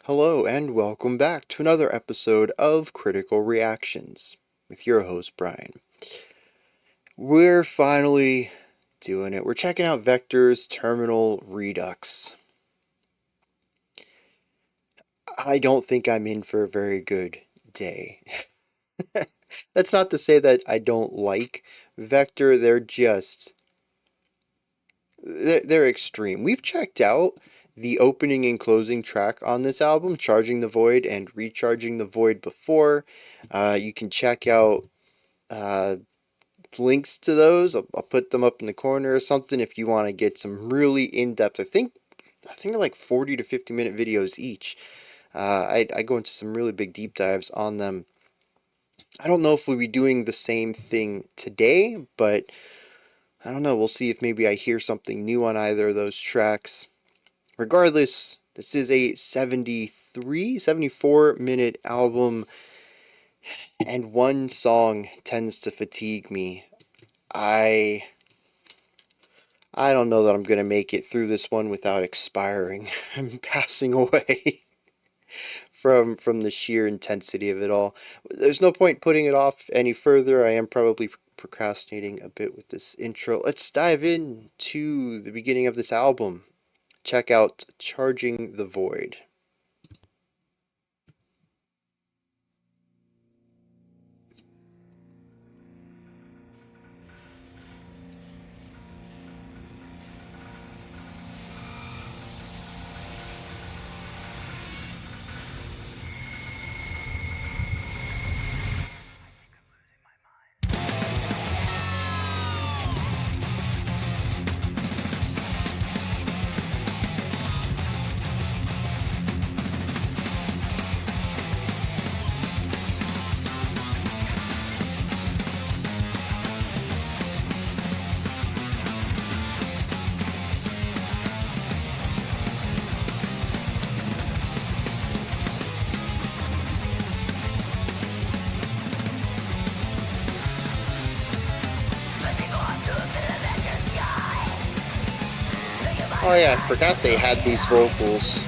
Hello and welcome back to another episode of Critical Reactions with your host Bryan. We're finally doing it. We're checking out Vektor's Terminal Redux. I don't think I'm in for a very good day. That's not to say that I don't like Vektor, they're extreme. We've checked out the opening and closing track on this album, Charging the Void and Recharging the Void, before. You can check out links to those. I'll put them up in the corner or something if you want to get some really in-depth. I think they're like 40 to 50-minute videos each. I go into some really big deep dives on them. I don't know if we'll be doing the same thing today, but I don't know. We'll see if maybe I hear something new on either of those tracks. Regardless, this is a 74-minute album, and one song tends to fatigue me. I don't know that I'm going to make it through this one without expiring and passing away from the sheer intensity of it all. There's no point putting it off any further. I am probably procrastinating a bit with this intro. Let's dive into the beginning of this album. Check out Charging the Void. Oh yeah, I forgot they had these vocals.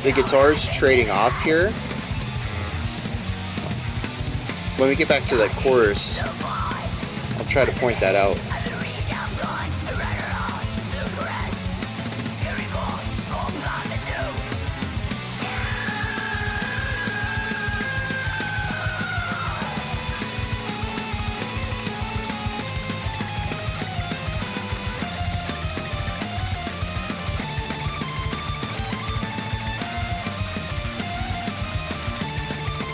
The guitar's trading off here. When we get back to that chorus, I'll try to point that out.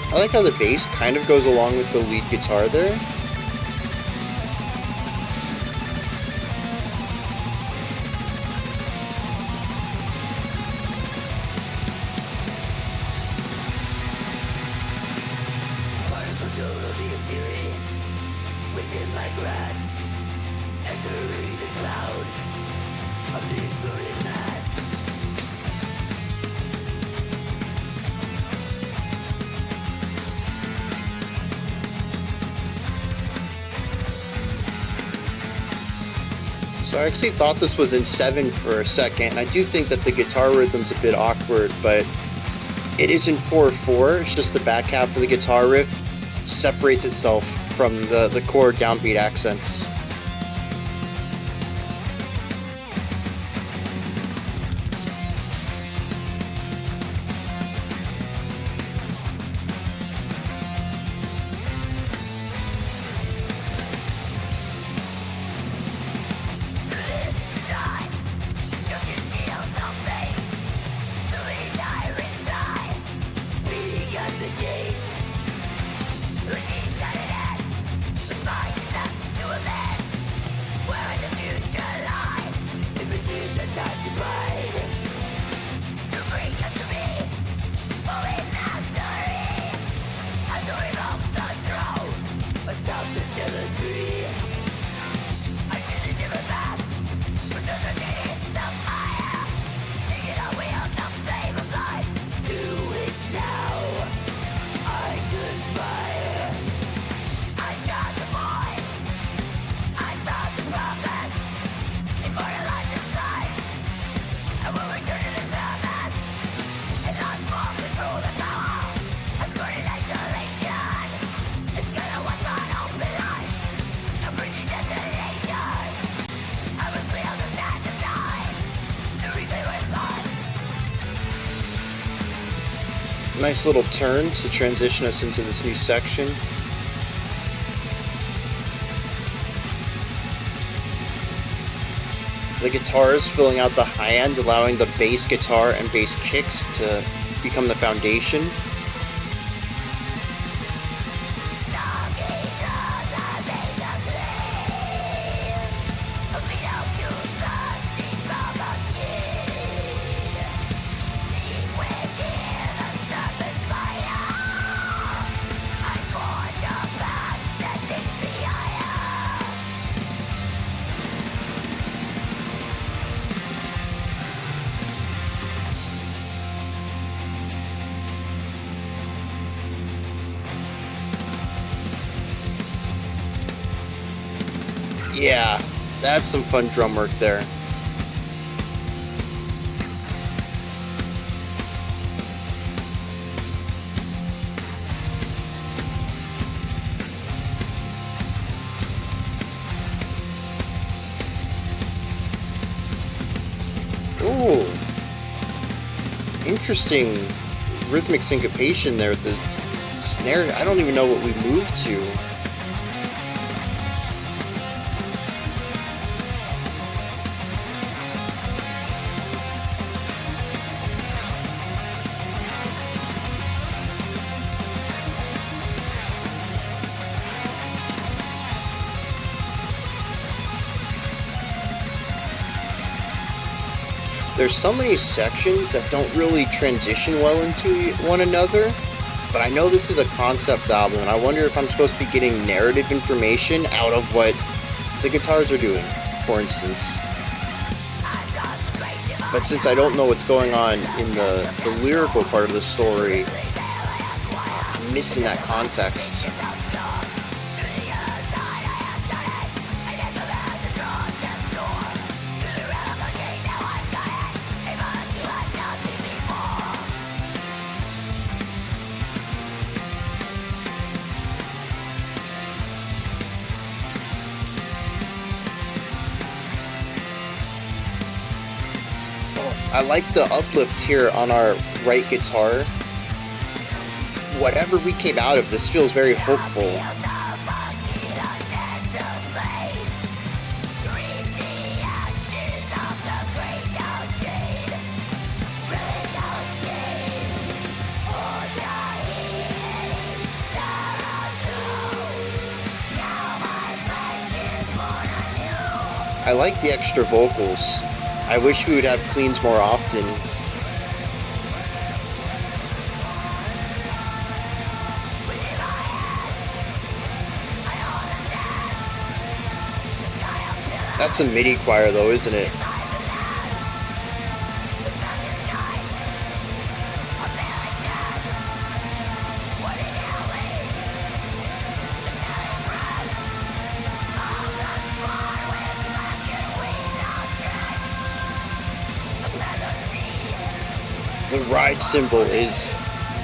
I like how the bass kind of goes along with the lead guitar there. Within my grasp, entering the cloud of the exploding mass. So I actually thought this was in 7 for a second. I do think that the guitar rhythm's a bit awkward, but it is in 4/4. It's just the back half of the guitar riff separates itself from the core downbeat accents. To a man Nice little turn to transition us into this new section. The guitar is filling out the high end, allowing the bass guitar and bass kicks to become the foundation. Yeah, that's some fun drum work there. Ooh, interesting rhythmic syncopation there with the snare. I don't even know what we moved to. There's so many sections that don't really transition well into one another, but I know this is a concept album, and I wonder if I'm supposed to be getting narrative information out of what the guitars are doing, for instance. But since I don't know what's going on in the lyrical part of the story, I'm missing that context. I like the uplift here on our right guitar. Whatever we came out of, this feels very hopeful. I like the extra vocals. I wish we would have cleans more often. That's a MIDI choir though, isn't it? The ride cymbal is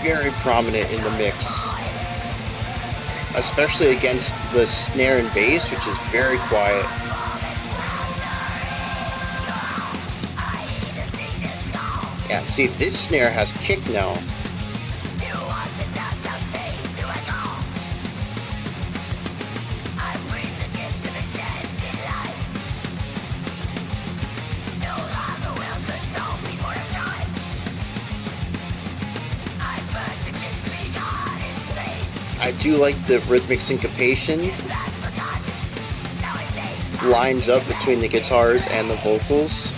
very prominent in the mix, especially against the snare and bass, which is very quiet. Yeah, see, this snare has kick now. I do like the rhythmic syncopation. Lines up between the guitars and the vocals.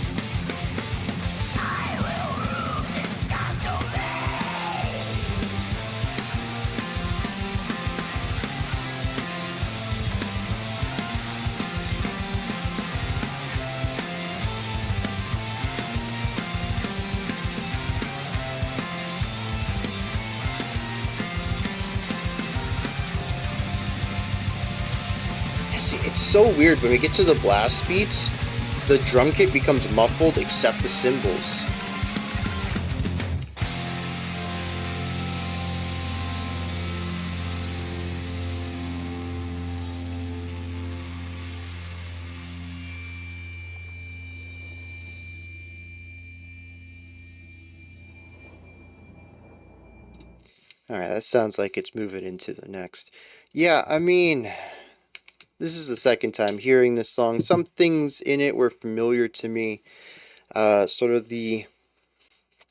It's so weird when we get to the blast beats, the drum kit becomes muffled except the cymbals. Alright, that sounds like it's moving into the next. Yeah, I mean, this is the second time hearing this song. Some things in it were familiar to me. Sort of the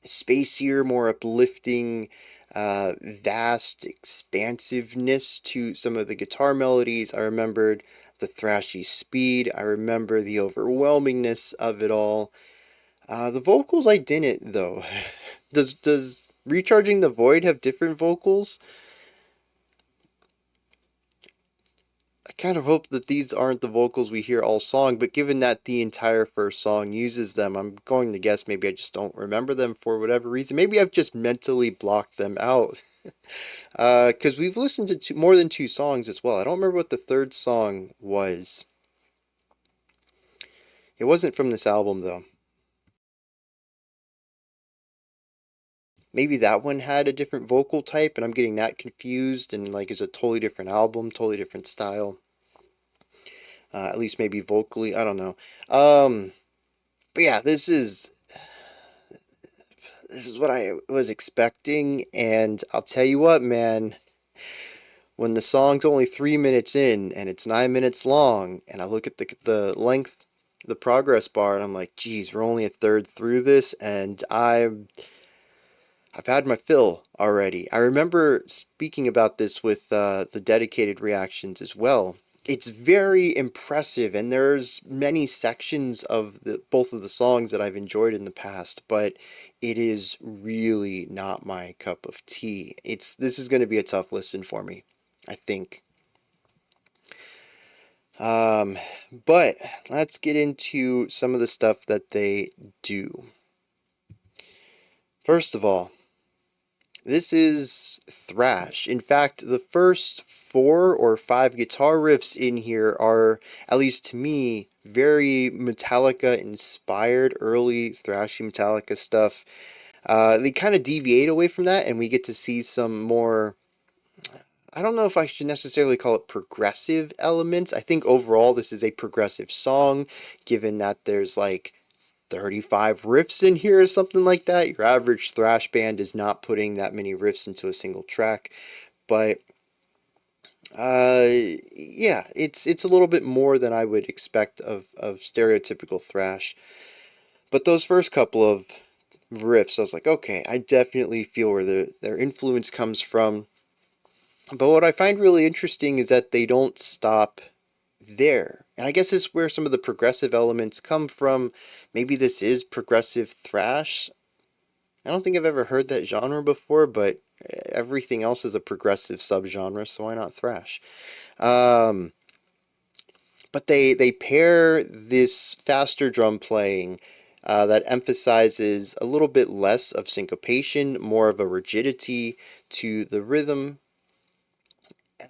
spacier, more uplifting, vast expansiveness to some of the guitar melodies. I remembered the thrashy speed. I remember the overwhelmingness of it all. The vocals I didn't, though. Does Recharging the Void have different vocals? I kind of hope that these aren't the vocals we hear all song, but given that the entire first song uses them, I'm going to guess maybe I just don't remember them for whatever reason. Maybe I've just mentally blocked them out. Because we've listened to more than 2 songs as well. I don't remember what the third song was. It wasn't from this album, though. Maybe that one had a different vocal type, and I'm getting that confused, and like it's a totally different album, totally different style. At least maybe vocally, I don't know. But yeah, this is what I was expecting, and I'll tell you what, man. When the song's only 3 minutes in and it's 9 minutes long, and I look at the length, the progress bar, and I'm like, geez, we're only a third through this, and I've had my fill already. I remember speaking about this with the dedicated reactions as well. It's very impressive, and there's many sections of both of the songs that I've enjoyed in the past, but it is really not my cup of tea. This is going to be a tough listen for me, I think. But let's get into some of the stuff that they do. First of all, this is thrash. In fact, the first 4 or 5 guitar riffs in here are, at least to me, very Metallica inspired, early thrashy Metallica stuff. They kind of deviate away from that, and we get to see some more, I don't know if I should necessarily call it progressive elements. I think overall this is a progressive song, given that there's like 35 riffs in here or something like that. Your average thrash band is not putting that many riffs into a single track, but yeah, it's a little bit more than I would expect of stereotypical thrash. But those first couple of riffs, I was like, okay, I definitely feel where their influence comes from. But what I find really interesting is that they don't stop there. And I guess it's where some of the progressive elements come from. Maybe this is progressive thrash. I don't think I've ever heard that genre before, but everything else is a progressive subgenre, so why not thrash? But they pair this faster drum playing that emphasizes a little bit less of syncopation, more of a rigidity to the rhythm,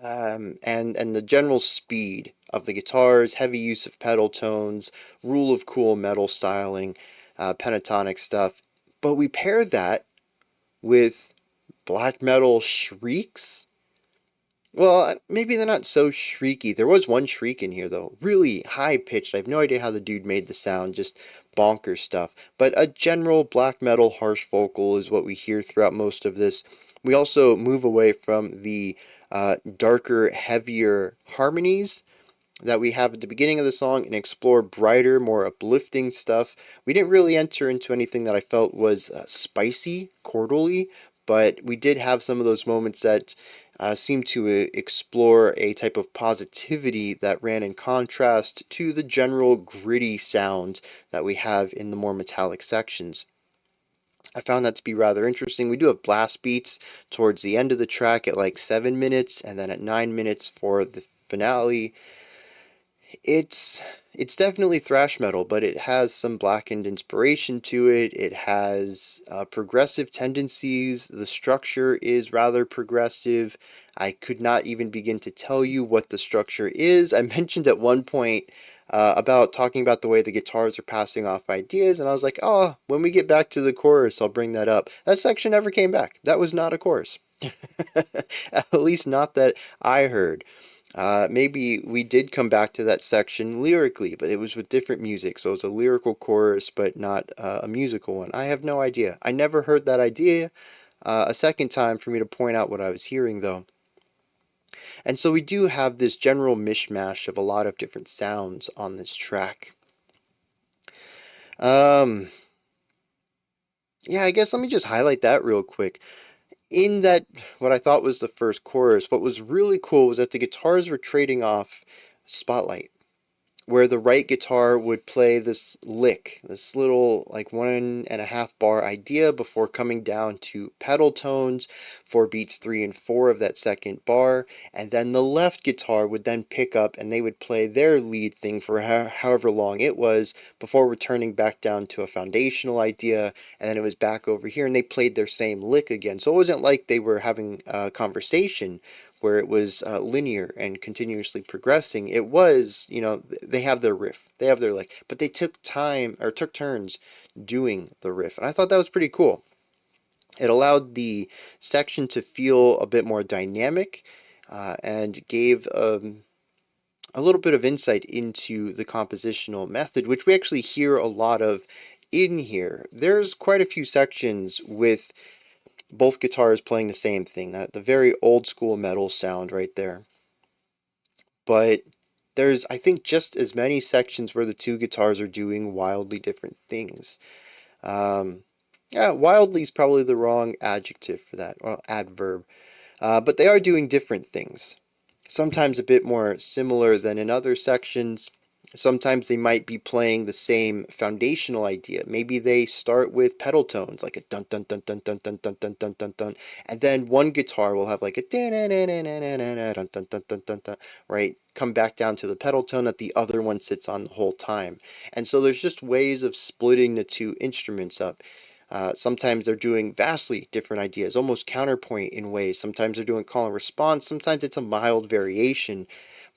and the general speed of the guitars, heavy use of pedal tones, rule of cool metal styling, pentatonic stuff. But we pair that with black metal shrieks. Well, maybe they're not so shrieky. There was one shriek in here, though. Really high pitched. I have no idea how the dude made the sound. Just bonkers stuff. But a general black metal harsh vocal is what we hear throughout most of this. We also move away from the darker, heavier harmonies that we have at the beginning of the song and explore brighter, more uplifting stuff. We didn't really enter into anything that I felt was spicy chordally, but we did have some of those moments that seemed to explore a type of positivity that ran in contrast to the general gritty sound that we have in the more metallic sections. I found that to be rather interesting. We do have blast beats towards the end of the track at like 7 minutes, and then at 9 minutes for the finale. It's definitely thrash metal, but it has some blackened inspiration to it. It has progressive tendencies. The structure is rather progressive. I could not even begin to tell you what the structure is. I mentioned at one point about talking about the way the guitars are passing off ideas, and I was like, oh, when we get back to the chorus, I'll bring that up. That section never came back. That was not a chorus. At least not that I heard. Maybe we did come back to that section lyrically, but it was with different music, so it was a lyrical chorus, but not a musical one. I have no idea. I never heard that idea. a second time for me to point out what I was hearing, though. And so we do have this general mishmash of a lot of different sounds on this track. Yeah, I guess let me just highlight that real quick. In that, what I thought was the first chorus, what was really cool was that the guitars were trading off Spotlight, where the right guitar would play this lick, this little like 1.5 bar idea before coming down to pedal tones for beats 3 and 4 of that second bar, and then the left guitar would then pick up and they would play their lead thing for however long it was before returning back down to a foundational idea, and then it was back over here and they played their same lick again. So it wasn't like they were having a conversation where it was linear and continuously progressing. It was, they have their riff, they have their like, but they took time or took turns doing the riff, and I thought that was pretty cool. It allowed the section to feel a bit more dynamic and gave a little bit of insight into the compositional method, which we actually hear a lot of in here. There's quite a few sections with both guitars playing the same thing, that the very old school metal sound right there. But there's, I think, just as many sections where the two guitars are doing wildly different things. Yeah, wildly is probably the wrong adjective for that, or adverb. But they are doing different things. Sometimes a bit more similar than in other sections. Sometimes they might be playing the same foundational idea. Maybe they start with pedal tones, like a dun dun dun dun dun dun dun dun dun dun dun, and then one guitar will have like a dun dun dun dun dun dun dun dun, right? Come back down to the pedal tone that the other one sits on the whole time. And so there's just ways of splitting the two instruments up. Sometimes they're doing vastly different ideas, almost counterpoint in ways. Sometimes they're doing call and response. Sometimes it's a mild variation.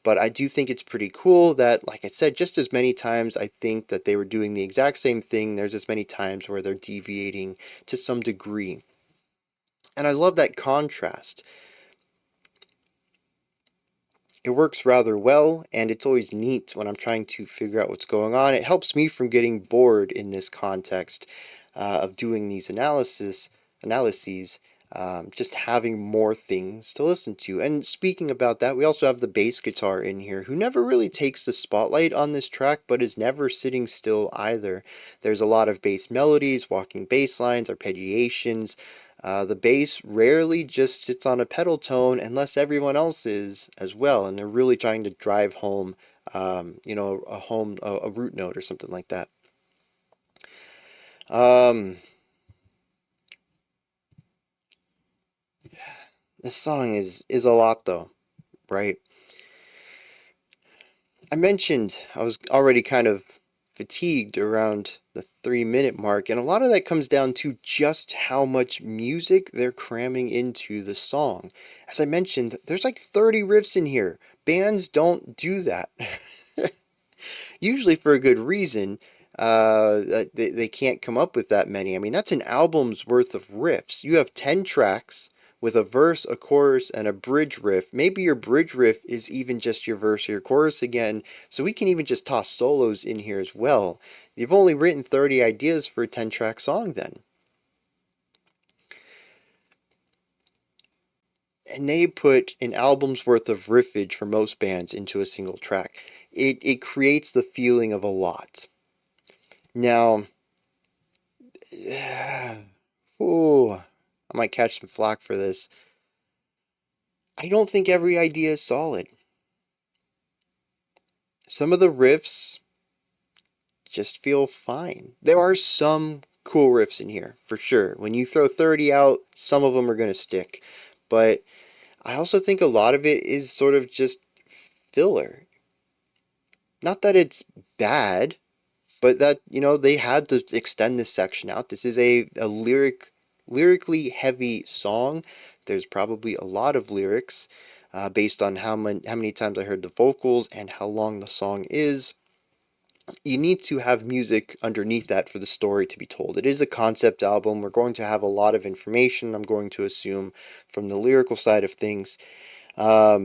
But I do think it's pretty cool that, like I said, just as many times I think that they were doing the exact same thing, there's as many times where they're deviating to some degree. And I love that contrast. It works rather well, and it's always neat when I'm trying to figure out what's going on. It helps me from getting bored in this context of doing these analyses, just having more things to listen to. And speaking about that, we also have the bass guitar in here, who never really takes the spotlight on this track, but is never sitting still either. There's a lot of bass melodies, walking bass lines, arpeggiations. The bass rarely just sits on a pedal tone unless everyone else is as well, and they're really trying to drive home, a root note or something like that. This song is a lot though, right? I mentioned I was already kind of fatigued around the 3-minute mark, and a lot of that comes down to just how much music they're cramming into the song. As I mentioned, there's like 30 riffs in here. Bands don't do that. Usually for a good reason. They can't come up with that many. I mean, that's an album's worth of riffs. You have 10 tracks with a verse, a chorus, and a bridge riff. Maybe your bridge riff is even just your verse or your chorus again, so we can even just toss solos in here as well. You've only written 30 ideas for a 10-track song then. And they put an album's worth of riffage for most bands into a single track. It creates the feeling of a lot. Now, ooh, I might catch some flack for this. I don't think every idea is solid. Some of the riffs just feel fine. There are some cool riffs in here, for sure. When you throw 30 out, some of them are going to stick. But I also think a lot of it is sort of just filler. Not that it's bad, but that, they had to extend this section out. This is a lyrically heavy song. There's probably a lot of lyrics based on how many times I heard the vocals and how long the song is. You need to have music underneath that for the story to be told. It is a concept album. We're going to have a lot of information, I'm going to assume, from the lyrical side of things. But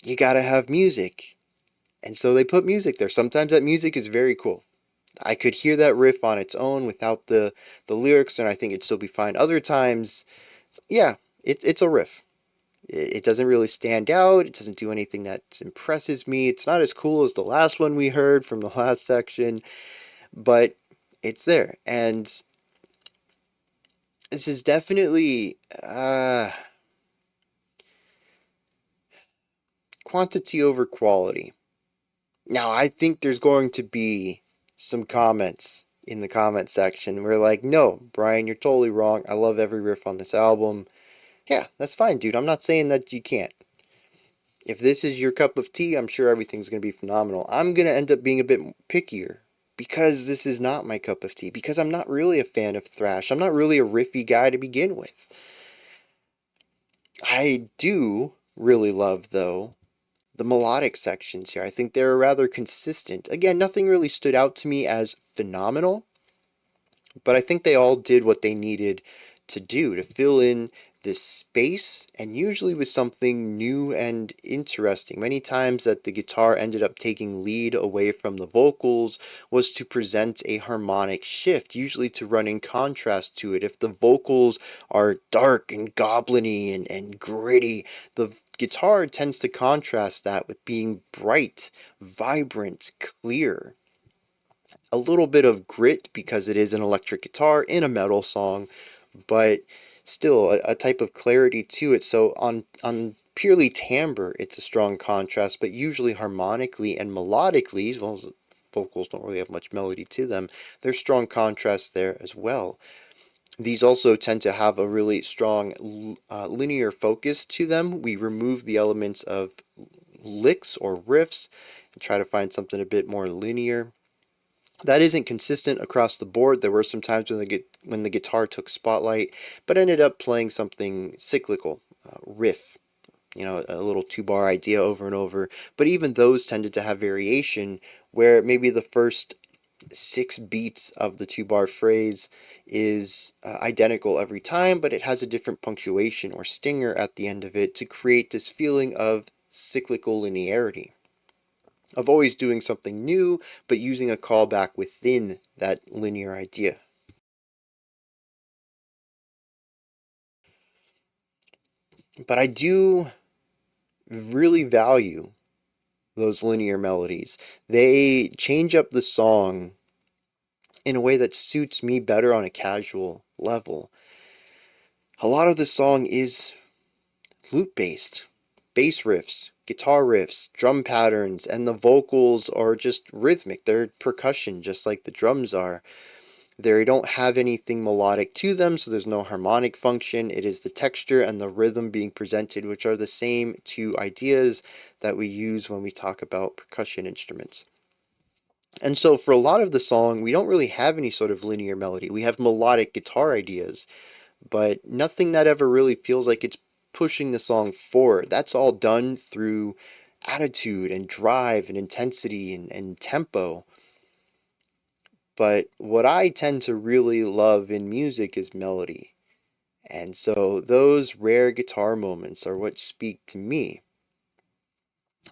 you gotta have music. And so they put music there. Sometimes that music is very cool. I could hear that riff on its own without the lyrics, and I think it'd still be fine. Other times, yeah, it's a riff. It doesn't really stand out. It doesn't do anything that impresses me. It's not as cool as the last one we heard from the last section, but it's there. And this is definitely quantity over quality. Now, I think there's going to be some comments in the comment section. We're like, no, Bryan, you're totally wrong. I love every riff on this album. Yeah, that's fine, dude. I'm not saying that you can't. If this is your cup of tea, I'm sure everything's going to be phenomenal. I'm going to end up being a bit pickier because this is not my cup of tea. Because I'm not really a fan of thrash. I'm not really a riffy guy to begin with. I do really love, though, the melodic sections here. I think they're rather consistent. Again, nothing really stood out to me as phenomenal, but I think they all did what they needed to do to fill in this space, and usually with something new and interesting. Many times that the guitar ended up taking lead away from the vocals was to present a harmonic shift, usually to run in contrast to it. If the vocals are dark and goblin-y and gritty, the guitar tends to contrast that with being bright, vibrant, clear. A little bit of grit because it is an electric guitar in a metal song, but still a type of clarity to it. So on purely timbre, it's a strong contrast, but usually harmonically and melodically, as well as vocals don't really have much melody to them, there's strong contrast there as well. These also tend to have a really strong linear focus to them. We remove the elements of licks or riffs and try to find something a bit more linear. That isn't consistent across the board. There were some times when the guitar took spotlight, but ended up playing something cyclical, riff, a little two-bar idea over and over. But even those tended to have variation, where maybe the first 6 beats of the two-bar phrase is identical every time, but it has a different punctuation or stinger at the end of it to create this feeling of cyclical linearity, of always doing something new, but using a callback within that linear idea. But I do really value those linear melodies. They change up the song in a way that suits me better on a casual level. A lot of the song is loop-based, bass riffs, guitar riffs, drum patterns, and the vocals are just rhythmic. They're percussion, just like the drums are. They don't have anything melodic to them, so there's no harmonic function. It is the texture and the rhythm being presented, which are the same two ideas that we use when we talk about percussion instruments. And so for a lot of the song, we don't really have any sort of linear melody. We have melodic guitar ideas, but nothing that ever really feels like it's pushing the song forward. That's all done through attitude and drive and intensity and tempo. But what I tend to really love in music is melody. And so those rare guitar moments are what speak to me.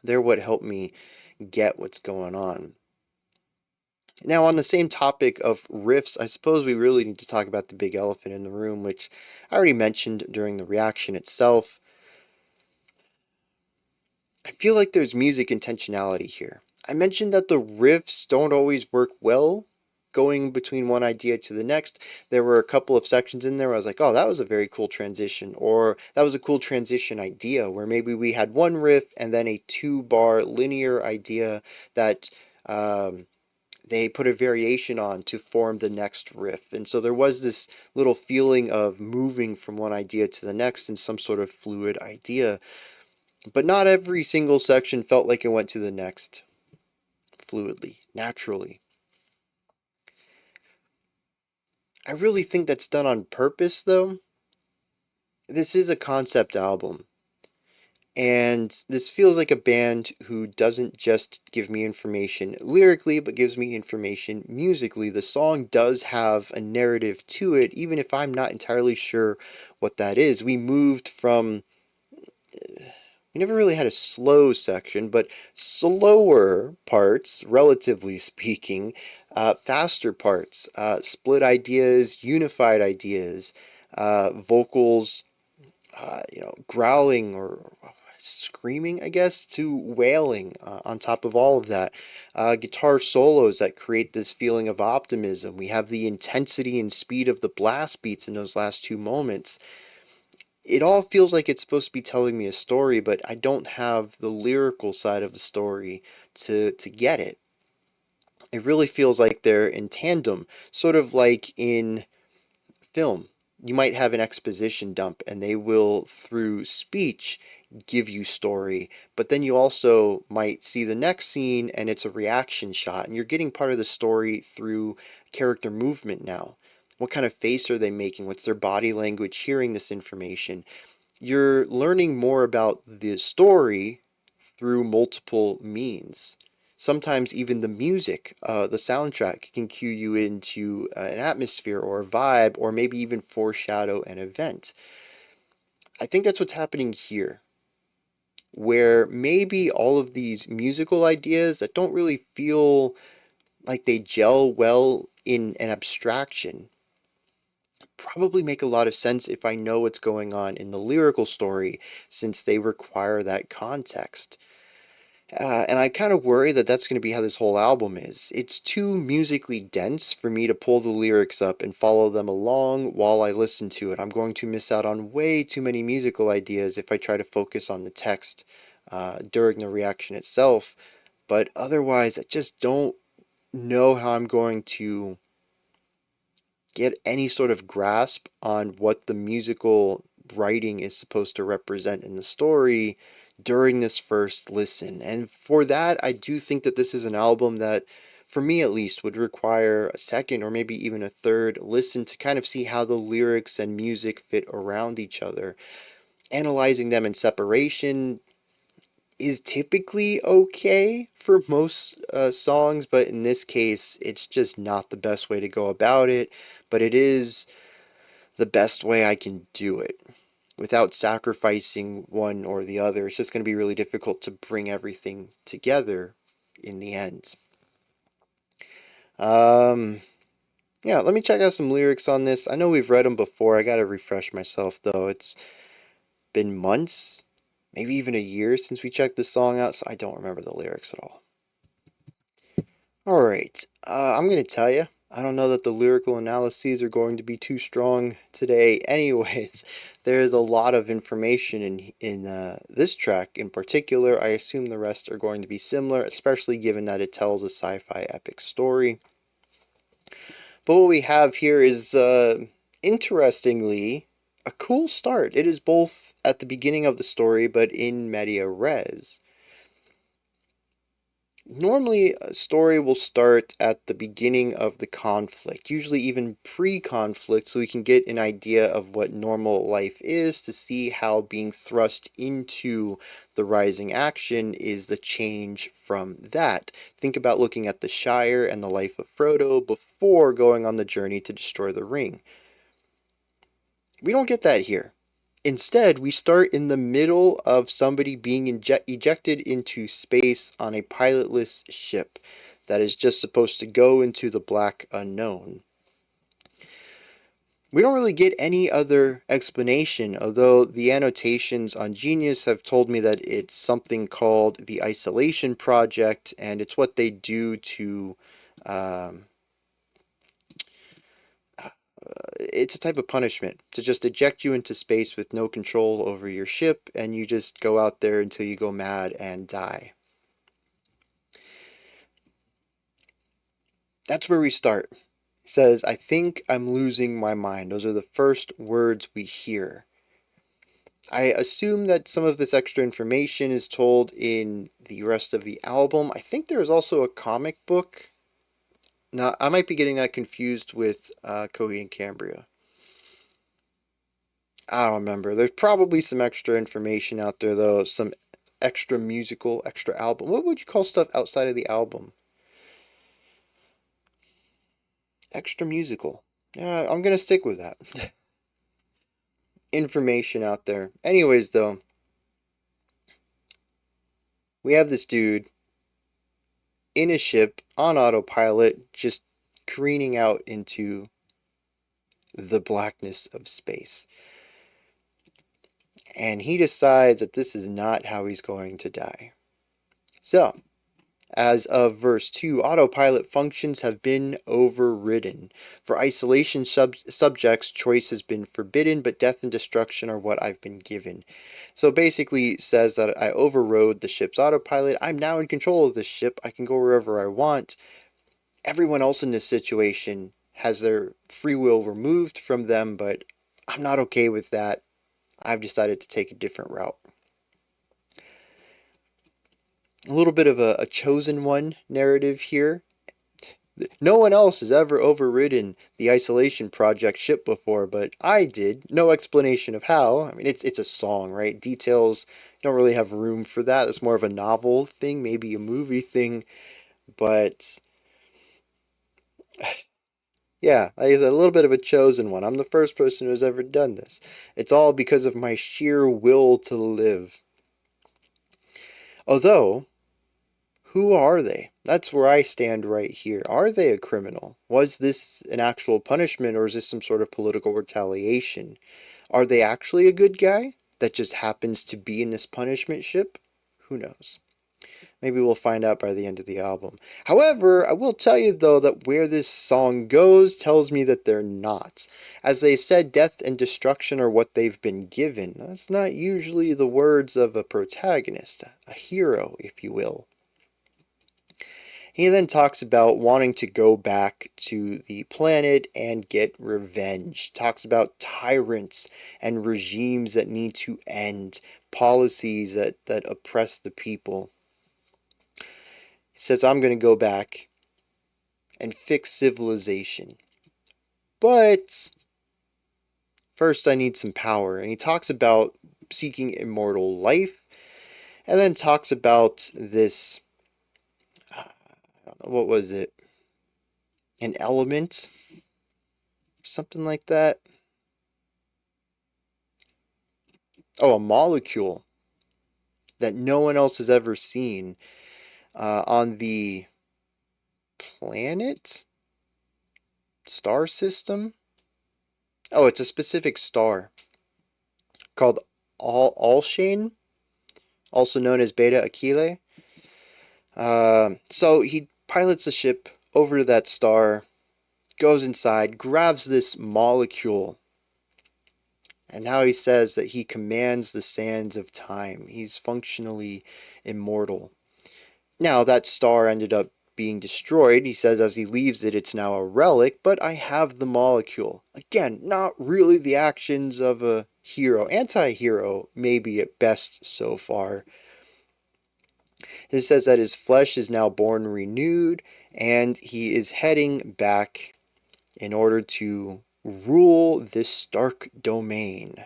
They're what help me get what's going on. Now, on the same topic of riffs, I suppose we really need to talk about the big elephant in the room, which I already mentioned during the reaction itself. I feel like there's music intentionality here. I mentioned that the riffs don't always work well going between one idea to the next. There were a couple of sections in there where I was like, oh, that was a very cool transition, or that was a cool transition idea, where maybe we had one riff and then a 2-bar linear idea that they put a variation on to form the next riff. And so there was this little feeling of moving from one idea to the next in some sort of fluid idea. But not every single section felt like it went to the next fluidly, naturally. I really think that's done on purpose, though. This is a concept album, and this feels like a band who doesn't just give me information lyrically, but gives me information musically. The song does have a narrative to it, even if I'm not entirely sure what that is. We moved from... We never really had a slow section, but slower parts, relatively speaking, faster parts, split ideas, unified ideas, vocals, growling or screaming, I guess, to wailing on top of all of that. Guitar solos that create this feeling of optimism. We have the intensity and speed of the blast beats in those last two moments. It all feels like it's supposed to be telling me a story, but I don't have the lyrical side of the story to get it. It really feels like they're in tandem, sort of like in film. You might have an exposition dump and they will, through speech, give you story, but then you also might see the next scene and it's a reaction shot, and you're getting part of the story through character movement now. What kind of face are they making? What's their body language hearing this information? You're learning more about the story through multiple means. Sometimes even the music, the soundtrack, can cue you into an atmosphere or a vibe, or maybe even foreshadow an event. I think that's what's happening here, where maybe all of these musical ideas that don't really feel like they gel well in an abstraction probably make a lot of sense if I know what's going on in the lyrical story, since they require that context. And I kind of worry that that's going to be how this whole album is. It's too musically dense for me to pull the lyrics up and follow them along while I listen to it. I'm going to miss out on way too many musical ideas if I try to focus on the text during the reaction itself. But otherwise, I just don't know how I'm going to get any sort of grasp on what the musical writing is supposed to represent in the story during this first listen. And for that, I do think that this is an album that, for me at least, would require a second or maybe even a third listen to kind of see how the lyrics and music fit around each other. Analyzing them in separation is typically okay for most songs, but in this case, it's just not the best way to go about it. But it is the best way I can do it without sacrificing one or the other. It's just going to be really difficult to bring everything together in the end. Yeah, let me check out some lyrics on this. I know we've read them before. I got to refresh myself, though. It's been months, maybe even a year since we checked this song out, so I don't remember the lyrics at all. Alright, I'm going to tell you, I don't know that the lyrical analyses are going to be too strong today anyways. There's a lot of information in this track in particular. I assume the rest are going to be similar, especially given that it tells a sci-fi epic story. But what we have here is, interestingly, a cool start. It is both at the beginning of the story, but in media res. Normally, a story will start at the beginning of the conflict, usually even pre-conflict, so we can get an idea of what normal life is, to see how being thrust into the rising action is the change from that. Think about looking at the Shire and the life of Frodo before going on the journey to destroy the ring. We don't get that here. Instead, we start in the middle of somebody being ejected into space on a pilotless ship that is just supposed to go into the black unknown. We don't really get any other explanation, although the annotations on Genius have told me that it's something called the Isolation Project, and it's what they do to it's a type of punishment to just eject you into space with no control over your ship, and you just go out there until you go mad and die. That's where we start. It says, I think I'm losing my mind. Those are the first words we hear. I assume that some of this extra information is told in the rest of the album. I think there is also a comic book. Now, I might be getting that confused with Coheed and Cambria. I don't remember. There's probably some extra information out there, though. Some extra musical, extra album. What would you call stuff outside of the album? Extra musical. Yeah, I'm going to stick with that. Information out there. Anyways, though, we have this dude in a ship on autopilot, just careening out into the blackness of space. And he decides that this is not how he's going to die. So, as of verse 2, autopilot functions have been overridden. For isolation subjects, choice has been forbidden, but death and destruction are what I've been given. So basically says that I overrode the ship's autopilot. I'm now in control of the ship. I can go wherever I want. Everyone else in this situation has their free will removed from them, but I'm not okay with that. I've decided to take a different route. A little bit of a chosen one narrative here. No one else has ever overridden the Isolation Project ship before, but I did. No explanation of how. I mean, it's a song, right? Details don't really have room for that. It's more of a novel thing, maybe a movie thing. But yeah, like I said, a little bit of a chosen one. I'm the first person who has ever done this. It's all because of my sheer will to live. Although, who are they? That's where I stand right here. Are they a criminal? Was this an actual punishment, or is this some sort of political retaliation? Are they actually a good guy that just happens to be in this punishment ship? Who knows? Maybe we'll find out by the end of the album. However, I will tell you though that where this song goes tells me that they're not. As they said, death and destruction are what they've been given. That's not usually the words of a protagonist, a hero, if you will. He then talks about wanting to go back to the planet and get revenge. Talks about tyrants and regimes that need to end, policies that oppress the people. He says, I'm going to go back and fix civilization. But first I need some power. And he talks about seeking immortal life. And then talks about this, I don't know, what was it? An element? Something like that. Oh, a molecule that no one else has ever seen on the planet? Star system? Oh, it's a specific star called Alshane, also known as Beta Achille. So he pilots the ship over to that star, goes inside, grabs this molecule, and now he says that he commands the sands of time. He's functionally immortal. Now, that star ended up being destroyed. He says as he leaves it, it's now a relic, but I have the molecule. Again, not really the actions of a hero. Anti-hero, maybe at best so far. He says that his flesh is now born renewed, and he is heading back in order to rule this Stark domain.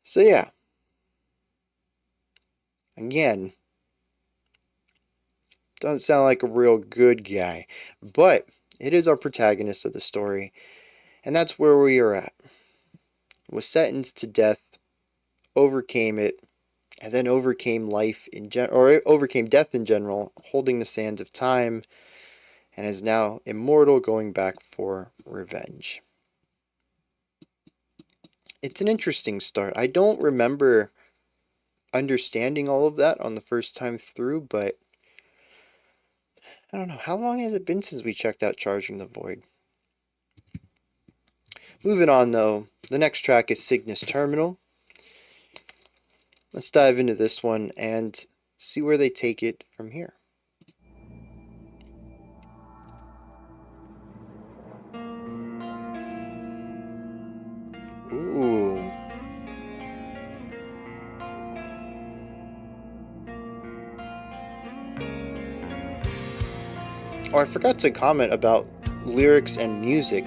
So yeah. Again, doesn't sound like a real good guy, but it is our protagonist of the story, and that's where we are at. Was sentenced to death, overcame it, and then overcame life in or overcame death in general, holding the sands of time, and is now immortal, going back for revenge. It's an interesting start. I don't remember understanding all of that on the first time through, but I don't know. How long has it been since we checked out Charging the Void? Moving on, though, the next track is Cygnus Terminal. Let's dive into this one and see where they take it from here. Ooh. Oh, I forgot to comment about lyrics and music.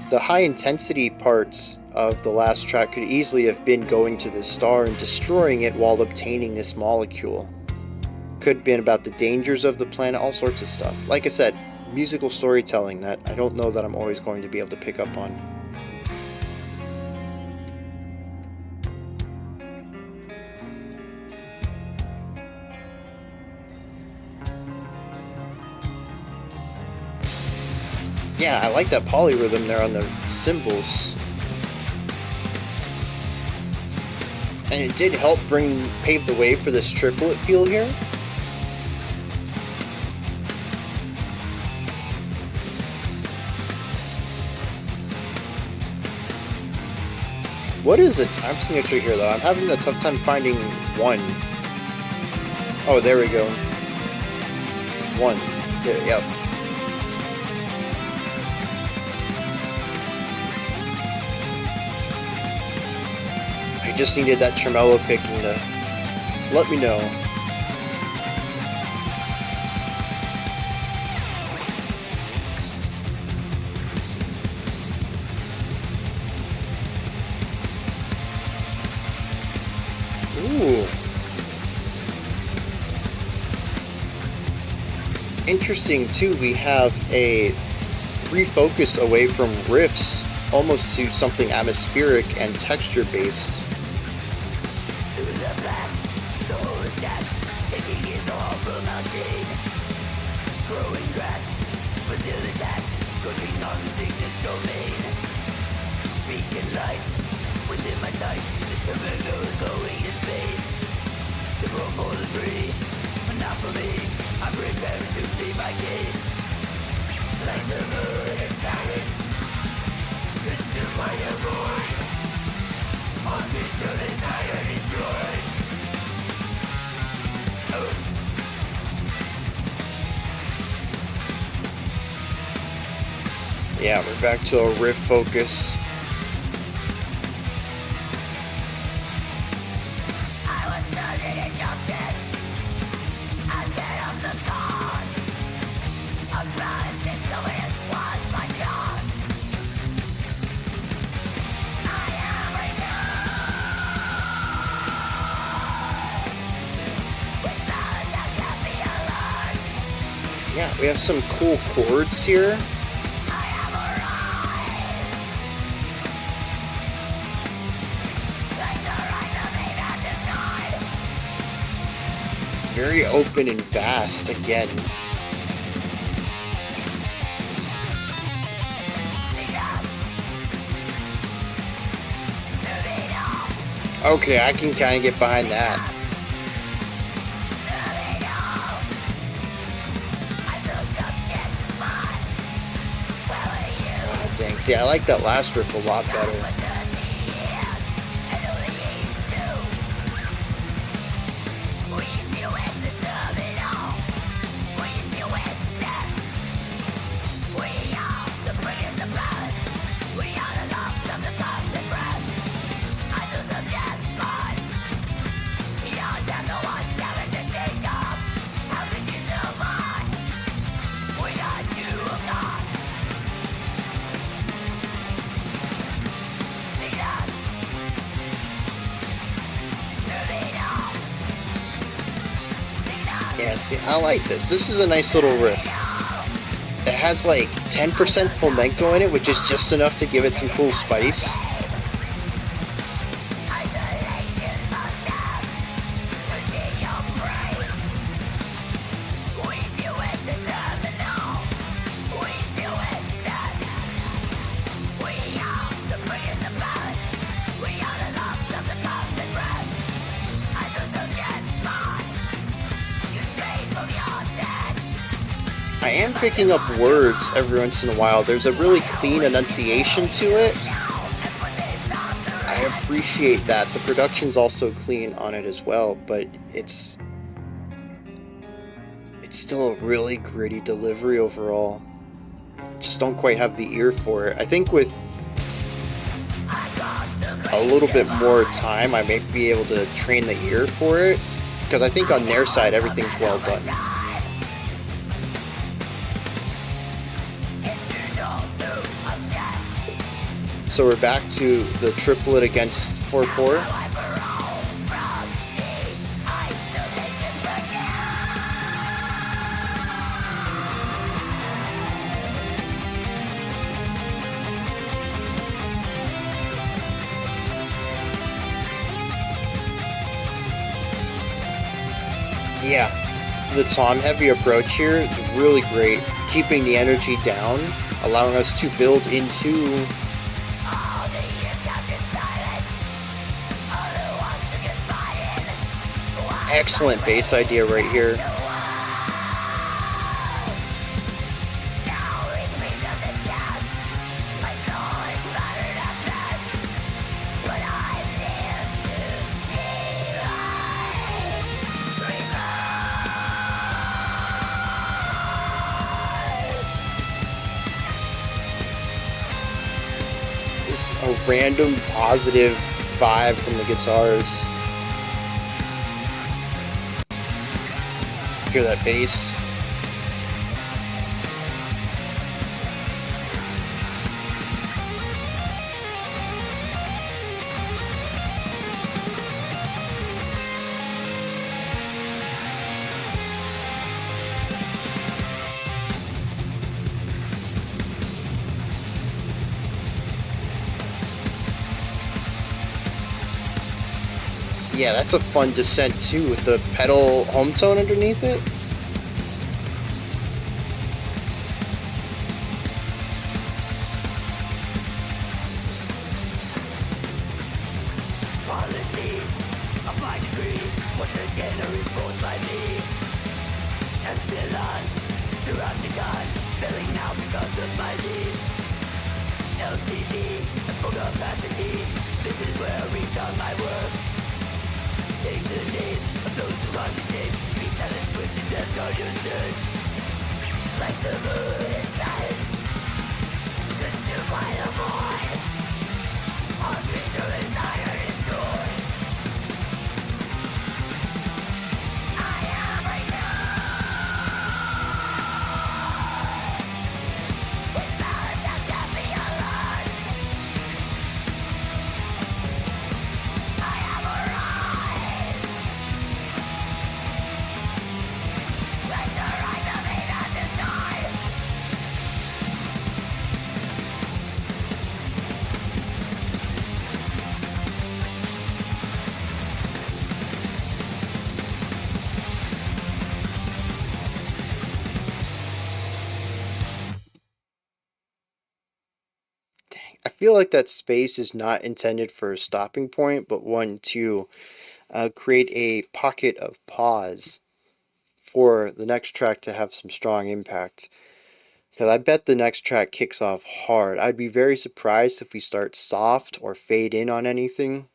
The high intensity parts of the last track could easily have been going to this star and destroying it while obtaining this molecule. Could have been about the dangers of the planet, all sorts of stuff. Like I said, musical storytelling that I don't know that I'm always going to be able to pick up on. Yeah, I like that polyrhythm there on the cymbals. And it did help pave the way for this triplet feel here. What is the time signature here, though? I'm having a tough time finding 1. Oh, there we go. 1. There, yep. I just needed that tremolo picking to let me know. Ooh. Interesting too, we have a refocus away from riffs almost to something atmospheric and texture based. Yeah, we're back to a riff focus. Yeah, we have some cool chords here. Very open and vast again. Okay, I can kind of get behind that. Oh, dang. See, I like that last riff a lot better. Yeah, see, I like this. This is a nice little riff. It has like 10% flamenco in it, which is just enough to give it some cool spice. I am picking up words every once in a while. There's a really clean enunciation to it. I appreciate that. The production's also clean on it as well, but it's still a really gritty delivery overall. Just don't quite have the ear for it. I think with a little bit more time, I may be able to train the ear for it, because I think on their side everything's well done. So we're back to the triplet against 4/4. Yeah, the tom heavy approach here is really great, keeping the energy down. allowing us to build into excellent bass idea right here. A random positive vibe from the guitars. Hear that bass? Yeah, that's a fun descent too, with the pedal home tone underneath it. I feel like that space is not intended for a stopping point, but one to create a pocket of pause for the next track to have some strong impact. Because I bet the next track kicks off hard. I'd be very surprised if we start soft or fade in on anything,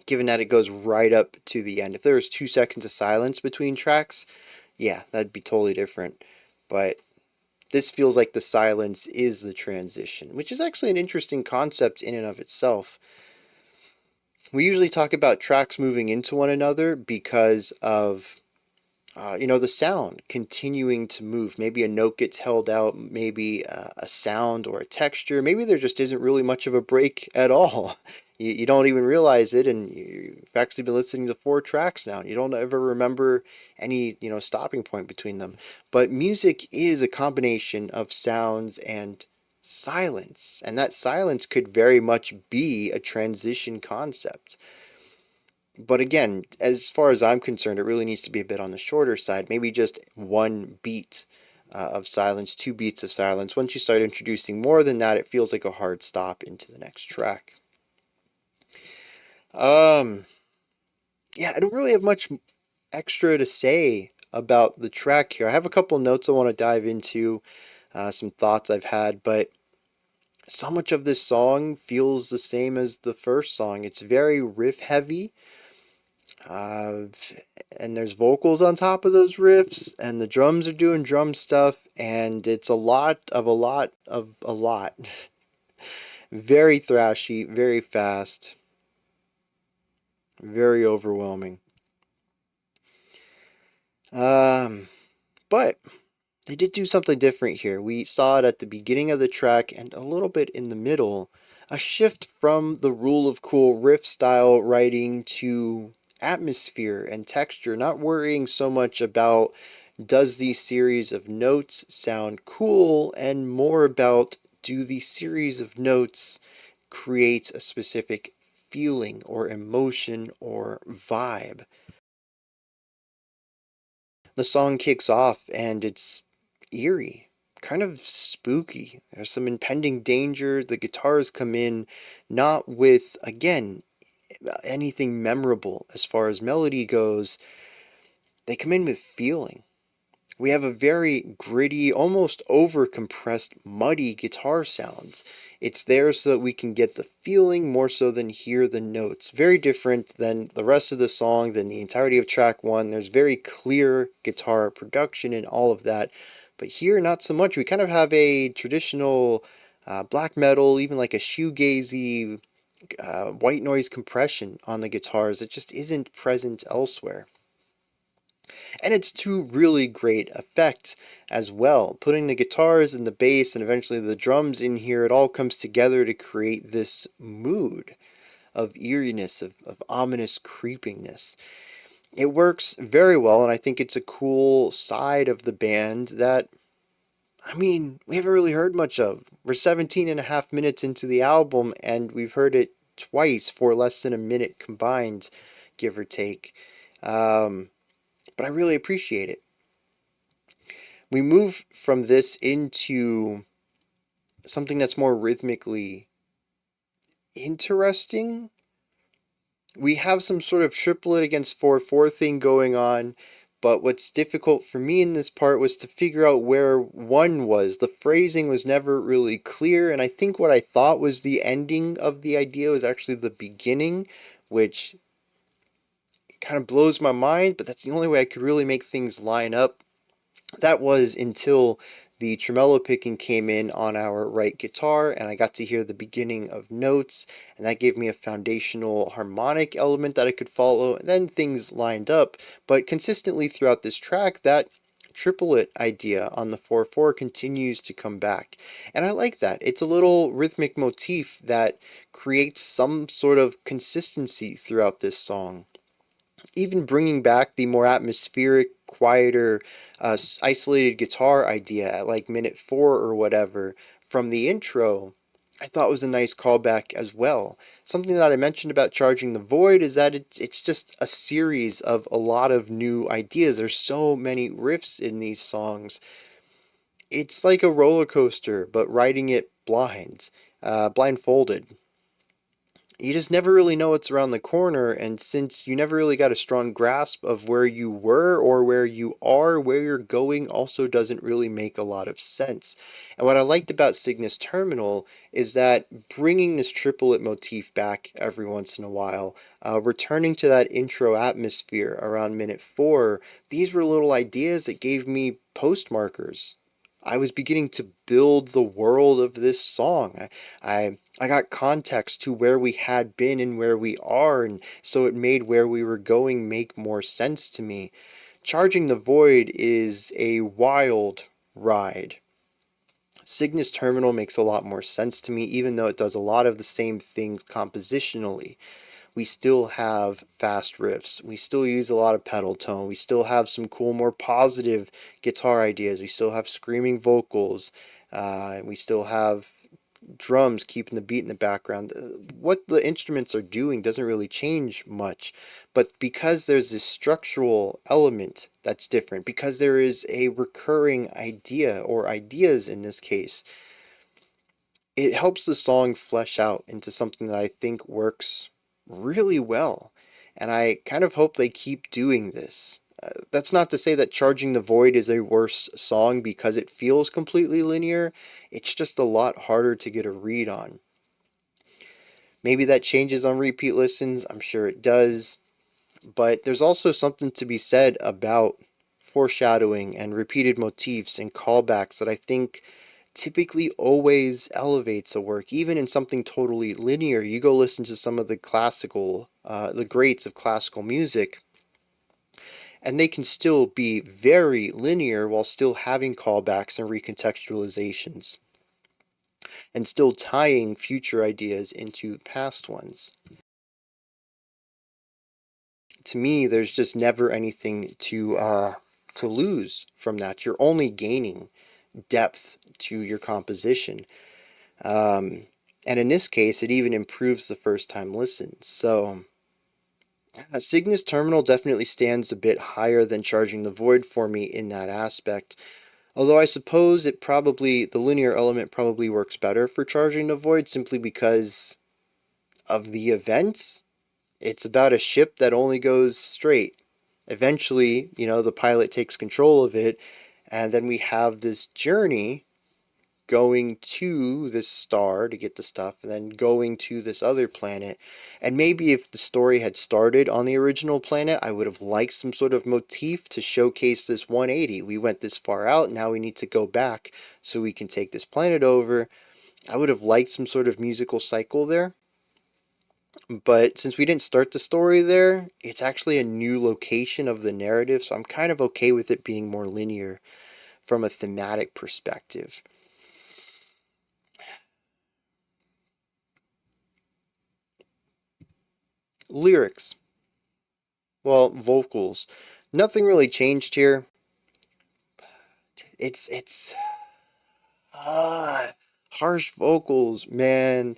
given that it goes right up to the end. If there was 2 seconds of silence between tracks, yeah, that'd be totally different. But this feels like the silence is the transition, which is actually an interesting concept in and of itself. We usually talk about tracks moving into one another because of the sound continuing to move. Maybe a note gets held out, maybe a sound or a texture. Maybe there just isn't really much of a break at all. You don't even realize it, and you've actually been listening to 4 tracks now. You don't ever remember any stopping point between them. But music is a combination of sounds and silence, and that silence could very much be a transition concept. But again, as far as I'm concerned, it really needs to be a bit on the shorter side. Maybe just 1 beat of silence, 2 beats of silence. Once you start introducing more than that, it feels like a hard stop into the next track. Yeah, I don't really have much extra to say about the track here. I have a couple notes I want to dive into, some thoughts I've had, but so much of this song feels the same as the first song. It's very riff heavy. And there's vocals on top of those riffs, and the drums are doing drum stuff, and it's a lot of a lot of a lot. Very thrashy, very fast, very overwhelming. But they did do something different here. We saw it at the beginning of the track and a little bit in the middle. A shift from the rule of cool riff style writing to atmosphere and texture, not worrying so much about does these series of notes sound cool, and more about do these series of notes create a specific feeling or emotion or vibe. The song kicks off and it's eerie, kind of spooky. There's some impending danger. The guitars come in not with, again, anything memorable as far as melody goes. They come in with feeling. We have a very gritty, almost over compressed, muddy guitar sounds. It's there so that we can get the feeling more so than hear the notes. Very different than the rest of the song, than the entirety of track one. There's very clear guitar production and all of that. But here, not so much. We kind of have a traditional black metal, even like a shoegazy white noise compression on the guitars. It just isn't present elsewhere. And it's to really great effect as well. Putting the guitars and the bass and eventually the drums in here, it all comes together to create this mood of eeriness, of ominous creepiness. It works very well, and I think it's a cool side of the band that, I mean, we haven't really heard much of. We're 17 and a half minutes into the album, and we've heard it twice for less than a minute combined, give or take. But I really appreciate it. We move from this into something that's more rhythmically interesting. We have some sort of triplet against 4/4 thing going on, but what's difficult for me in this part was to figure out where one was. The phrasing was never really clear, and I think what I thought was the ending of the idea was actually the beginning, which kind of blows my mind, but that's the only way I could really make things line up. That was until the tremolo picking came in on our right guitar, and I got to hear the beginning of notes, and that gave me a foundational harmonic element that I could follow, and then things lined up. But consistently throughout this track, that triplet idea on the 4/4 continues to come back, and I like that. It's a little rhythmic motif that creates some sort of consistency throughout this song. Even bringing back the more atmospheric, quieter, isolated guitar idea at like minute 4 or whatever from the intro, I thought was a nice callback as well. Something that I mentioned about Charging the Void is that it's just a series of a lot of new ideas. There's so many riffs in these songs. It's like a roller coaster, but riding it blindfolded. You just never really know what's around the corner, and since you never really got a strong grasp of where you were or where you are, where you're going also doesn't really make a lot of sense. And what I liked about Cygnus Terminal is that bringing this triplet motif back every once in a while, returning to that intro atmosphere around minute 4, these were little ideas that gave me postmarkers. I was beginning to build the world of this song. I got context to where we had been and where we are, and so it made where we were going make more sense to me. Charging the Void is a wild ride. Cygnus Terminal makes a lot more sense to me, even though it does a lot of the same things compositionally. We still have fast riffs. We still use a lot of pedal tone. We still have some cool, more positive guitar ideas. We still have screaming vocals. We still have drums keeping the beat in the background. What the instruments are doing doesn't really change much, but because there's this structural element that's different, because there is a recurring idea, or ideas in this case, it helps the song flesh out into something that I think works really well. And I kind of hope they keep doing this. That's not to say that Charging the Void is a worse song because it feels completely linear. It's just a lot harder to get a read on. Maybe that changes on repeat listens. I'm sure it does. But there's also something to be said about foreshadowing and repeated motifs and callbacks that I think typically always elevates a work, even in something totally linear. You go listen to some of the the greats of classical music, and they can still be very linear while still having callbacks and recontextualizations, and still tying future ideas into past ones. To me, there's just never anything to lose from that. You're only gaining depth to your composition. And in this case, it even improves the first time listen. So Cygnus Terminal definitely stands a bit higher than Charging the Void for me in that aspect. Although I suppose the linear element probably works better for charging the void simply because of the events. It's about a ship that only goes straight. Eventually, the pilot takes control of it, and then we have this journey going to this star to get the stuff, and then going to this other planet. And maybe if the story had started on the original planet, I would have liked some sort of motif to showcase this 180. We went this far out, now we need to go back so we can take this planet over. I would have liked some sort of musical cycle there. But since we didn't start the story there, it's actually a new location of the narrative, so I'm kind of okay with it being more linear from a thematic perspective. Lyrics. Well, vocals. Nothing really changed here. It's harsh vocals, man.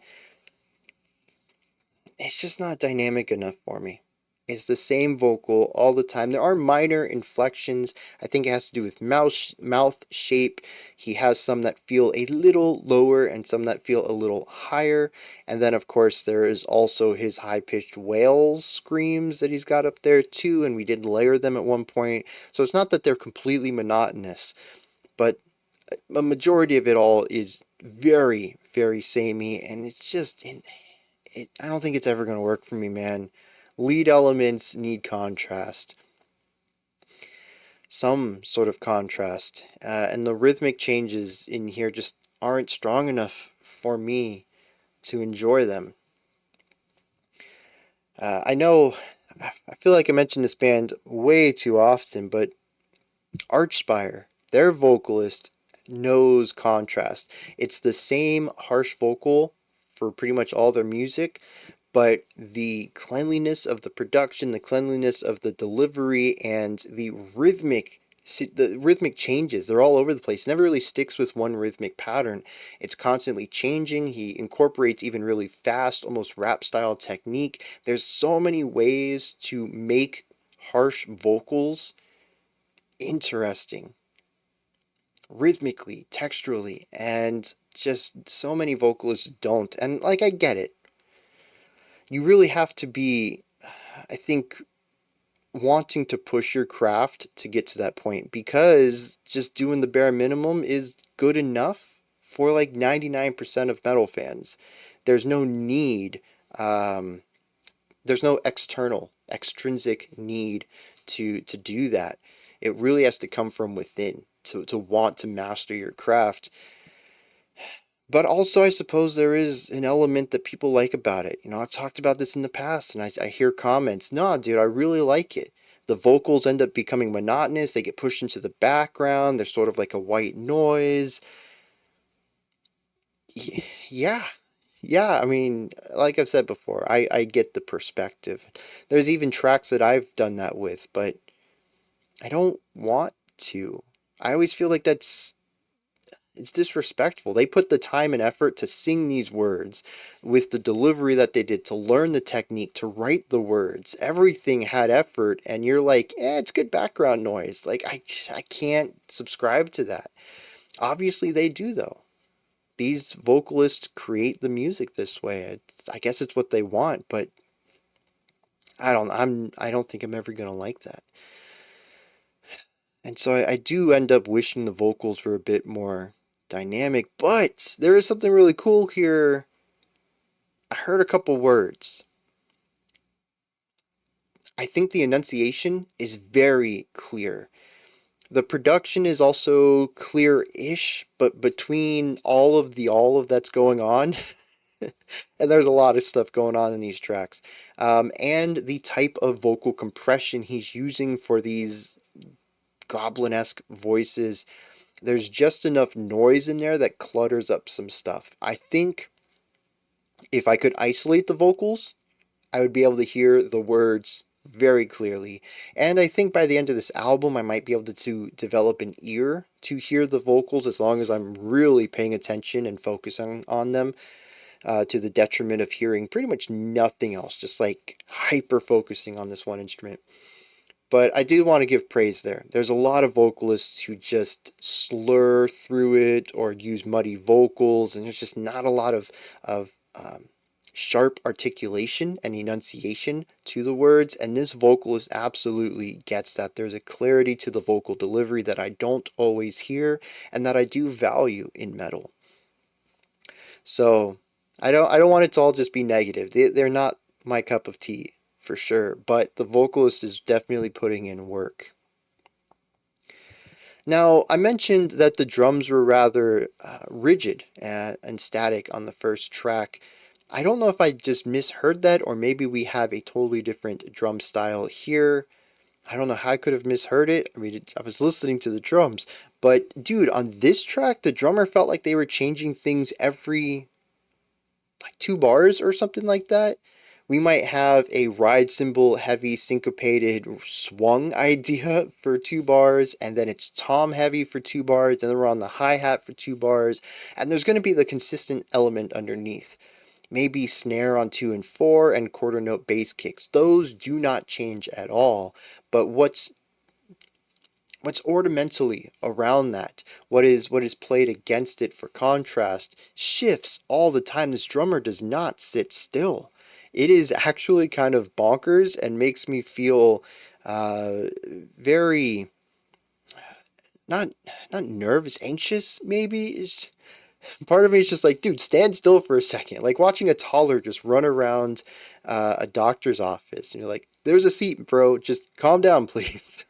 It's just not dynamic enough for me. It's the same vocal all the time. There are minor inflections. I think it has to do with mouth shape. He has some that feel a little lower and some that feel a little higher. And then, of course, there is also his high-pitched wail screams that he's got up there, too. And we did layer them at one point. So it's not that they're completely monotonous, but a majority of it all is very, very samey. And it's just... I don't think it's ever going to work for me, man. Lead elements need contrast. Some sort of contrast. And the rhythmic changes in here just aren't strong enough for me to enjoy them. I know, I feel like I mentioned this band way too often, but Archspire, their vocalist, knows contrast. It's the same harsh vocal for pretty much all their music, but the cleanliness of the production, the cleanliness of the delivery, and the rhythmic changes, they're all over the place. It never really sticks with one rhythmic pattern. It's constantly changing. He incorporates even really fast, almost rap style technique. There's so many ways to make harsh vocals interesting, rhythmically, texturally, and just so many vocalists don't. And I get it. You really have to be, I think, wanting to push your craft to get to that point, because just doing the bare minimum is good enough for 99% of metal fans. There's no need, there's no extrinsic need to do that. It really has to come from within to want to master your craft. But also, I suppose there is an element that people like about it. I've talked about this in the past, and I hear comments, "No, dude, I really like it." The vocals end up becoming monotonous. They get pushed into the background. They're sort of like a white noise. Yeah. Yeah, I mean, like I've said before, I get the perspective. There's even tracks that I've done that with, but I don't want to. I always feel like it's disrespectful. They put the time and effort to sing these words with the delivery that they did, to learn the technique, to write the words. Everything had effort, and you're like, it's good background noise. I can't subscribe to that. Obviously, they do, though. These vocalists create the music this way. I guess it's what they want, but I don't think I'm ever gonna like that. And so I do end up wishing the vocals were a bit more dynamic, but there is something really cool here. I heard a couple words. I think the enunciation is very clear. The production is also clear-ish, but between all of that's going on, and there's a lot of stuff going on in these tracks, and the type of vocal compression he's using for these goblin-esque voices, there's just enough noise in there that clutters up some stuff. I think if I could isolate the vocals, I would be able to hear the words very clearly. And I think by the end of this album, I might be able to develop an ear to hear the vocals, as long as I'm really paying attention and focusing on them, to the detriment of hearing pretty much nothing else, just hyper focusing on this one instrument. But I do want to give praise there. There's a lot of vocalists who just slur through it or use muddy vocals, and there's just not a lot of sharp articulation and enunciation to the words. And this vocalist absolutely gets that. There's a clarity to the vocal delivery that I don't always hear and that I do value in metal. So I don't want it to all just be negative. They're not my cup of tea for sure, but the vocalist is definitely putting in work. Now, I mentioned that the drums were rather rigid and static on the first track. I don't know if I just misheard that, or maybe we have a totally different drum style here. I don't know how I could have misheard it. I mean, I was listening to the drums, but dude, on this track, the drummer felt like they were changing things every like 2 bars or something like that. We might have a ride cymbal heavy syncopated swung idea for 2 bars, and then it's tom heavy for 2 bars, and then we're on the hi-hat for 2 bars, and there's going to be the consistent element underneath. Maybe snare on 2 and 4 and quarter note bass kicks. Those do not change at all, but what's ornamentally around that, what is played against it for contrast, shifts all the time. This drummer does not sit still. It is actually kind of bonkers and makes me feel very not nervous, anxious maybe. Part of me is just like, dude, stand still for a second. Like watching a toddler just run around a doctor's office, and you're like, there's a seat, bro. Just calm down, please.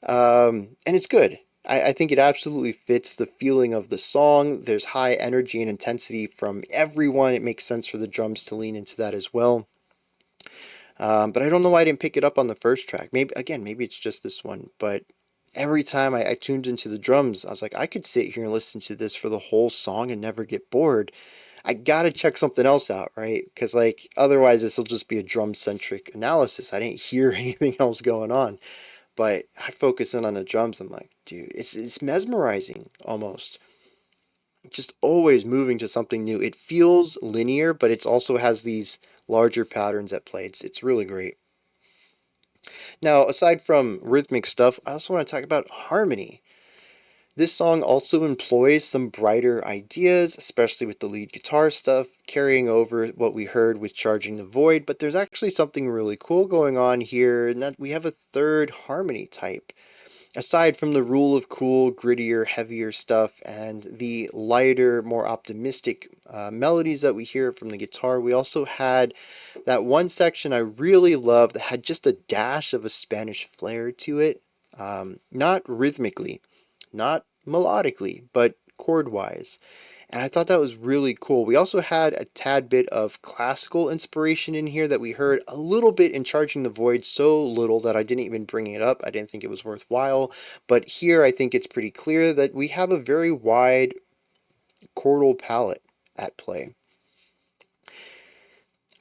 And it's good. I think it absolutely fits the feeling of the song. There's high energy and intensity from everyone. It makes sense for the drums to lean into that as well. But I don't know why I didn't pick it up on the first track. Maybe it's just this one. But every time I tuned into the drums, I was like, I could sit here and listen to this for the whole song and never get bored. I gotta check something else out, right? Because like otherwise this will just be a drum-centric analysis. I didn't hear anything else going on. But I focus in on the drums. I'm like, dude, it's mesmerizing almost. Just always moving to something new. It feels linear, but it also has these larger patterns at play. It's really great. Now, aside from rhythmic stuff, I also want to talk about harmony. This song also employs some brighter ideas, especially with the lead guitar stuff, carrying over what we heard with Charging the Void, but there's actually something really cool going on here, and that we have a third harmony type. Aside from the rule of cool, grittier, heavier stuff, and the lighter, more optimistic melodies that we hear from the guitar, we also had that one section I really loved that had just a dash of a Spanish flair to it, not rhythmically, not melodically, but chord-wise. And I thought that was really cool. We also had a tad bit of classical inspiration in here that we heard a little bit in Charging the Void, so little that I didn't even bring it up. I didn't think it was worthwhile. But here I think it's pretty clear that we have a very wide chordal palette at play.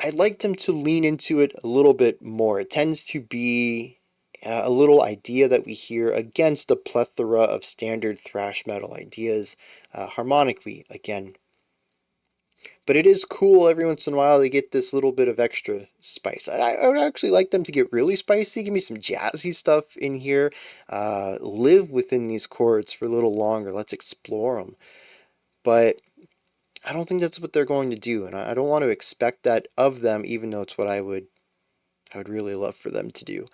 I'd like them to lean into it a little bit more. It tends to be a little idea that we hear against the plethora of standard thrash metal ideas, harmonically again. But it is cool every once in a while they get this little bit of extra spice. I would actually like them to get really spicy. Give me some jazzy stuff in here. Live within these chords for a little longer. Let's explore them. But I don't think that's what they're going to do, and I don't want to expect that of them, even though it's what I would really love for them to do.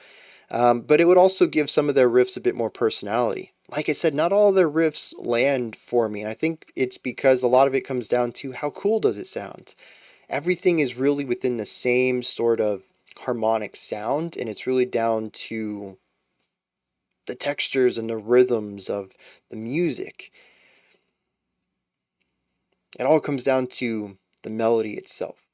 But it would also give some of their riffs a bit more personality. Like I said, not all their riffs land for me, and I think it's because a lot of it comes down to how cool does it sound. Everything is really within the same sort of harmonic sound, and it's really down to the textures and the rhythms of the music. It all comes down to the melody itself.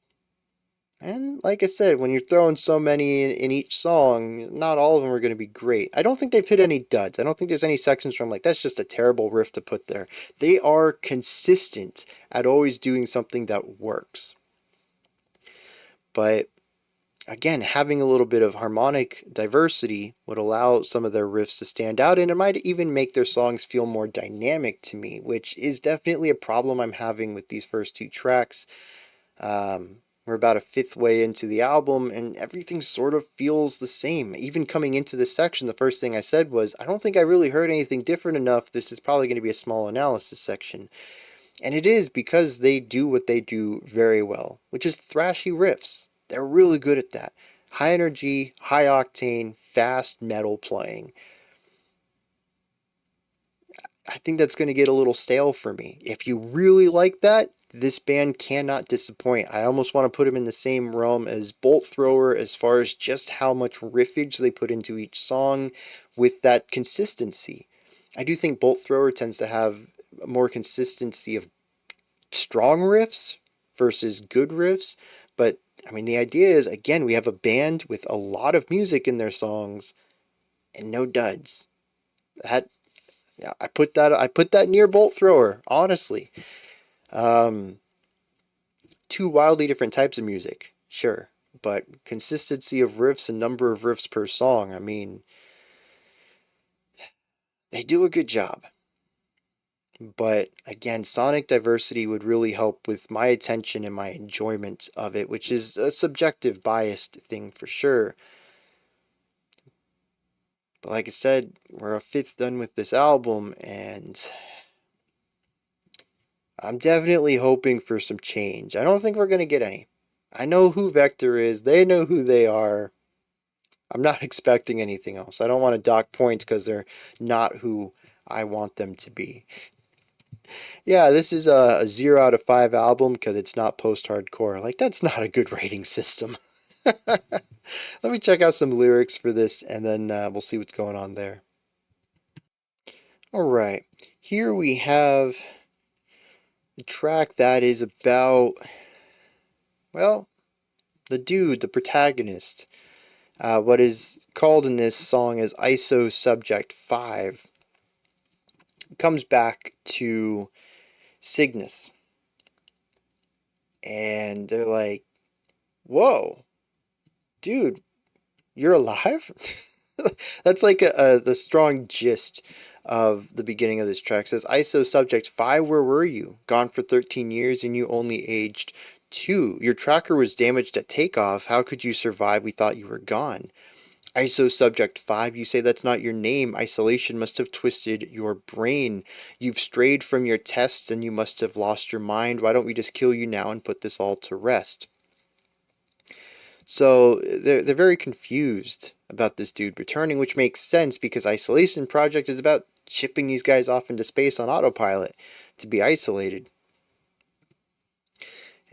And like I said, when you're throwing so many in each song, not all of them are going to be great. I don't think they've hit any duds. I don't think there's any sections where I'm like, that's just a terrible riff to put there. They are consistent at always doing something that works. But again, having a little bit of harmonic diversity would allow some of their riffs to stand out, and it might even make their songs feel more dynamic to me, which is definitely a problem I'm having with these first two tracks. We're about a fifth way into the album, and everything sort of feels the same. Even coming into this section, the first thing I said was, I don't think I really heard anything different enough. This is probably going to be a small analysis section. And it is, because they do what they do very well, which is thrashy riffs. They're really good at that. High energy, high octane, fast metal playing. I think that's going to get a little stale for me. If you really like that, this band cannot disappoint. I almost want to put them in the same realm as Bolt Thrower as far as just how much riffage they put into each song with that consistency. I do think Bolt Thrower tends to have more consistency of strong riffs versus good riffs, but I mean, the idea is, again, we have a band with a lot of music in their songs and no duds. That, yeah, I put that near Bolt Thrower, honestly. Two wildly different types of music, sure, but consistency of riffs and number of riffs per song, I mean, they do a good job. But again, sonic diversity would really help with my attention and my enjoyment of it, which is a subjective, biased thing for sure. But like I said, we're a fifth done with this album, and I'm definitely hoping for some change. I don't think we're going to get any. I know who Vektor is. They know who they are. I'm not expecting anything else. I don't want to dock points because they're not who I want them to be. Yeah, this is a 0 out of 5 album because it's not post-hardcore. Like, that's not a good rating system. Let me check out some lyrics for this, and then we'll see what's going on there. Alright, here we have a track that is about, well, the dude, the protagonist. What is called in this song as ISO Subject 5. Comes back to Cygnus. And they're like, whoa, dude, you're alive? That's like the strong gist of the beginning of this track. It says, ISO Subject 5, where were you? Gone for 13 years and you only aged 2. Your tracker was damaged at takeoff. How could you survive? We thought you were gone. ISO Subject 5, you say that's not your name. Isolation must have twisted your brain. You've strayed from your tests and you must have lost your mind. Why don't we just kill you now and put this all to rest? So they're very confused about this dude returning, which makes sense because Isolation Project is about shipping these guys off into space on autopilot to be isolated.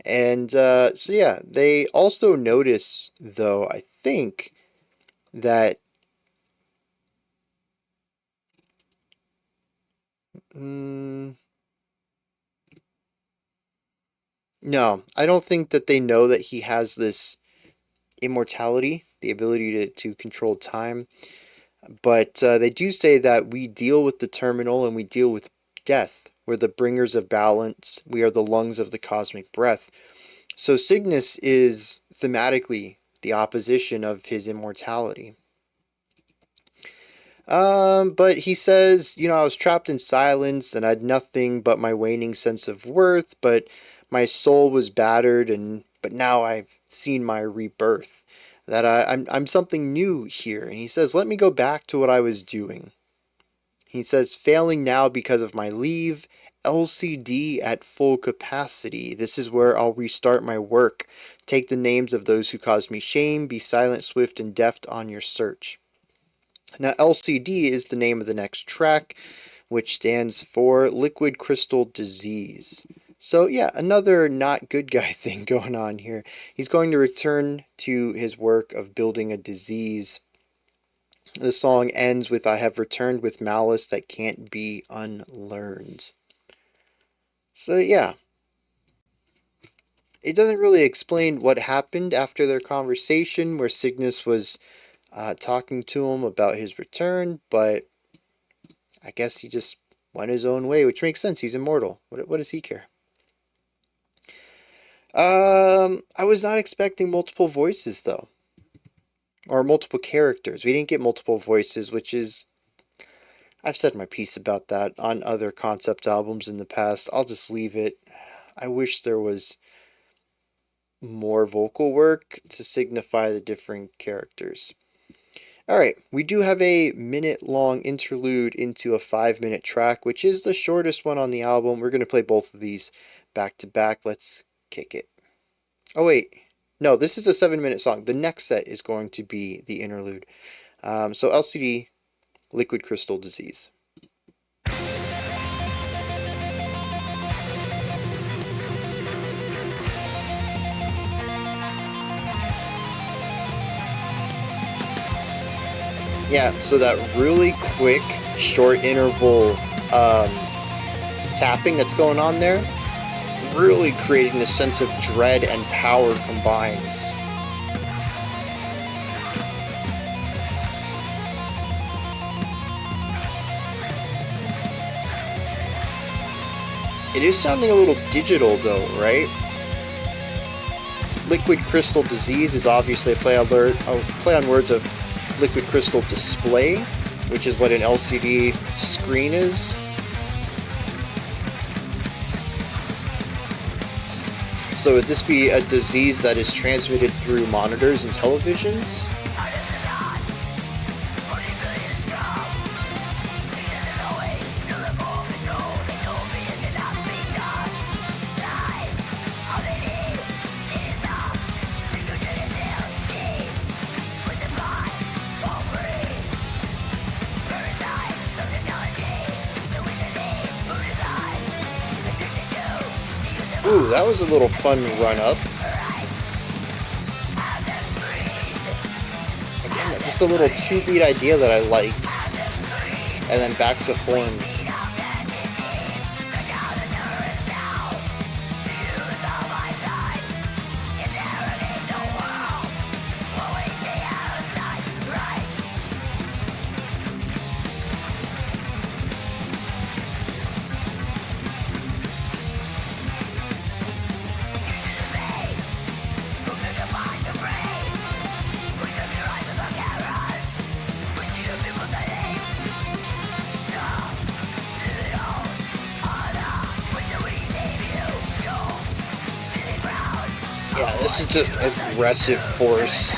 And so yeah, they also notice, though, I think, that no, I don't think that they know that he has this immortality, the ability to control time. But they do say that we deal with the terminal and we deal with death. We're the bringers of balance. We are the lungs of the cosmic breath. So Cygnus is thematically the opposition of his immortality. But he says, I was trapped in silence and I had nothing but my waning sense of worth, but my soul was battered, but now I've seen my rebirth. That I'm something new here. And he says, let me go back to what I was doing. He says, failing now because of my leave, LCD at full capacity. This is where I'll restart my work. Take the names of those who caused me shame. Be silent, swift, and deft on your search. Now, LCD is the name of the next track, which stands for Liquid Crystal Disease. So yeah, another not good guy thing going on here. He's going to return to his work of building a disease. The song ends with, I have returned with malice that can't be unlearned. So yeah, it doesn't really explain what happened after their conversation where Cygnus was talking to him about his return, but I guess he just went his own way, which makes sense. He's immortal. What does he care? I was not expecting multiple voices, though. Or multiple characters. We didn't get multiple voices, which is... I've said my piece about that on other concept albums in the past. I'll just leave it. I wish there was more vocal work to signify the different characters. Alright, we do have a minute-long interlude into a 5-minute track, which is the shortest one on the album. We're going to play both of these back to back. Let's kick it. Oh wait, no, this is a 7-minute song. The next set is going to be the interlude. So LCD, Liquid Crystal Disease. Yeah, so that really quick, short interval tapping that's going on there, really creating this sense of dread and power combines. It is sounding a little digital though, right? Liquid Crystal Disease is obviously a play on words of Liquid Crystal Display, which is what an LCD screen is. So would this be a disease that is transmitted through monitors and televisions? Ooh, that was a little fun run-up. Again, just a little 2-beat idea that I liked. And then back to form. Yeah, this is just aggressive force.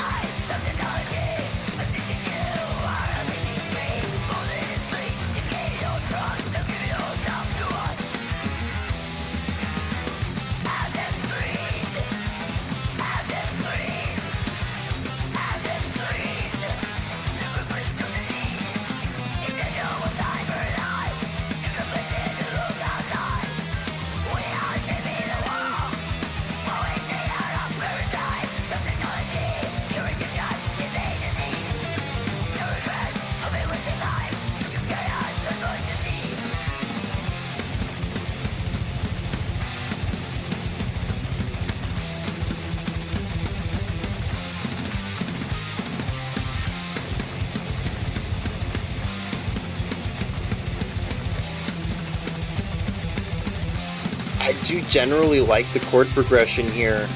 I do generally like the chord progression here,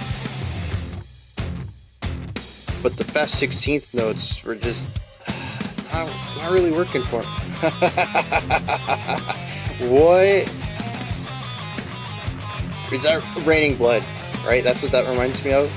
but the fast 16th notes were just not really working for me. What? Is that Raining Blood, right? That's what that reminds me of.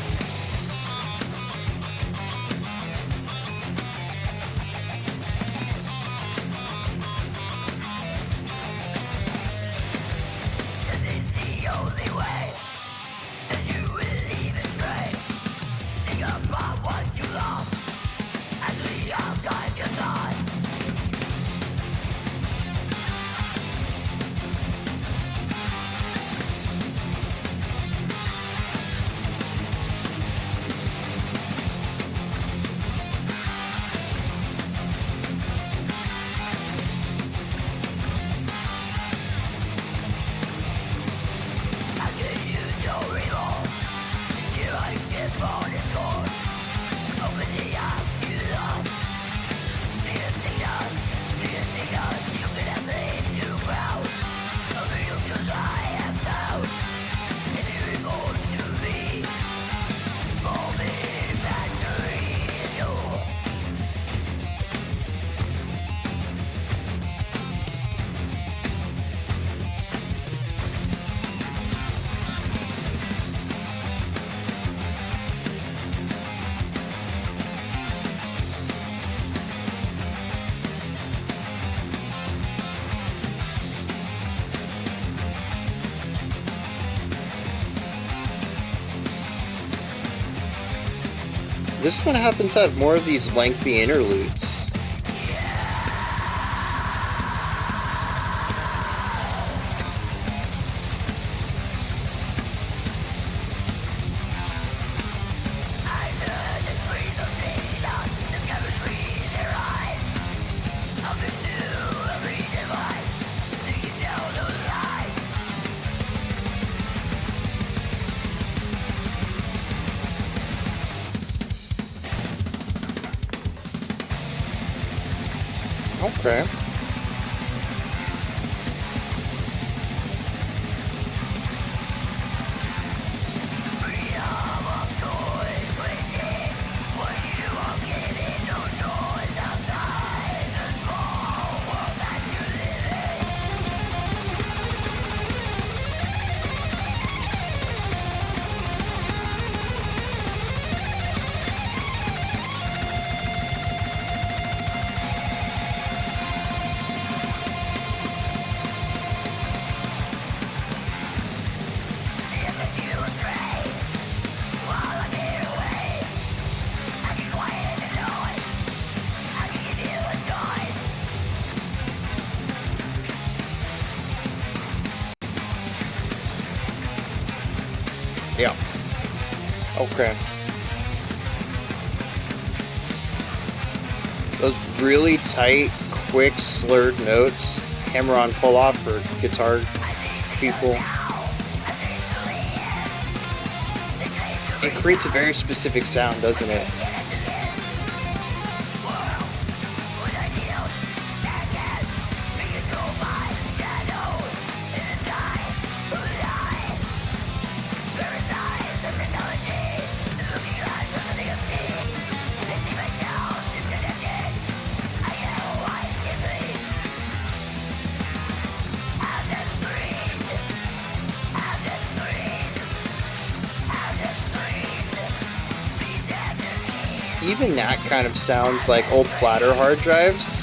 This one happens to have more of these lengthy interludes. Okay. Yeah. Okay. Those really tight, quick, slurred notes, hammer-on pull-off for guitar people. It creates a very specific sound, doesn't it? Even that kind of sounds like old platter hard drives.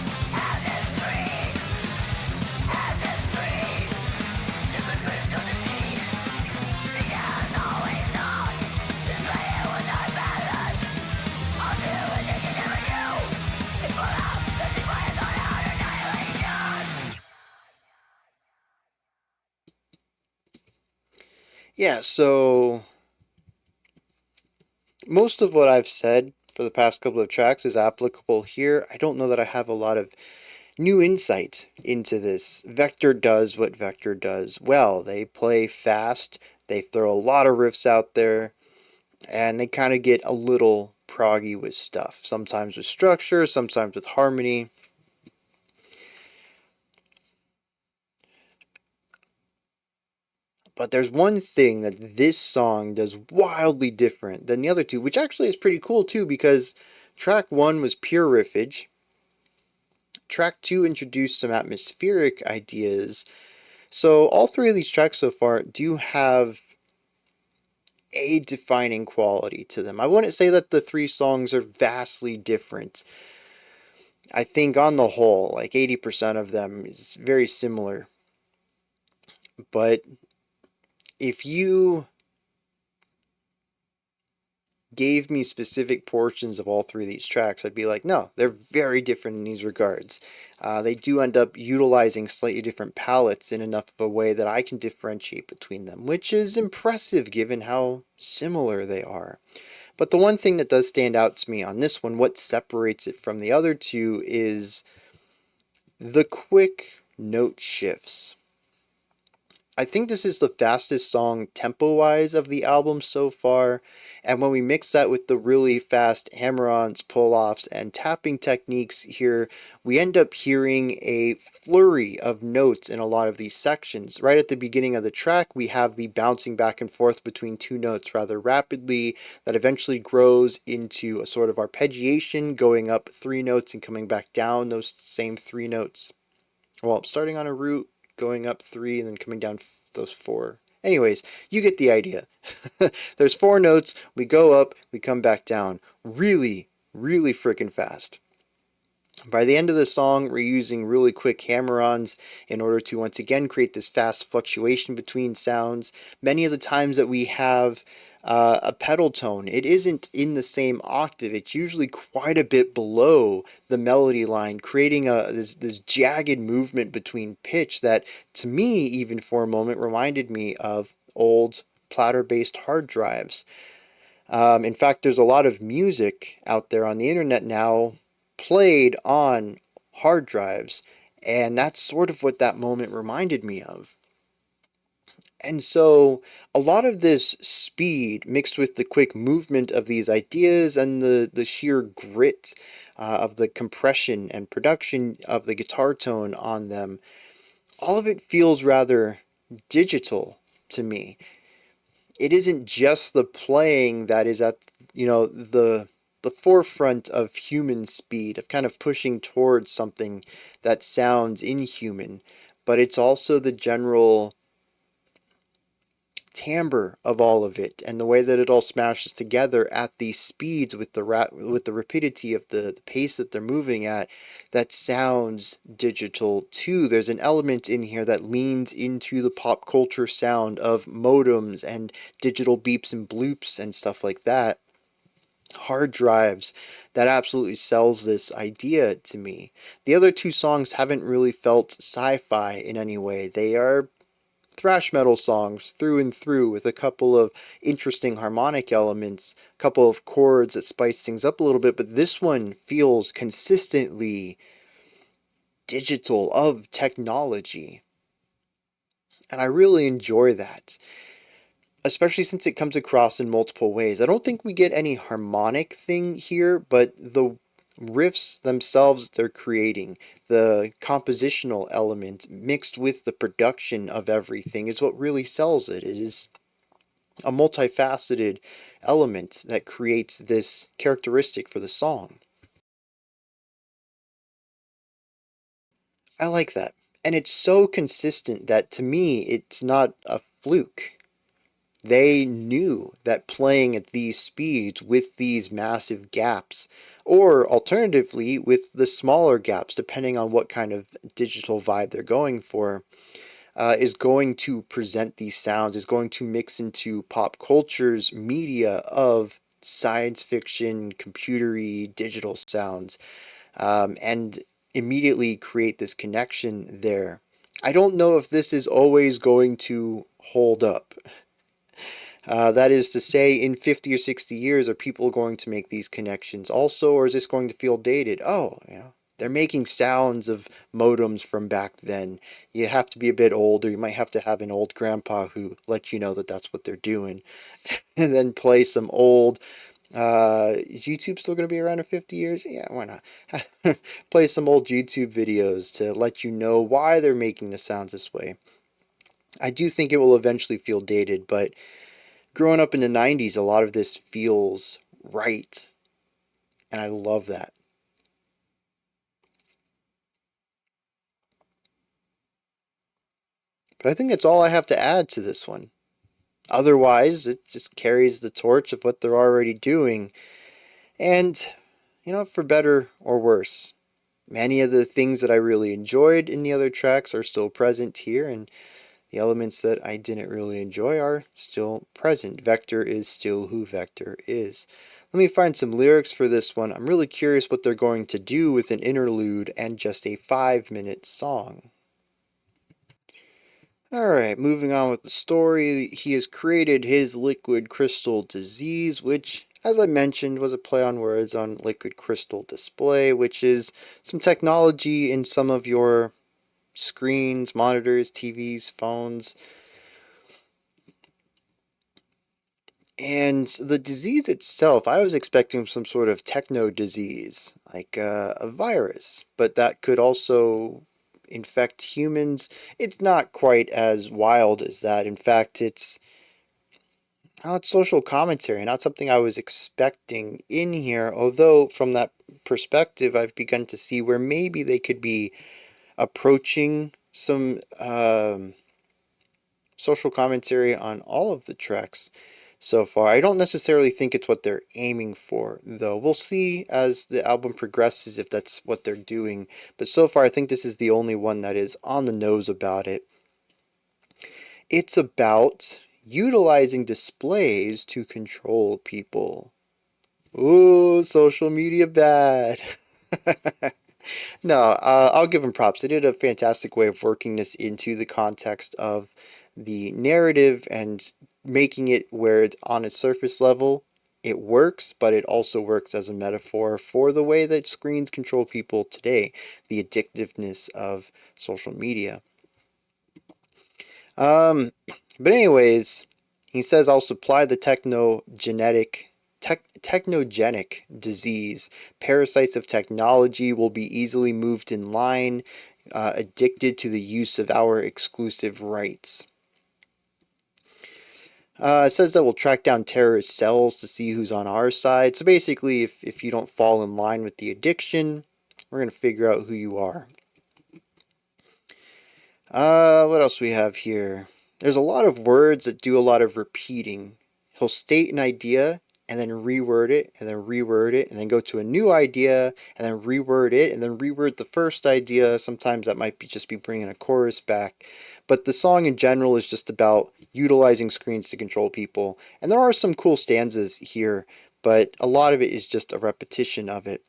Yeah, so most of what I've said for the past couple of tracks is applicable here. I don't know that I have a lot of new insight into this. Vektor does what Vektor does well. They play fast, they throw a lot of riffs out there, and they kind of get a little proggy with stuff. Sometimes with structure, sometimes with harmony. But there's one thing that this song does wildly different than the other two, which actually is pretty cool too, because track 1 was pure riffage. Track 2 introduced some atmospheric ideas. So all three of these tracks so far do have a defining quality to them. I wouldn't say that the three songs are vastly different. I think on the whole, like 80% of them is very similar. But if you gave me specific portions of all three of these tracks, I'd be like, no, they're very different in these regards. They do end up utilizing slightly different palettes in enough of a way that I can differentiate between them, which is impressive given how similar they are. But the one thing that does stand out to me on this one, what separates it from the other two, is the quick note shifts. I think this is the fastest song tempo-wise of the album so far, and when we mix that with the really fast hammer-ons, pull-offs, and tapping techniques here, we end up hearing a flurry of notes in a lot of these sections. Right at the beginning of the track, we have the bouncing back and forth between two notes rather rapidly that eventually grows into a sort of arpeggiation, going up 3 notes and coming back down those same 3 notes. Well, starting on a root, going up 3 and then coming down those 4. Anyways, you get the idea. There's 4 notes, we go up, we come back down. Really, really freaking fast. By the end of the song, we're using really quick hammer-ons in order to once again create this fast fluctuation between sounds. Many of the times that we have a pedal tone. It isn't in the same octave. It's usually quite a bit below the melody line, creating this jagged movement between pitch that, to me, even for a moment, reminded me of old platter-based hard drives. In fact, there's a lot of music out there on the internet now played on hard drives, and that's sort of what that moment reminded me of. And so a lot of this speed mixed with the quick movement of these ideas and the sheer grit of the compression and production of the guitar tone on them, all of it feels rather digital to me. It isn't just the playing that is at, the forefront of human speed, of kind of pushing towards something that sounds inhuman, but it's also the general timbre of all of it and the way that it all smashes together at these speeds with the rapidity of the pace that they're moving at, that sounds digital too. There's an element in here that leans into the pop culture sound of modems and digital beeps and bloops and stuff like that, hard drives, that absolutely sells this idea to me. The other two songs haven't really felt sci-fi in any way. They are thrash metal songs through and through, with a couple of interesting harmonic elements, a couple of chords that spice things up a little bit, but this one feels consistently digital, of technology. And I really enjoy that, especially since it comes across in multiple ways. I don't think we get any harmonic thing here, but the riffs themselves they're creating, the compositional element mixed with the production of everything, is what really sells it. It is a multifaceted element that creates this characteristic for the song. I like that. And it's so consistent that, to me, it's not a fluke. They knew that playing at these speeds with these massive gaps, or alternatively with the smaller gaps, depending on what kind of digital vibe they're going for, is going to present these sounds, is going to mix into pop culture's media of science fiction, computery, digital sounds, and immediately create this connection there. I don't know if this is always going to hold up. That is to say, in 50 or 60 years, are people going to make these connections also, or is this going to feel dated? Oh, they're making sounds of modems from back then. You have to be a bit older. You might have to have an old grandpa who lets you know that that's what they're doing. And then play some old... is YouTube still going to be around in 50 years? Yeah, why not? Play some old YouTube videos to let you know why they're making the sounds this way. I do think it will eventually feel dated, but growing up in the 90s, a lot of this feels right. And I love that. But I think that's all I have to add to this one. Otherwise, it just carries the torch of what they're already doing. And, for better or worse, many of the things that I really enjoyed in the other tracks are still present here, and the elements that I didn't really enjoy are still present. Vektor is still who Vektor is. Let me find some lyrics for this one. I'm really curious what they're going to do with an interlude and just a 5-minute song. Alright, moving on with the story. He has created his liquid crystal disease, which, as I mentioned, was a play on words on liquid crystal display, which is some technology in some of your screens, monitors, TVs, phones. And the disease itself, I was expecting some sort of techno disease, like a virus, but that could also infect humans. It's not quite as wild as that. In fact, it's social commentary, not something I was expecting in here, although from that perspective, I've begun to see where maybe they could be approaching some social commentary on all of the tracks so far. I don't necessarily think it's what they're aiming for, though. We'll see as the album progresses if that's what they're doing. But so far, I think this is the only one that is on the nose about it. It's about utilizing displays to control people. Ooh, social media bad. No, I'll give them props. They did a fantastic way of working this into the context of the narrative and making it where on its surface level it works, but it also works as a metaphor for the way that screens control people today, the addictiveness of social media. But anyways, he says, I'll supply the technogenic disease. Parasites of technology will be easily moved in line, addicted to the use of our exclusive rights. It says that we'll track down terrorist cells to see who's on our side. So basically, if you don't fall in line with the addiction, we're going to figure out who you are. What else we have here? There's a lot of words that do a lot of repeating. He'll state an idea and then reword it and then reword it and then go to a new idea and then reword it and then reword the first idea. Sometimes that might just be bringing a chorus back. But the song in general is just about utilizing screens to control people. And there are some cool stanzas here, but a lot of it is just a repetition of it.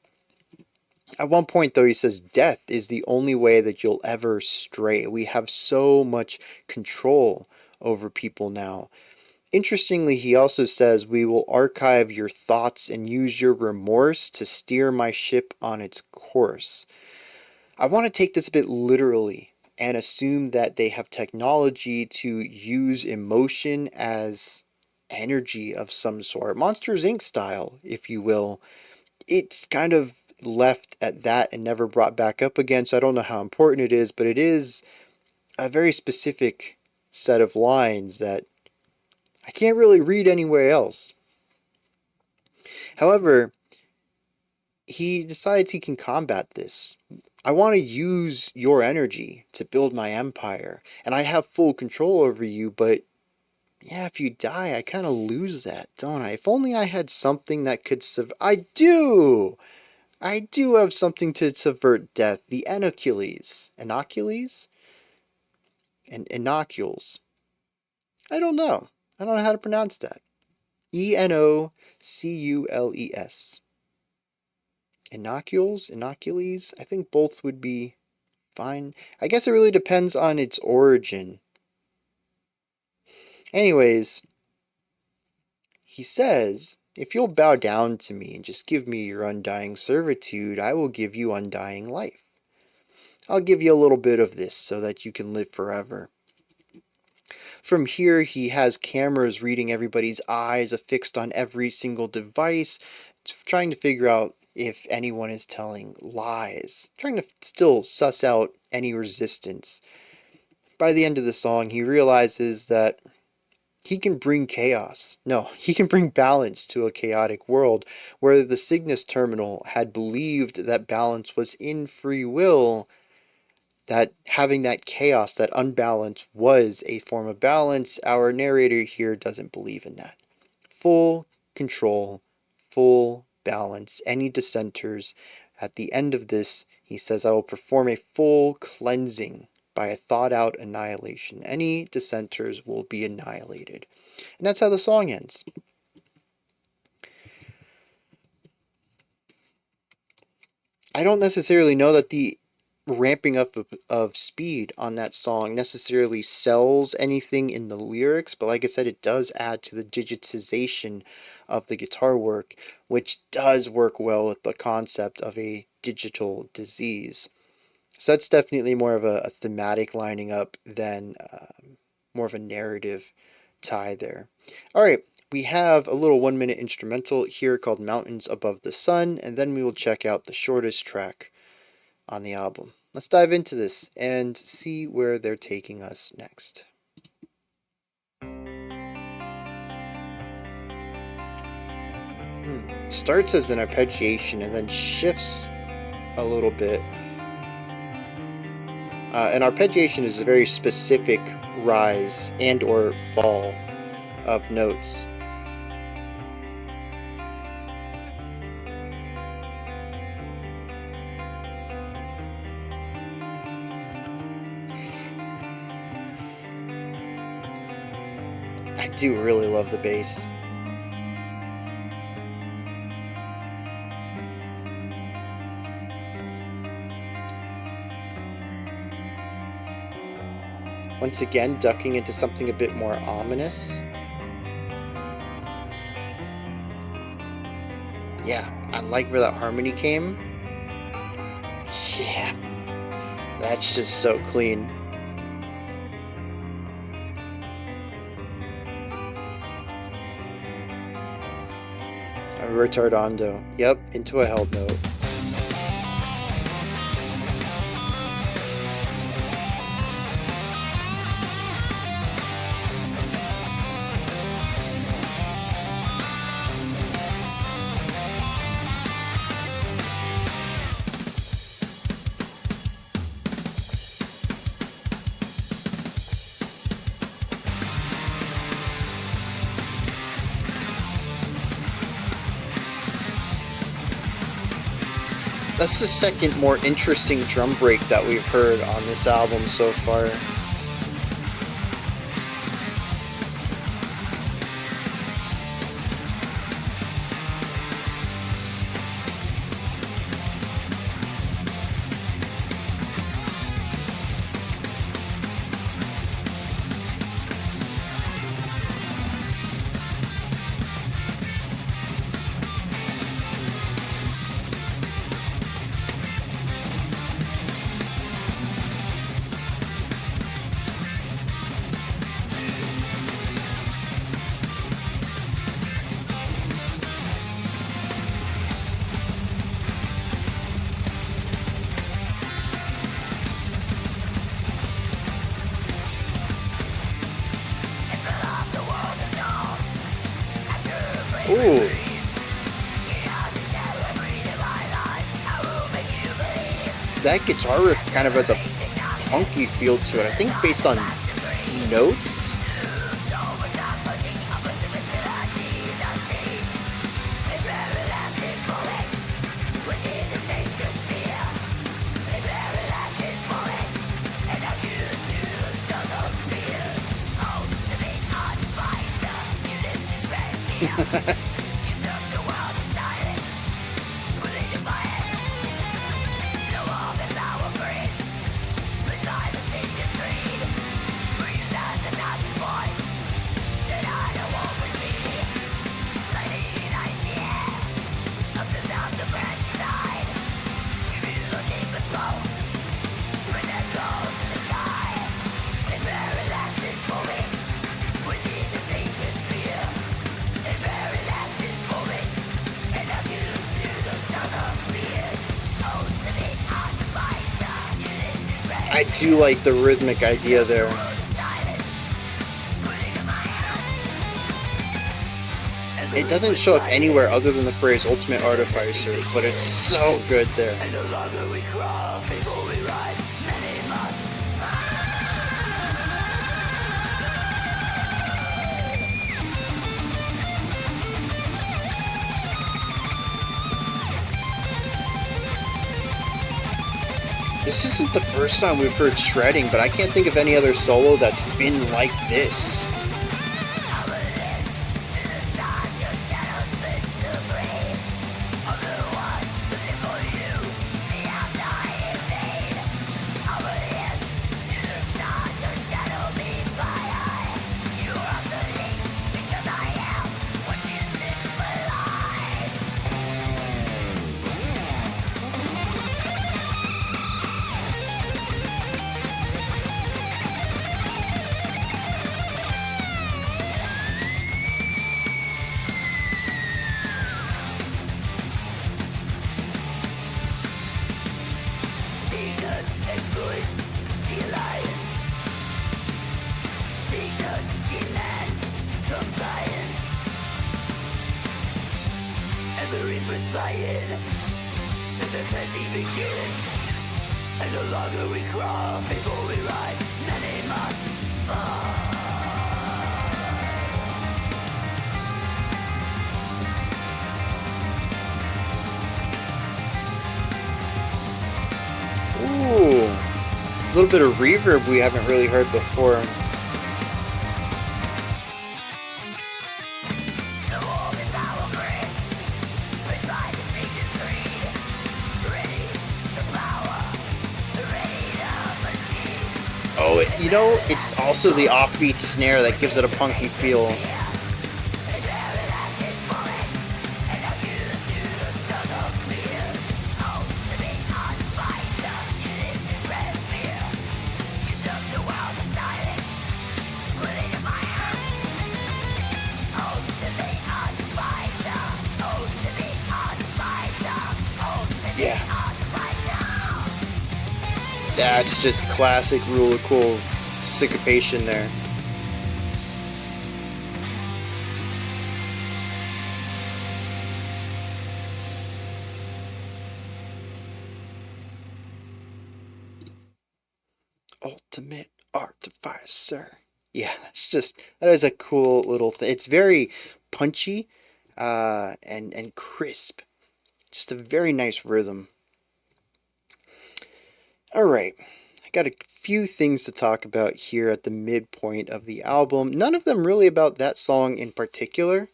At one point, though, he says, death is the only way that you'll ever stray. We have so much control over people now. Interestingly, he also says, we will archive your thoughts and use your remorse to steer my ship on its course. I want to take this a bit literally and assume that they have technology to use emotion as energy of some sort. Monsters, Inc. style, if you will. It's kind of left at that and never brought back up again, so I don't know how important it is, but it is a very specific set of lines that I can't really read anywhere else. However, he decides he can combat this. I want to use your energy to build my empire, and I have full control over you, but yeah, if you die, I kind of lose that, don't I? If only I had something that could I do have something to subvert death. The Enocules. Enocules? And Inocules. I don't know. I don't know how to pronounce that. Enocules. Inocules? Inocules? I think both would be fine. I guess it really depends on its origin. Anyways, he says, if you'll bow down to me and just give me your undying servitude, I will give you undying life. I'll give you a little bit of this so that you can live forever. From here, he has cameras reading everybody's eyes, affixed on every single device, trying to figure out if anyone is telling lies, trying to still suss out any resistance. By the end of the song, he realizes that he can bring chaos. No, he can bring balance to a chaotic world where the Cygnus terminal had believed that balance was in free will, that having that chaos, that unbalance, was a form of balance. Our narrator here doesn't believe in that. Full control, full balance. Any dissenters, at the end of this, he says, I will perform a full cleansing by a thought-out annihilation. Any dissenters will be annihilated. And that's how the song ends. I don't necessarily know that the ramping up of speed on that song necessarily sells anything in the lyrics, but like I said, it does add to the digitization of the guitar work, which does work well with the concept of a digital disease. So that's definitely more of a thematic lining up than more of a narrative tie there. All right, we have a little 1-minute instrumental here called Mountains Above the Sun, and then we will check out the shortest track on the album. Let's dive into this and see where they're taking us next. Starts as an arpeggiation and then shifts a little bit. An arpeggiation is a very specific rise and or fall of notes. I do really love the bass. Once again, ducking into something a bit more ominous. Yeah, I like where that harmony came. Yeah, that's just so clean. A retardando. Yep, into a held note. That's the second more interesting drum break that we've heard on this album so far. Ooh. That guitar riff kind of has a punky feel to it. I think based on notes. I do like the rhythmic idea there. It doesn't show up anywhere other than the phrase Ultimate Artificer, but it's so good there. This isn't the first time we've heard shredding, but I can't think of any other solo that's been like this. Ooh, a little bit of reverb we haven't really heard before. Oh, you know, it's also the offbeat snare that gives it a punky feel. Yeah. That's just classic Rule of Cool syncopation there. Ultimate Artificer. Yeah, that is a cool little thing. It's very punchy and crisp. Just a very nice rhythm. All right, I got a few things to talk about here at the midpoint of the album. None of them really about that song in particular,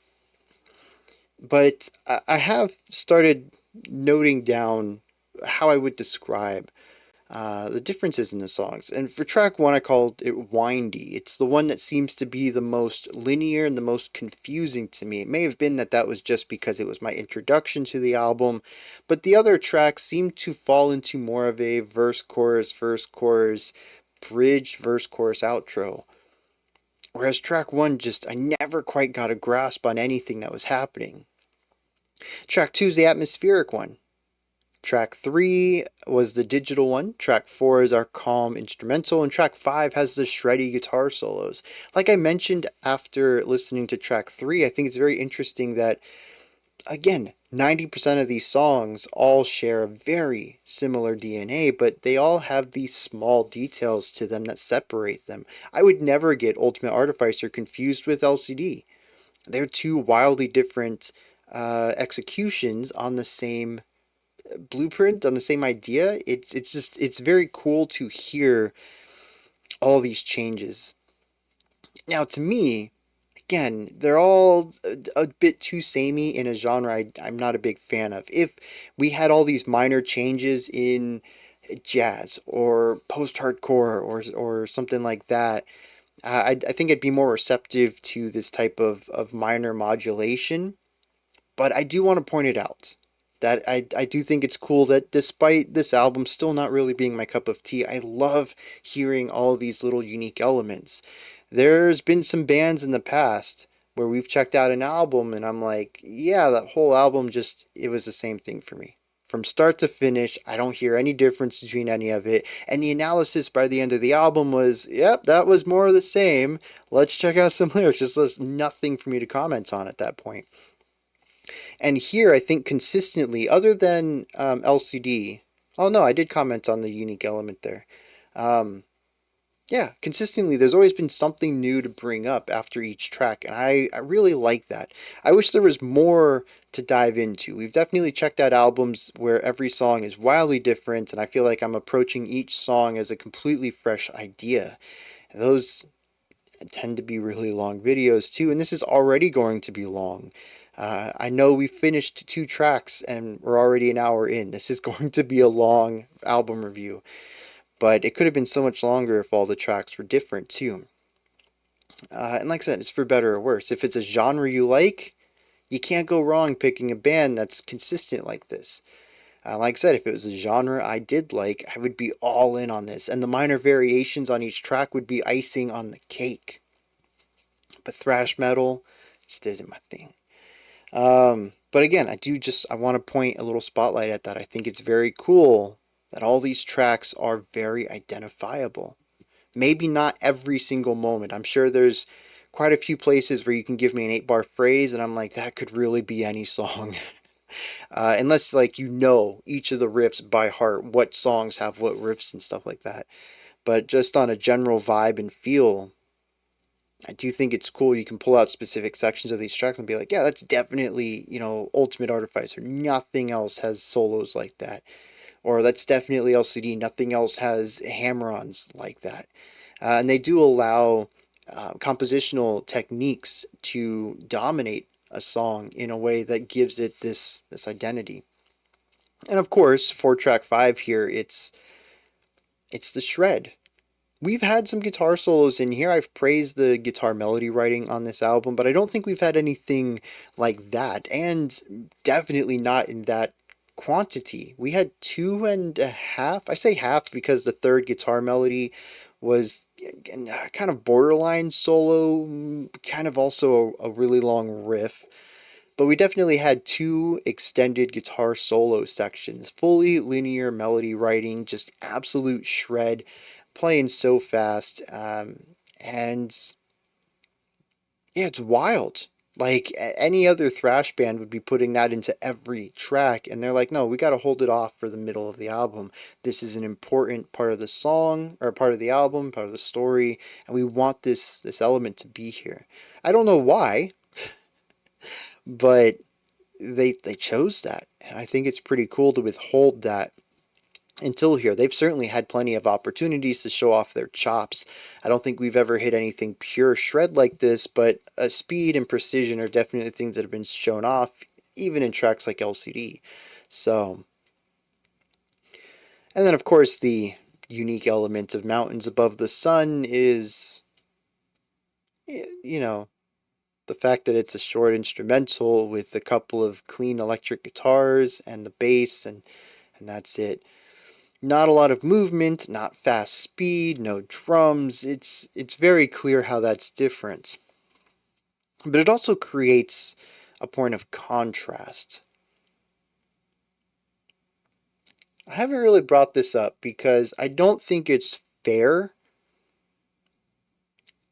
but I have started noting down how I would describe the differences in the songs. And for track one, I called it windy. It's the one that seems to be the most linear and the most confusing to me. It may have been that was just because it was my introduction to the album, but the other tracks seem to fall into more of a verse, chorus, bridge, verse, chorus, outro. Whereas track one, I never quite got a grasp on anything that was happening. Track two is the atmospheric one. Track 3 was the digital one. Track 4 is our calm instrumental. And track 5 has the shreddy guitar solos. Like I mentioned after listening to track 3, I think it's very interesting that, again, 90% of these songs all share a very similar DNA, but they all have these small details to them that separate them. I would never get Ultimate Artificer confused with LCD. They're two wildly different executions on the same blueprint, on the same idea. It's very cool to hear all these changes. Now, to me, again, they're all a bit too samey in a genre I'm not a big fan of. If we had all these minor changes in jazz or post-hardcore or something like that, I think I'd be more receptive to this type of minor modulation. But I do want to point it out that I do think it's cool that despite this album still not really being my cup of tea, I love hearing all these little unique elements. There's been some bands in the past where we've checked out an album and I'm like, yeah, that whole album it was the same thing for me. From start to finish, I don't hear any difference between any of it. And the analysis by the end of the album was, yep, that was more of the same. Let's check out some lyrics. There's nothing for me to comment on at that point. And here, I think consistently, other than LCD, oh no, I did comment on the unique element there. Yeah, consistently, there's always been something new to bring up after each track, and I really like that. I wish there was more to dive into. We've definitely checked out albums where every song is wildly different, and I feel like I'm approaching each song as a completely fresh idea. Those tend to be really long videos too, and this is already going to be long. I know we finished 2 tracks and we're already an hour in. This is going to be a long album review, but it could have been so much longer if all the tracks were different too. And like I said, it's for better or worse. If it's a genre you like, you can't go wrong picking a band that's consistent like this. Like I said, if it was a genre I did like, I would be all in on this, and the minor variations on each track would be icing on the cake. But thrash metal just isn't my thing. But again, I want to point a little spotlight at that. I think it's very cool that all these tracks are very identifiable. Maybe not every single moment. I'm sure there's quite a few places where you can give me an 8-bar phrase and I'm like, that could really be any song. Unless like each of the riffs by heart, what songs have what riffs and stuff like that. But just on a general vibe and feel, I do think it's cool you can pull out specific sections of these tracks and be like, yeah, that's definitely, Ultimate Artificer. Nothing else has solos like that. Or that's definitely LCD. Nothing else has hammer-ons like that. And they do allow compositional techniques to dominate a song in a way that gives it this identity. And of course, for track 5 here, it's the shred. we've had some guitar solos in here. I've praised the guitar melody writing on this album, but I don't think we've had anything like that, and definitely not in that quantity. We had 2.5. I say half because the third guitar melody was kind of borderline solo, kind of also a really long riff. But we definitely had two extended guitar solo sections, fully linear melody writing, just absolute shred, playing so fast. And yeah, it's wild. Like any other thrash band would be putting that into every track, and they're like, no, we got to hold it off for the middle of the album. This is an important part of the song, or part of the album, part of the story, and we want this element to be here. I don't know why, but they chose that. And I think it's pretty cool to withhold that until here. They've certainly had plenty of opportunities to show off their chops. I don't think we've ever hit anything pure shred like this, but speed and precision are definitely things that have been shown off, even in tracks like LCD. So, and then of course the unique element of Mountains Above the Sun is, you know, the fact that it's a short instrumental with a couple of clean electric guitars and the bass, and that's it. Not a lot of movement, not fast speed, no drums. It's very clear how that's different. But it also creates a point of contrast. I haven't really brought this up because I don't think it's fair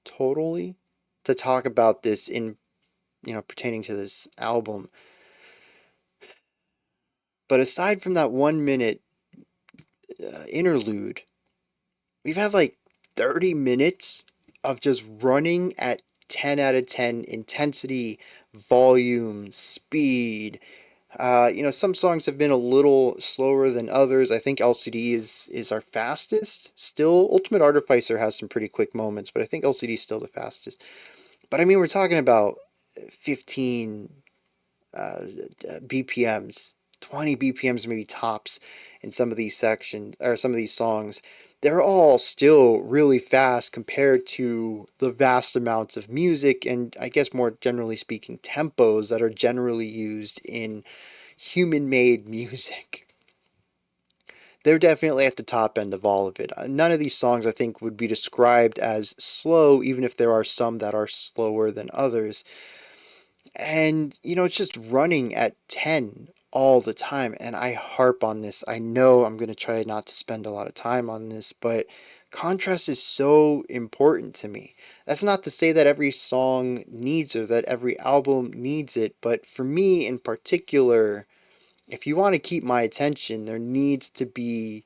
totally to talk about this in, pertaining to this album. But aside from that 1 minute interlude, we've had like 30 minutes of just running at 10 out of 10 intensity, volume, speed. Some songs have been a little slower than others. I think LCD is our fastest. Still, Ultimate Artificer has some pretty quick moments, but I think LCD is still the fastest. But I mean, we're talking about 15 BPMs, 20 BPMs maybe tops in some of these sections or some of these songs. They're all still really fast compared to the vast amounts of music and, I guess more generally speaking, tempos that are generally used in human-made music. They're definitely at the top end of all of it. None of these songs, I think, would be described as slow, even if there are some that are slower than others. And, it's just running at 10 all the time. And I harp on this. I know I'm going to try not to spend a lot of time on this, but contrast is so important to me. That's not to say that every song needs or that every album needs it, but for me in particular, if you want to keep my attention, there needs to be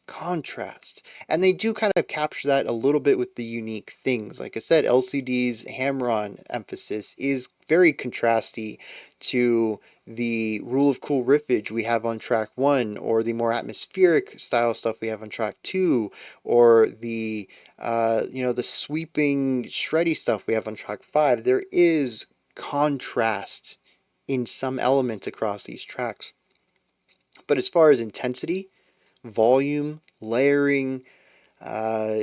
contrast. And they do kind of capture that a little bit with the unique things. Like I said, LCD's hammer-on emphasis is very contrasty to the Rule of Cool riffage we have on track 1, or the more atmospheric style stuff we have on track 2, or the the sweeping shreddy stuff we have on track 5. There is contrast in some element across these tracks. But as far as intensity, volume, layering, uh,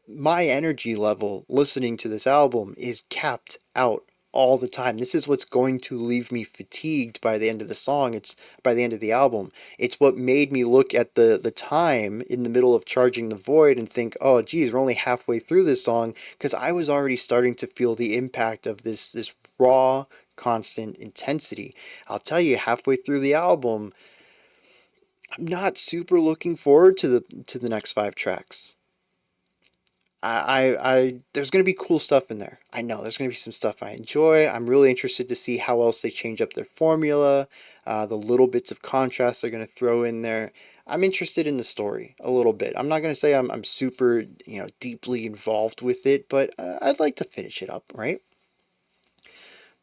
my energy level listening to this album is capped out all the time. This is what's going to leave me fatigued by the end of the song. It's by the end of the album. It's what made me look at the time in the middle of Charging the Void and think, oh geez, we're only halfway through this song, because I was already starting to feel the impact of this raw, constant intensity. I'll tell you, halfway through the album, I'm not super looking forward to the next 5 tracks. There's gonna be cool stuff in there. I know there's gonna be some stuff I enjoy. I'm really interested to see how else they change up their formula, the little bits of contrast they're gonna throw in there. I'm interested in the story a little bit. I'm not gonna say I'm super deeply involved with it, but I'd like to finish it up, right?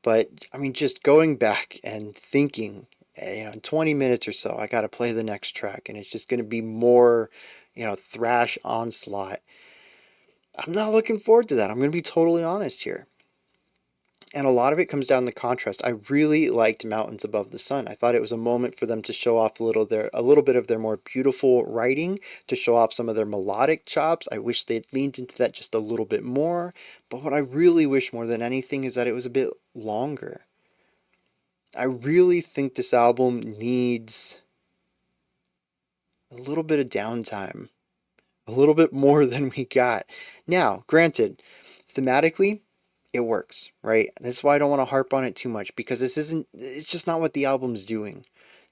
But I mean, just going back and thinking, in 20 minutes or so, I got to play the next track, and it's just going to be more, thrash onslaught. I'm not looking forward to that. I'm going to be totally honest here. And a lot of it comes down to contrast. I really liked Mountains Above the Sun. I thought it was a moment for them to show off a little bit of their more beautiful writing, to show off some of their melodic chops. I wish they'd leaned into that just a little bit more. But what I really wish more than anything is that it was a bit longer. I really think this album needs a little bit of downtime, a little bit more than we got. Now, granted, thematically, it works, right? That's why I don't want to harp on it too much, because it's just not what the album's doing.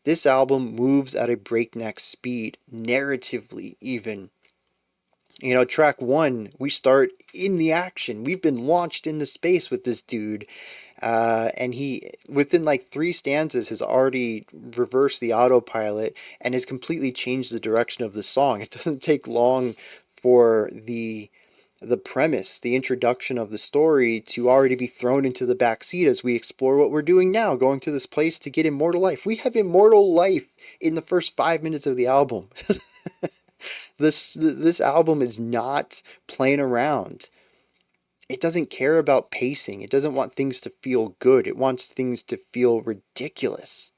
This album moves at a breakneck speed, narratively even. You know, track one, we start in the action. We've been launched into space with this dude. And he, within like 3 stanzas, has already reversed the autopilot and has completely changed the direction of the song. It doesn't take long for the premise, the introduction of the story, to already be thrown into the back seat as we explore what we're doing now, going to this place to get immortal life. We have immortal life in the first 5 minutes of the album. This album is not playing around. It doesn't care about pacing. It doesn't want things to feel good. It wants things to feel ridiculous.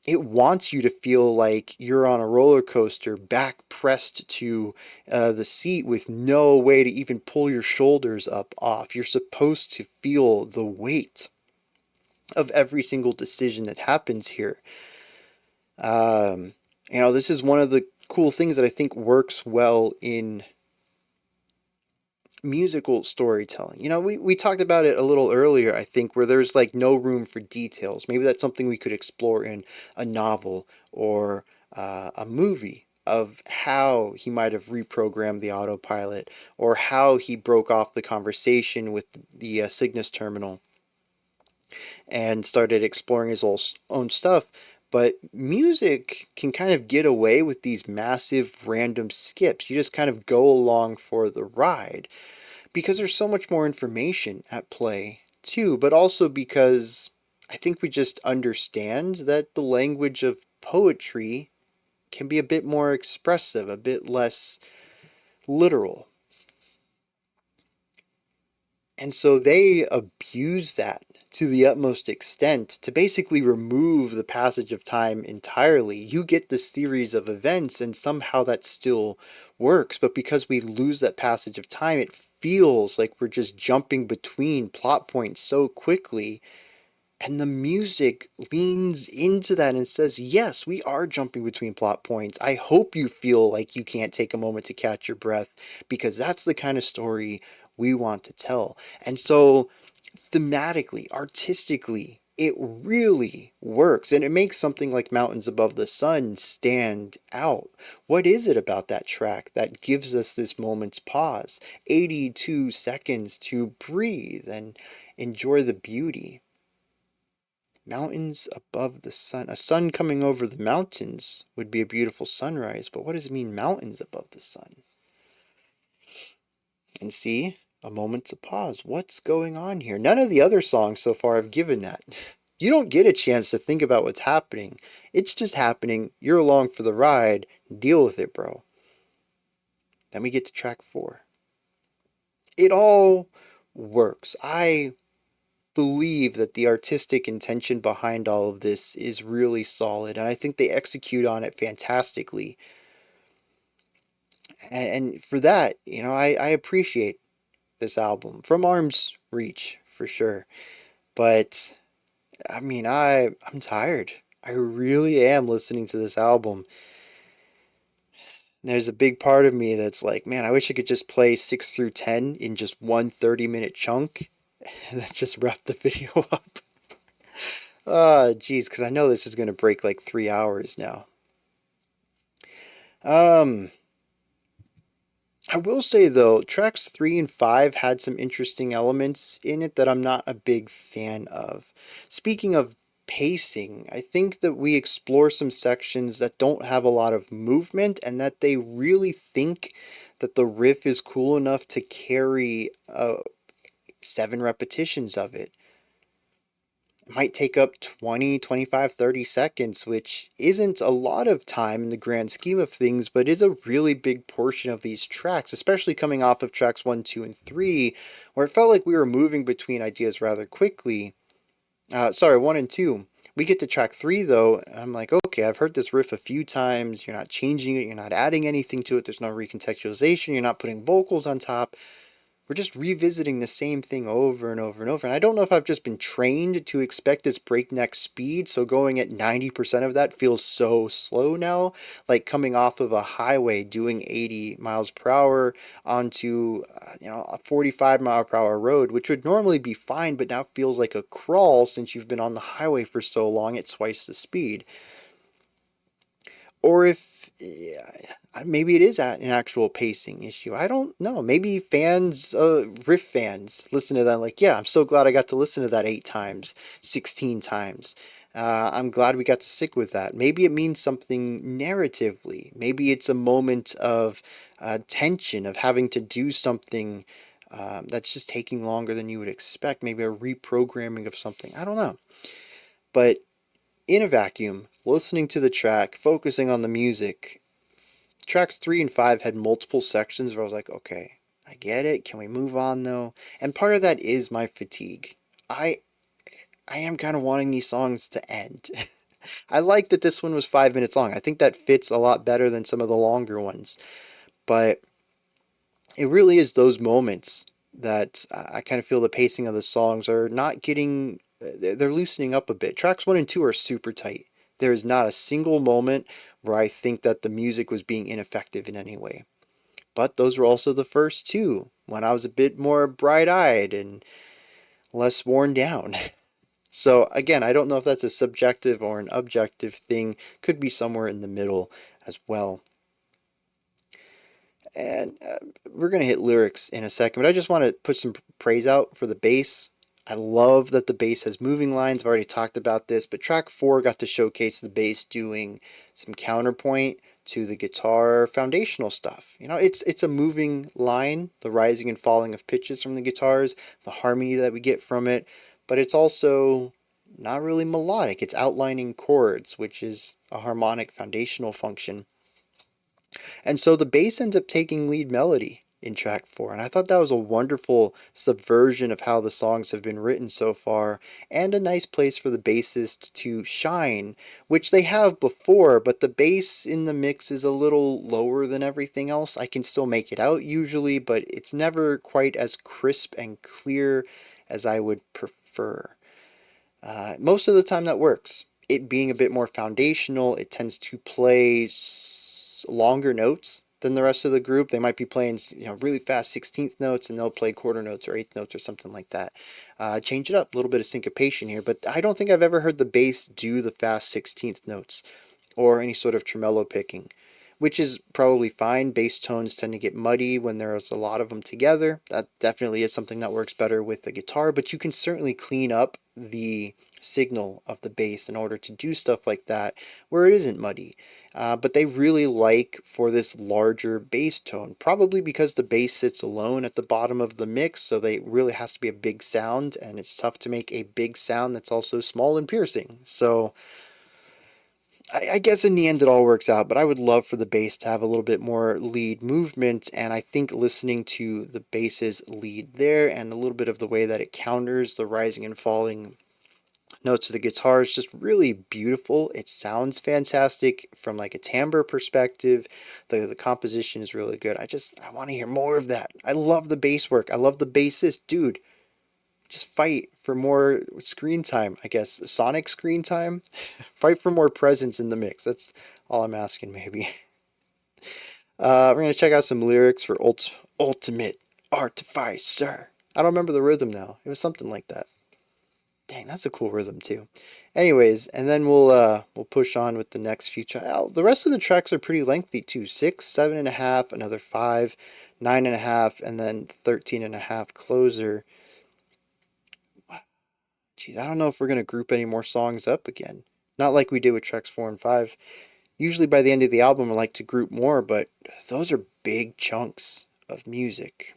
It wants you to feel like you're on a roller coaster, back pressed to the seat with no way to even pull your shoulders up off. You're supposed to feel the weight of every single decision that happens here. This is one of the cool things that I think works well in musical storytelling. We talked about it a little earlier, I think, where there's like no room for details. Maybe that's something we could explore in a novel or a movie, of how he might have reprogrammed the autopilot, or how he broke off the conversation with the Cygnus terminal and started exploring his own stuff. But music can kind of get away with these massive random skips. You just kind of go along for the ride, because there's so much more information at play too, but also because I think we just understand that the language of poetry can be a bit more expressive, a bit less literal. And so they abuse that to the utmost extent to basically remove the passage of time entirely. You get this series of events and somehow that still works, but because we lose that passage of time, it feels like we're just jumping between plot points so quickly. And the music leans into that and says, yes, we are jumping between plot points. I hope you feel like you can't take a moment to catch your breath, because that's the kind of story we want to tell. And so thematically, artistically, it really works, and it makes something like Mountains Above the Sun stand out. What is it about that track that gives us this moment's pause? 82 seconds to breathe and enjoy the beauty. Mountains above the sun. A sun coming over the mountains would be a beautiful sunrise, but what does it mean, mountains above the sun? And see, a moment to pause. What's going on here? None of the other songs so far have given that. You don't get a chance to think about what's happening. It's just happening. You're along for the ride. Deal with it, bro. Then we get to track 4. It all works. I believe that the artistic intention behind all of this is really solid, and I think they execute on it fantastically. And for that, I appreciate this album from arm's reach for sure. But I mean, I'm tired. I really am listening to this album. There's a big part of me that's like, man, I wish I could just play 6 through 10 in just one 30-minute chunk and then just wrap the video up. Geez, because I know this is going to break like 3 hours now. I will say though, tracks 3 and 5 had some interesting elements in it that I'm not a big fan of. Speaking of pacing, I think that we explore some sections that don't have a lot of movement, and that they really think that the riff is cool enough to carry 7 repetitions of it. It might take up 20, 25, 30 seconds, which isn't a lot of time in the grand scheme of things, but is a really big portion of these tracks, especially coming off of tracks 1, 2, and 3, where it felt like we were moving between ideas rather quickly. Sorry, 1 and 2. We get to track 3 though, and I'm like, okay, I've heard this riff a few times. You're not changing it, you're not adding anything to it, there's no recontextualization, you're not putting vocals on top. We're just revisiting the same thing over and over and over. And I don't know if I've just been trained to expect this breakneck speed, so going at 90% of that feels so slow now. Like coming off of a highway doing 80 miles per hour onto, a 45-mile-per-hour road, which would normally be fine, but now feels like a crawl since you've been on the highway for so long at twice the speed. Or if maybe it is an actual pacing issue. I don't know. Maybe fans, riff fans, listen to that like, yeah, I'm so glad I got to listen to that 8 times, 16 times. I'm glad we got to stick with that. Maybe it means something narratively. Maybe it's a moment of tension, of having to do something that's just taking longer than you would expect. Maybe a reprogramming of something. I don't know. But in a vacuum, listening to the track, focusing on the music, tracks 3 and 5 had multiple sections where I was like, okay, I get it. Can we move on though? And part of that is my fatigue. I am kind of wanting these songs to end. I like that this one was 5 minutes long. I think that fits a lot better than some of the longer ones. But it really is those moments that I kind of feel the pacing of the songs are not getting, they're loosening up a bit. Tracks 1 and 2 are super tight. There is not a single moment where I think that the music was being ineffective in any way. But those were also the first two, when I was a bit more bright-eyed and less worn down. So again, I don't know if that's a subjective or an objective thing. Could be somewhere in the middle as well. And we're going to hit lyrics in a second, but I just want to put some praise out for the bass. I love that the bass has moving lines. I've already talked about this, but track 4 got to showcase the bass doing some counterpoint to the guitar foundational stuff. It's a moving line, the rising and falling of pitches from the guitars, the harmony that we get from it, but it's also not really melodic. It's outlining chords, which is a harmonic foundational function. And so the bass ends up taking lead melody in track 4. And I thought that was a wonderful subversion of how the songs have been written so far, and a nice place for the bassist to shine, which they have before, but the bass in the mix is a little lower than everything else. I can still make it out usually, but it's never quite as crisp and clear as I would prefer. Most of the time that works. It being a bit more foundational, it tends to play longer notes than the rest of the group. They might be playing really fast 16th notes, and they'll play quarter notes or eighth notes or something like that. Change it up, a little bit of syncopation here, but I don't think I've ever heard the bass do the fast 16th notes or any sort of tremolo picking, which is probably fine. Bass tones tend to get muddy when there's a lot of them together. That definitely is something that works better with the guitar, but you can certainly clean up the signal of the bass in order to do stuff like that where it isn't muddy. But they really like for this larger bass tone, probably because the bass sits alone at the bottom of the mix, so they really has to be a big sound, and it's tough to make a big sound that's also small and piercing. So I guess in the end it all works out, but I would love for the bass to have a little bit more lead movement, and I think listening to the bass's lead there and a little bit of the way that it counters the rising and falling notes of the guitar is just really beautiful. It sounds fantastic from like a timbre perspective. The composition is really good. I want to hear more of that. I love the bass work. I love the bassist. Dude, just fight for more screen time, I guess. Sonic screen time. Fight for more presence in the mix. That's all I'm asking, maybe. We're going to check out some lyrics for Ultimate Artificer. I don't remember the rhythm now. It was something like that. Dang, that's a cool rhythm too. Anyways, and then we'll push on with the next few tracks. The rest of the tracks are pretty lengthy too. 6, 7.5, another 5, 9.5, and then 13.5 closer. Geez, I don't know if we're gonna group any more songs up again. Not like we did with tracks 4 and 5. Usually by the end of the album I like to group more, but those are big chunks of music.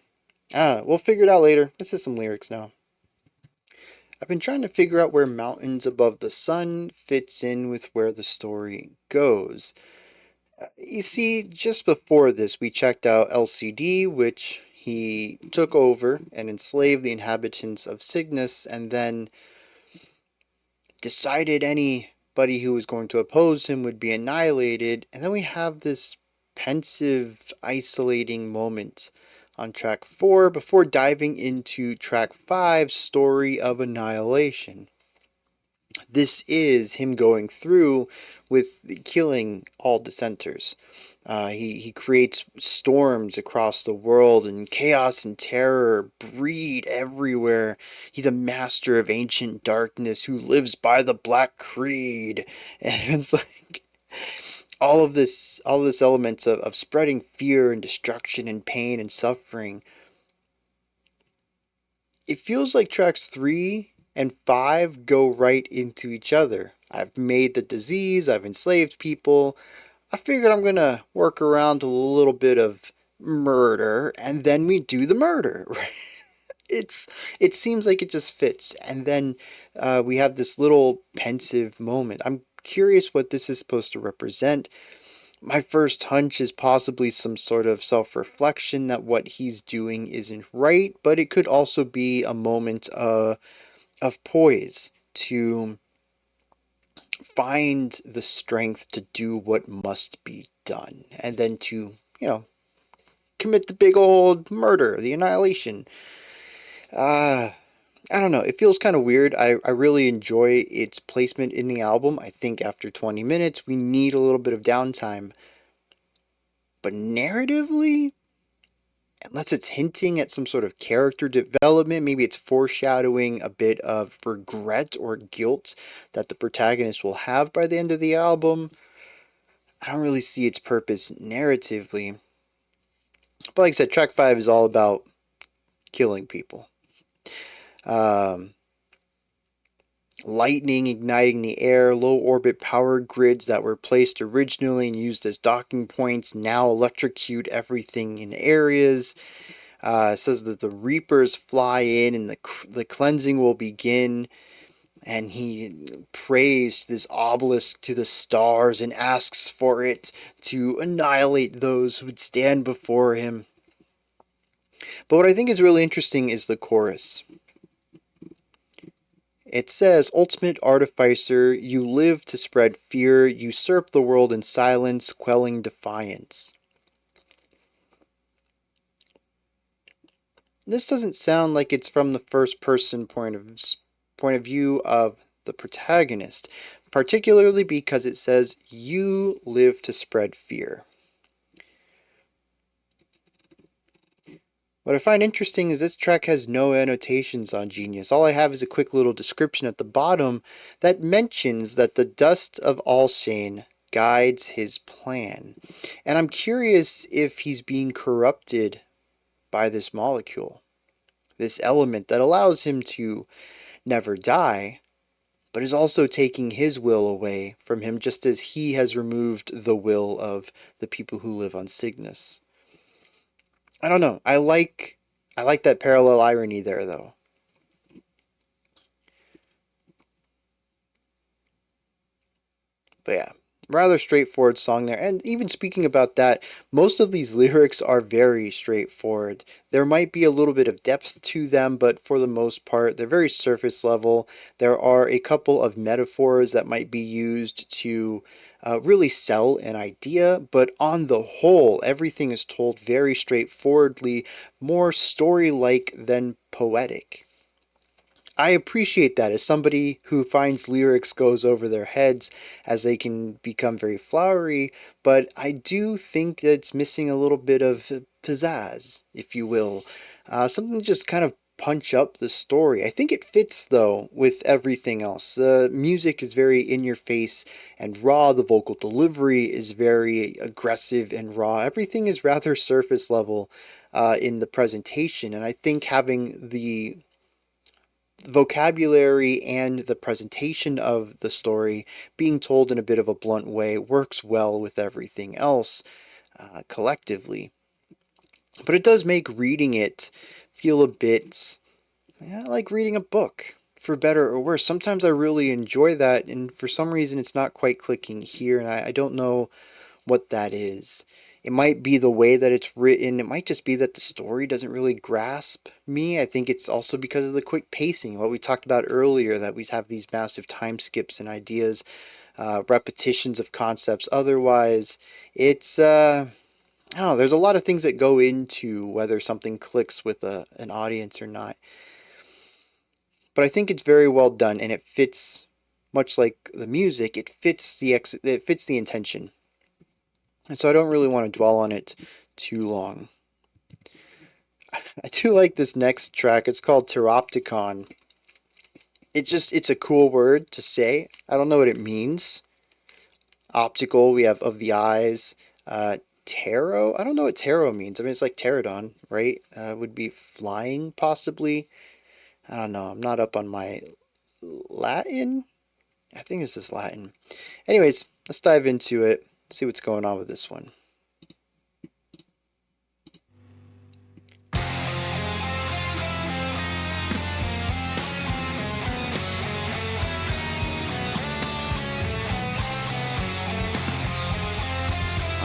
We'll figure it out later. Let's hit some lyrics now. I've been trying to figure out where Mountains Above the Sun fits in with where the story goes. You see, just before this, we checked out LCD, which he took over and enslaved the inhabitants of Cygnus, and then decided anybody who was going to oppose him would be annihilated. And then we have this pensive, isolating moment on track 4 before diving into track 5, Story of Annihilation. This is him going through with killing all dissenters. He creates storms across the world, and chaos and terror breed everywhere. He's a master of ancient darkness who lives by the Black Creed. And it's like all of this elements of spreading fear and destruction and pain and suffering. It feels like tracks 3 and 5 go right into each other. I've made the disease, I've enslaved people. I figured I'm gonna work around a little bit of murder, and then we do the murder. It seems like it just fits, and then we have this little pensive moment. I'm curious what this is supposed to represent. My first hunch is possibly some sort of self-reflection that what he's doing isn't right, but it could also be a moment of poise to find the strength to do what must be done, and then to, commit the big old murder, the annihilation. I don't know. It feels kind of weird. I really enjoy its placement in the album. I think after 20 minutes, we need a little bit of downtime. But narratively, unless it's hinting at some sort of character development, maybe it's foreshadowing a bit of regret or guilt that the protagonist will have by the end of the album, I don't really see its purpose narratively. But like I said, track 5 is all about killing people. Lightning igniting the air, low orbit power grids that were placed originally and used as docking points now electrocute everything in areas. It says that the Reapers fly in and the cleansing will begin. And he prays this obelisk to the stars and asks for it to annihilate those who would stand before him. But what I think is really interesting is the chorus. It says, Ultimate Artificer, you live to spread fear, usurp the world in silence, quelling defiance. This doesn't sound like it's from the first person point of view of the protagonist, particularly because it says, you live to spread fear. What I find interesting is this track has no annotations on Genius. All I have is a quick little description at the bottom that mentions that the dust of Alshane guides his plan. And I'm curious if he's being corrupted by this molecule, this element that allows him to never die, but is also taking his will away from him, just as he has removed the will of the people who live on Cygnus. I don't know. I like that parallel irony there, though. But yeah, rather straightforward song there. And even speaking about that, most of these lyrics are very straightforward. There might be a little bit of depth to them, but for the most part, they're very surface level. There are a couple of metaphors that might be used to really sell an idea, but on the whole, everything is told very straightforwardly, more story-like than poetic. I appreciate that as somebody who finds lyrics goes over their heads as they can become very flowery, but I do think that it's missing a little bit of pizzazz, if you will. Something to just kind of punch up the story. I think it fits, though, with everything else. The music is very in your face and raw. The vocal delivery is very aggressive and raw. Everything is rather surface level in the presentation, and I think having the vocabulary and the presentation of the story being told in a bit of a blunt way works well with everything else collectively. But it does make reading it feel a bit like reading a book. for better or worse. Sometimes I really enjoy that, and for some reason it's not quite clicking here, and I don't know what that is. It might be the way that it's written. It might just be that the story doesn't really grasp me. I think it's also because of the quick pacing, what we talked about earlier, that we have these massive time skips and ideas, repetitions of concepts. Otherwise, it's I don't know, there's a lot of things that go into whether something clicks with an audience or not. But I think it's very well done, and it fits, much like the music, it fits the intention. And so I don't really want to dwell on it too long. I do like this next track. It's called Pteropticon. It's a cool word to say. I don't know what it means. Optical, we have of the eyes. Tarot, I don't know what tarot means. I mean, it's like pterodon, right? Would be flying, possibly. I don't know. I'm not up on my Latin. I think this is Latin. Anyways, let's dive into it. See what's going on with this one.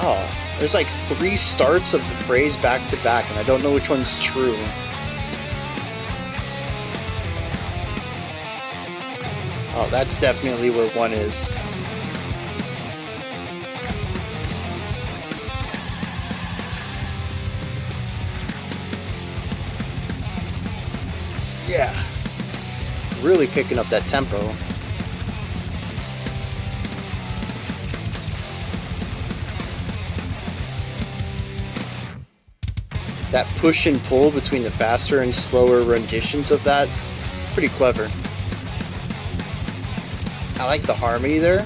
Oh, there's like 3 starts of the phrase back to back, and I don't know which one's true. Oh, that's definitely where one is. Yeah. Really picking up that tempo. That push and pull between the faster and slower renditions of that, pretty clever. I like the harmony there.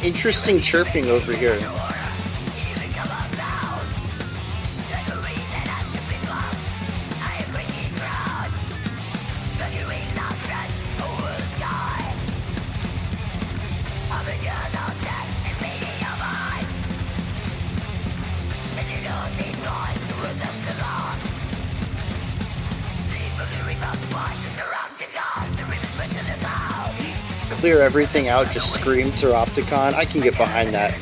Interesting chirping over here. Clear everything out, just scream Pteropticon. I can get behind that.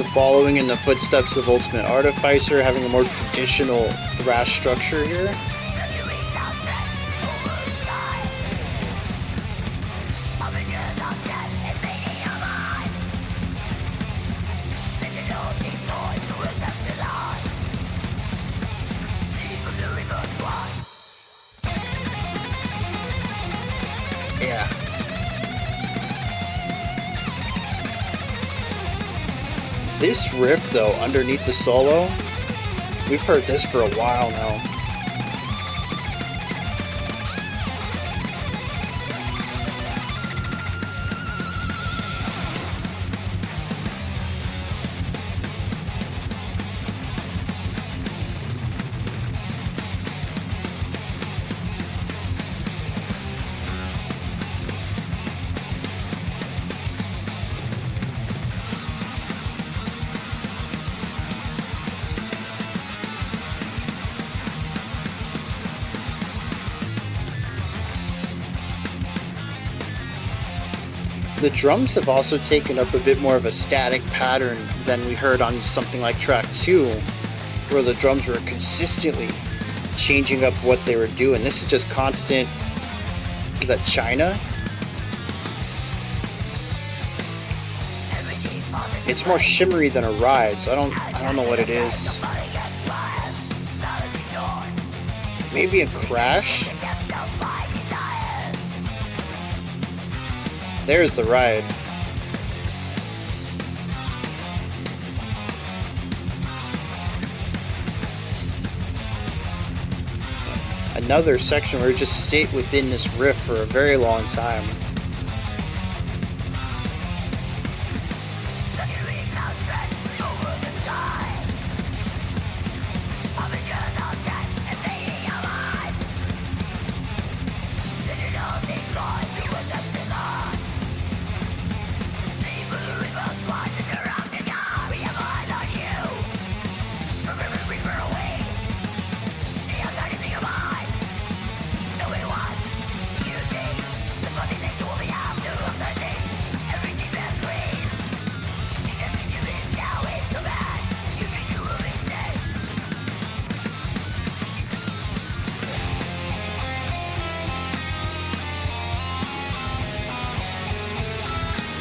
So following in the footsteps of Ultimate Artificer, having a more traditional thrash structure here. Yeah. This riff, though, underneath the solo, we've heard this for a while now. The drums have also taken up a bit more of a static pattern than we heard on something like track 2, where the drums were consistently changing up what they were doing. This is just constant. Is that China? It's more shimmery than a ride, so I don't know what it is. Maybe a crash? There's the ride. Another section where we just stayed within this riff for a very long time.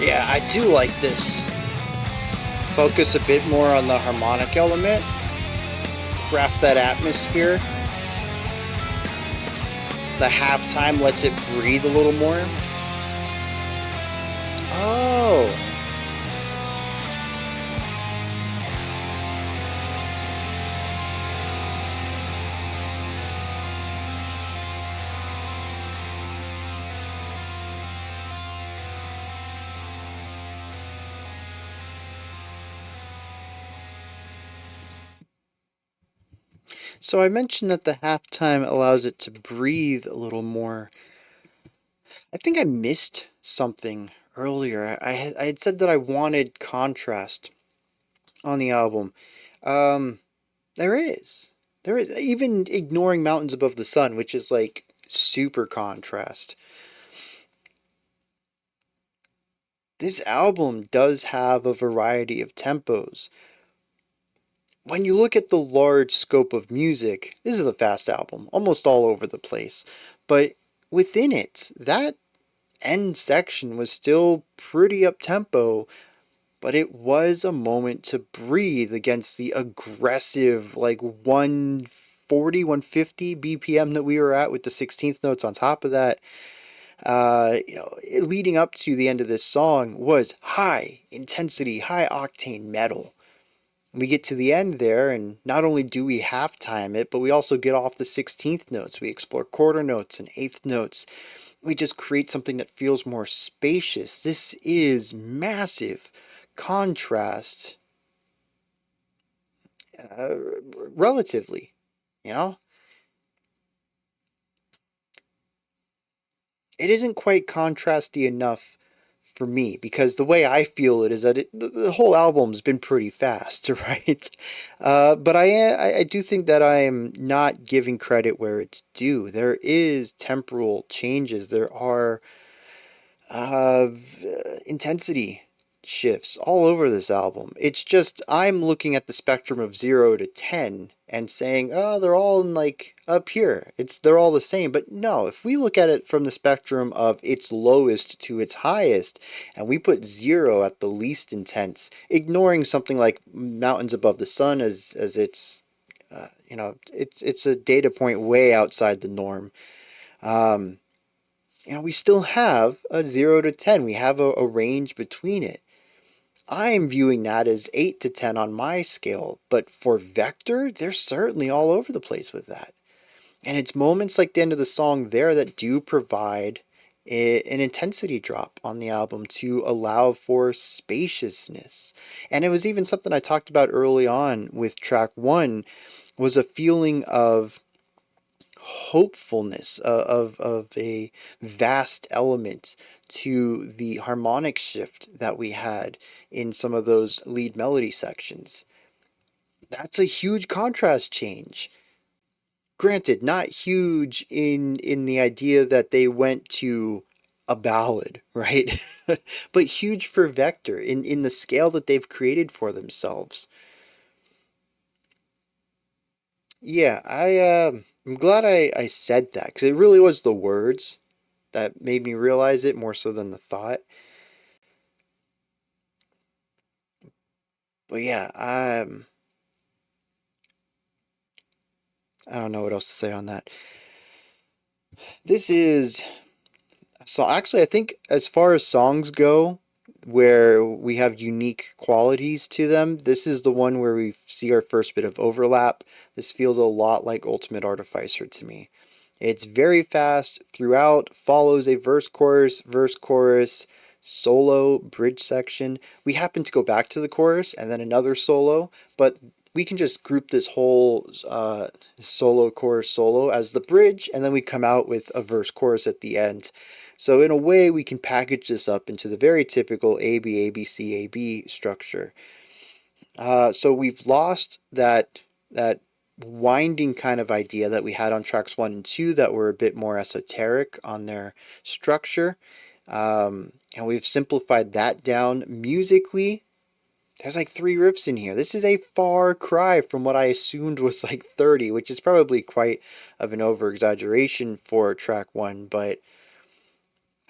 Yeah, I do like this. Focus a bit more on the harmonic element. Craft that atmosphere. The halftime lets it breathe a little more. Oh. So I mentioned that the halftime allows it to breathe a little more. I think I missed something earlier. I had said that I wanted contrast on the album. There is. There is. Even ignoring Mountains Above the Sun, which is like super contrast. This album does have a variety of tempos. When you look at the large scope of music, this is a fast album, almost all over the place. But within it, that end section was still pretty up-tempo, but it was a moment to breathe against the aggressive, like 140, 150 BPM that we were at with the 16th notes on top of that. Leading up to the end of this song was high intensity, high octane metal. We get to the end there, and not only do we halftime it, but we also get off the 16th notes. We explore quarter notes and eighth notes. We just create something that feels more spacious. This is massive contrast, relatively, you know? It isn't quite contrasty enough for me, because the way I feel it is that the whole album's been pretty fast, right? But I do think that I am not giving credit where it's due. There is temporal changes. There are intensity shifts all over this album. It's just I'm looking at the spectrum of 0 to 10 and saying, oh, they're all in like up here. They're all the same. But no, if we look at it from the spectrum of its lowest to its highest, and we put 0 at the least intense, ignoring something like Mountains Above the Sun as its it's a data point way outside the norm. We still have a 0 to 10. We have a range between it. I'm viewing that as 8 to 10 on my scale, but for Vektor, they're certainly all over the place with that. And it's moments like the end of the song there that do provide an intensity drop on the album to allow for spaciousness. And it was even something I talked about early on with track 1, was a feeling of hopefulness, of a vast element to the harmonic shift that we had in some of those lead melody sections. That's a huge contrast change. Granted, not huge in the idea that they went to a ballad, right? But huge for Vektor in the scale that they've created for themselves. Yeah, I'm glad I said that because it really was the words that made me realize it more so than the thought. But yeah, I don't know what else to say on that. This is so actually I think as far as songs go, where we have unique qualities to them, this is the one where we see our first bit of overlap. This feels a lot like Ultimate Artificer to me. It's very fast throughout, follows a verse, chorus, solo, bridge section. We happen to go back to the chorus and then another solo, but we can just group this whole solo, chorus, solo as the bridge, and then we come out with a verse, chorus at the end. So in a way, we can package this up into the very typical A B C A B structure. So we've lost that winding kind of idea that we had on tracks 1 and 2 that were a bit more esoteric on their structure. And we've simplified that down musically. There's like 3 riffs in here. This is a far cry from what I assumed was like 30, which is probably quite of an over exaggeration for track 1, but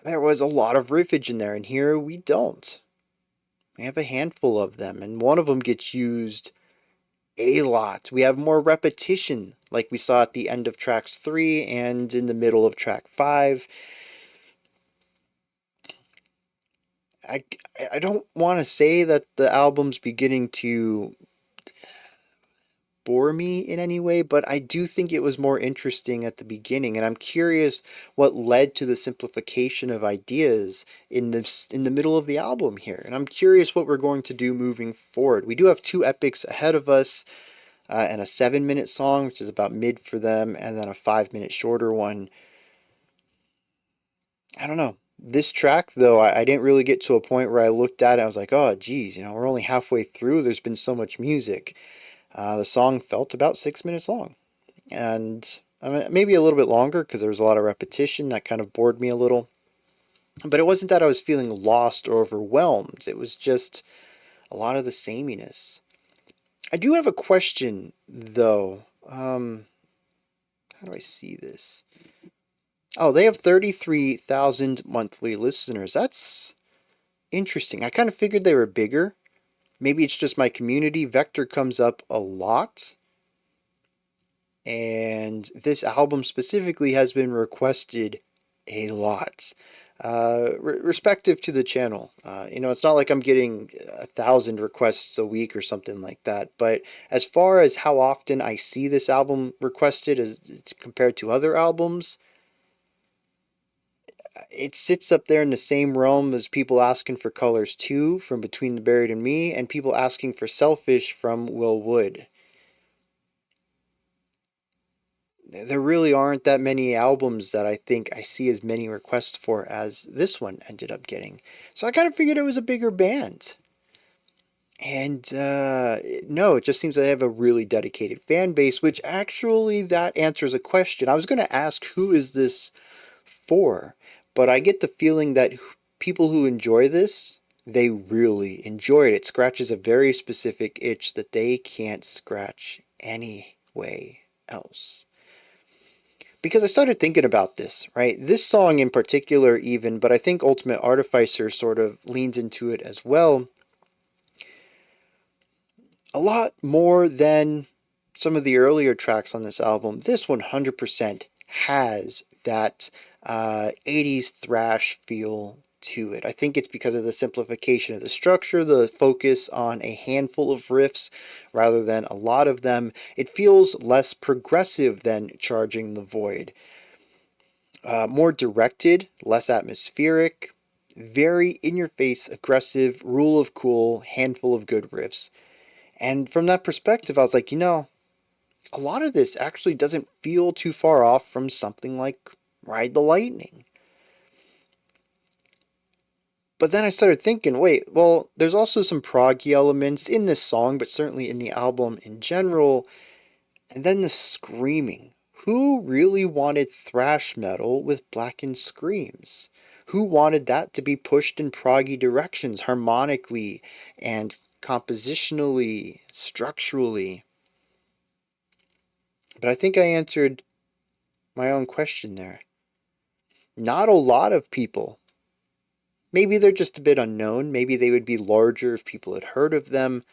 there was a lot of riffage in there, and here we don't. We have a handful of them, and one of them gets used a lot. We have more repetition, like we saw at the end of tracks 3 and in the middle of track 5. I, I don't want to say that the album's beginning to bore me in any way, but I do think it was more interesting at the beginning, and I'm curious what led to the simplification of ideas in the middle of the album here. And I'm curious what we're going to do moving forward. We do have 2 epics ahead of us, and a 7-minute song, which is about mid for them, and then a 5-minute shorter one. I don't know. This track, though, I didn't really get to a point where I looked at it and I was like, oh, geez, we're only halfway through. There's been so much music. The song felt about 6 minutes long. And I mean, maybe a little bit longer because there was a lot of repetition that kind of bored me a little. But it wasn't that I was feeling lost or overwhelmed. It was just a lot of the sameness. I do have a question, though. How do I see this? Oh, they have 33,000 monthly listeners. That's interesting. I kind of figured they were bigger. Maybe it's just my community. Vektor comes up a lot. And this album specifically has been requested a lot. Respective to the channel. It's not like I'm getting 1,000 requests a week or something like that. But as far as how often I see this album requested as compared to other albums, it sits up there in the same realm as people asking for Colors 2 from Between the Buried and Me, and people asking for Selfish from Will Wood. There really aren't that many albums that I think I see as many requests for as this one ended up getting. So I kind of figured it was a bigger band. And no, it just seems they have a really dedicated fan base, which actually that answers a question. I was going to ask, who is this for? But I get the feeling that people who enjoy this, they really enjoy it. It scratches a very specific itch that they can't scratch any way else. Because I started thinking about this, right? This song in particular, even, but I think Ultimate Artificer sort of leans into it as well. A lot more than some of the earlier tracks on this album. This 100% has that 80s thrash feel to it. I think it's because of the simplification of the structure, the focus on a handful of riffs rather than a lot of them. It feels less progressive than Charging the Void. More directed, less atmospheric, very in-your-face, aggressive, rule of cool, handful of good riffs. And from that perspective, I was like, a lot of this actually doesn't feel too far off from something like Ride the Lightning. But then I started thinking, wait, well, there's also some proggy elements in this song, but certainly in the album in general. And then the screaming. Who really wanted thrash metal with blackened screams? Who wanted that to be pushed in proggy directions, harmonically and compositionally, structurally? But I think I answered my own question there. Not a lot of people. Maybe they're just a bit unknown. Maybe they would be larger if people had heard of them.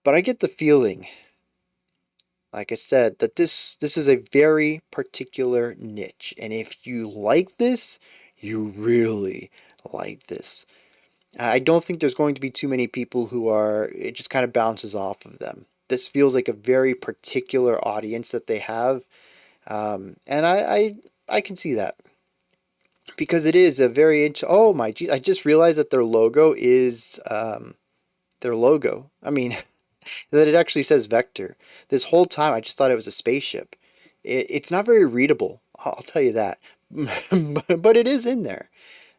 But I get the feeling, like I said, that this is a very particular niche. And if you like this, you really like this. I don't think there's going to be too many people who are, it just kind of bounces off of them. This feels like a very particular audience that they have. And I can see that. Because it is a very, oh my geez, I just realized that their logo is their logo. I mean, that it actually says Vektor. This whole time I just thought it was a spaceship. It's not very readable, I'll tell you that. But it is in there.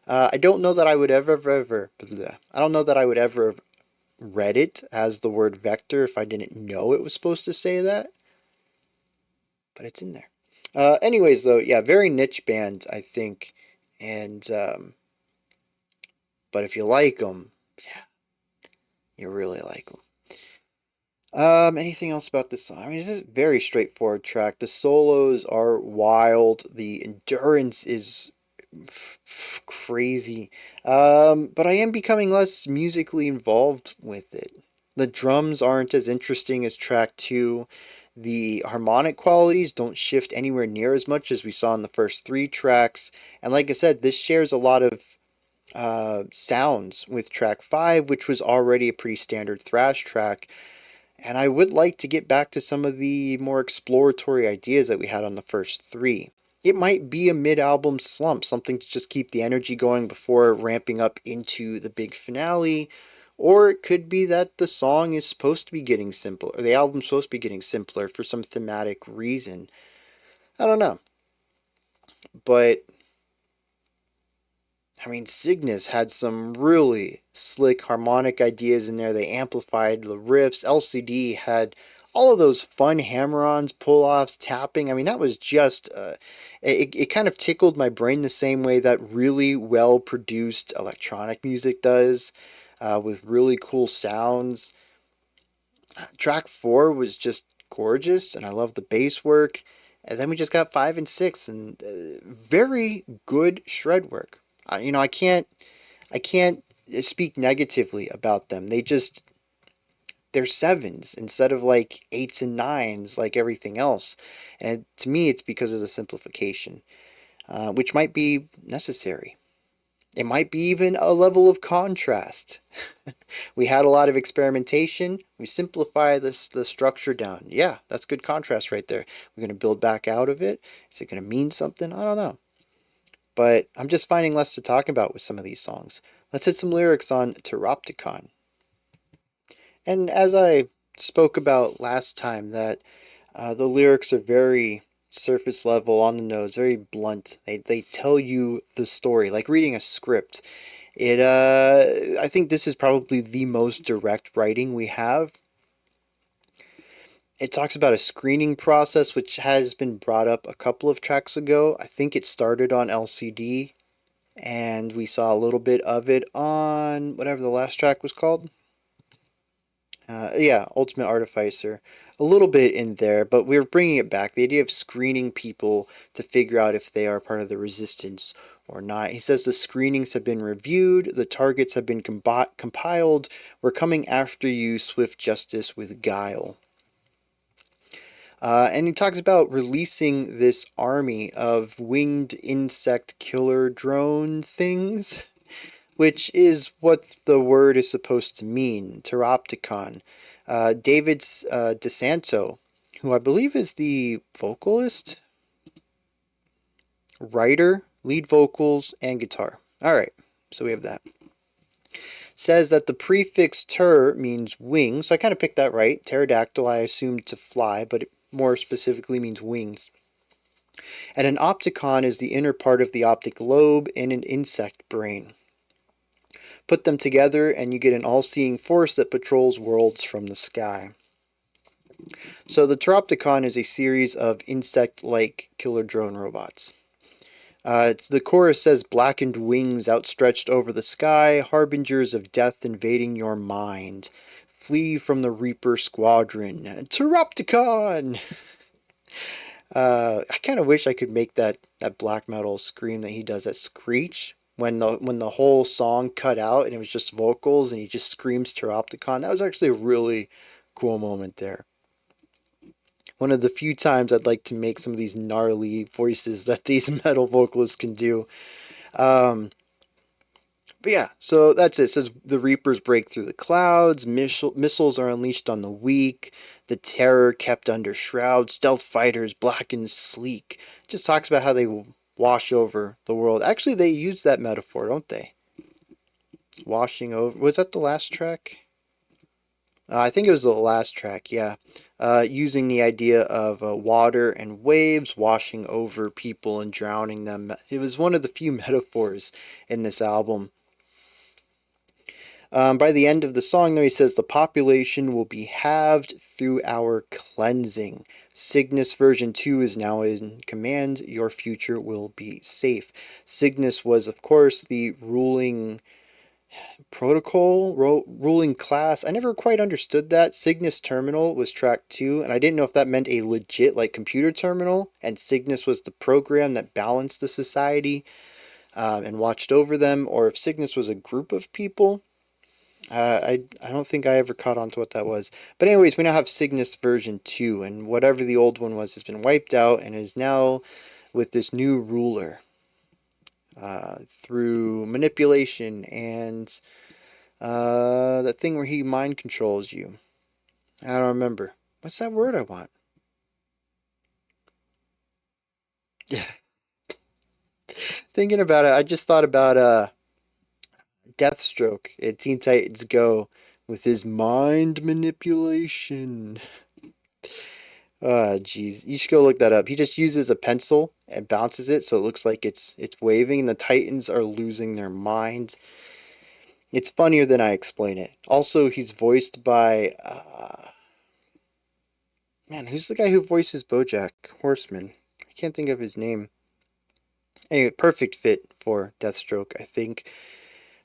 I don't know that I would I don't know that I would ever have read it as the word vector if I didn't know it was supposed to say that. But it's in there. Anyways, though, yeah, very niche band, I think. And, but if you like them, yeah, you really like them. Anything else about this song? I mean, this is a very straightforward track. The solos are wild. The endurance is crazy. But I am becoming less musically involved with it. The drums aren't as interesting as track 2. The harmonic qualities don't shift anywhere near as much as we saw in the first 3 tracks. And like I said, this shares a lot of sounds with track 5, which was already a pretty standard thrash track. And I would like to get back to some of the more exploratory ideas that we had on the first 3. It might be a mid-album slump, something to just keep the energy going before ramping up into the big finale. Or it could be that the song is supposed to be getting simpler, or the album's supposed to be getting simpler for some thematic reason. I don't know. But I mean, Cygnus had some really slick harmonic ideas in there. They amplified the riffs. LCD had all of those fun hammer-ons, pull-offs, tapping. I mean, that was just, it kind of tickled my brain the same way that really well-produced electronic music does, with really cool sounds. Track 4 was just gorgeous, and I love the bass work. And then we just got 5 and 6, and very good shred work. You know, I can't speak negatively about them. They're 7s instead of like 8s and 9s like everything else. And to me, it's because of the simplification, which might be necessary. It might be even a level of contrast. We had a lot of experimentation. We simplify the structure down. Yeah, that's good contrast right there. We're going to build back out of it. Is it going to mean something? I don't know. But I'm just finding less to talk about with some of these songs. Let's hit some lyrics on Pteropticon. And as I spoke about last time, that the lyrics are very surface level, on the nose, very blunt. They tell you the story, like reading a script. I think this is probably the most direct writing we have. It talks about a screening process, which has been brought up a couple of tracks ago. I think it started on LCD, and we saw a little bit of it on whatever the last track was called. Yeah, Ultimate Artificer. A little bit in there, but we're bringing it back. The idea of screening people to figure out if they are part of the resistance or not. He says the screenings have been reviewed, the targets have been compiled. We're coming after you, swift justice with guile. And he talks about releasing this army of winged insect killer drone things, which is what the word is supposed to mean, Pteropticon. David DeSanto, who I believe is the vocalist, writer, lead vocals, and guitar. All right, so we have that. Says that the prefix ter means wing, so I kind of picked that right. Pterodactyl, I assumed to fly, but it more specifically means wings. And an opticon is the inner part of the optic lobe in an insect brain. Put them together and you get an all-seeing force that patrols worlds from the sky. So the Pteropticon is a series of insect-like killer drone robots. The chorus says, "Blackened wings outstretched over the sky, harbingers of death invading your mind. Flee from the Reaper Squadron. Pteropticon!" I kind of wish I could make that black metal scream that he does, that screech, when the whole song cut out and it was just vocals and he just screams Pteropticon. That was actually a really cool moment there. One of the few times I'd like to make some of these gnarly voices that these metal vocalists can do. But yeah, so that's it. It says the Reapers break through the clouds, missiles are unleashed on the weak, the terror kept under shrouds, stealth fighters black and sleek. It just talks about how they wash over the world. Actually, they use that metaphor, don't they? Washing over. Was that the last track? I think it was the last track, yeah. Using the idea of water and waves washing over people and drowning them. It was one of the few metaphors in this album. By the end of the song, though, he says, "The population will be halved through our cleansing. Cygnus version 2 is now in command. Your future will be safe." Cygnus was, of course, the ruling protocol, ruling class. I never quite understood that. Cygnus Terminal was track 2, and I didn't know if that meant a legit, like, computer terminal, and Cygnus was the program that balanced the society and watched over them, or if Cygnus was a group of people. I don't think I ever caught on to what that was. But anyways, we now have Cygnus version 2, and whatever the old one was has been wiped out and is now with this new ruler. Through manipulation and that thing where he mind controls you. I don't remember. What's that word I want? Yeah. Thinking about it, I just thought about Deathstroke in Teen Titans Go with his mind manipulation. Oh, jeez. You should go look that up. He just uses a pencil and bounces it so it looks like it's waving, and the Titans are losing their minds. It's funnier than I explain it. Also, he's voiced by... man, who's the guy who voices BoJack Horseman? I can't think of his name. Anyway, perfect fit for Deathstroke, I think.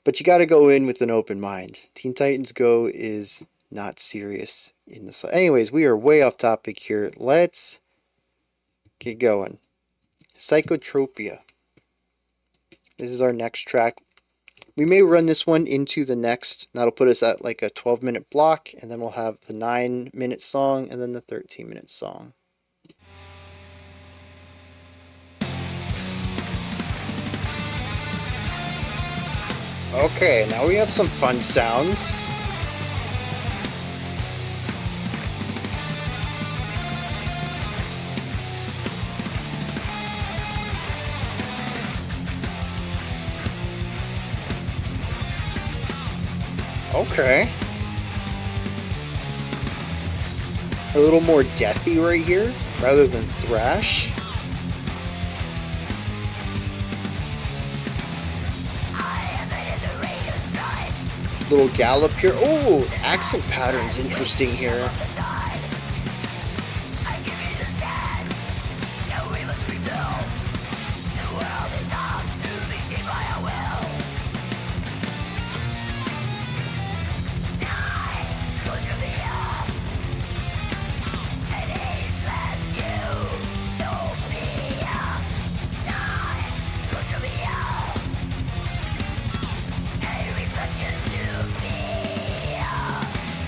But you gotta go in with an open mind. Teen Titans Go is not serious in the side. Anyways, we are way off topic here. Let's get going. Psychotropia. This is our next track. We may run this one into the next. That'll put us at like a 12-minute block, and then we'll have the 9-minute song and then the 13-minute song. Okay, now we have some fun sounds. Okay. A little more deathy right here, rather than thrash. Little gallop here. Oh, accent pattern's interesting here.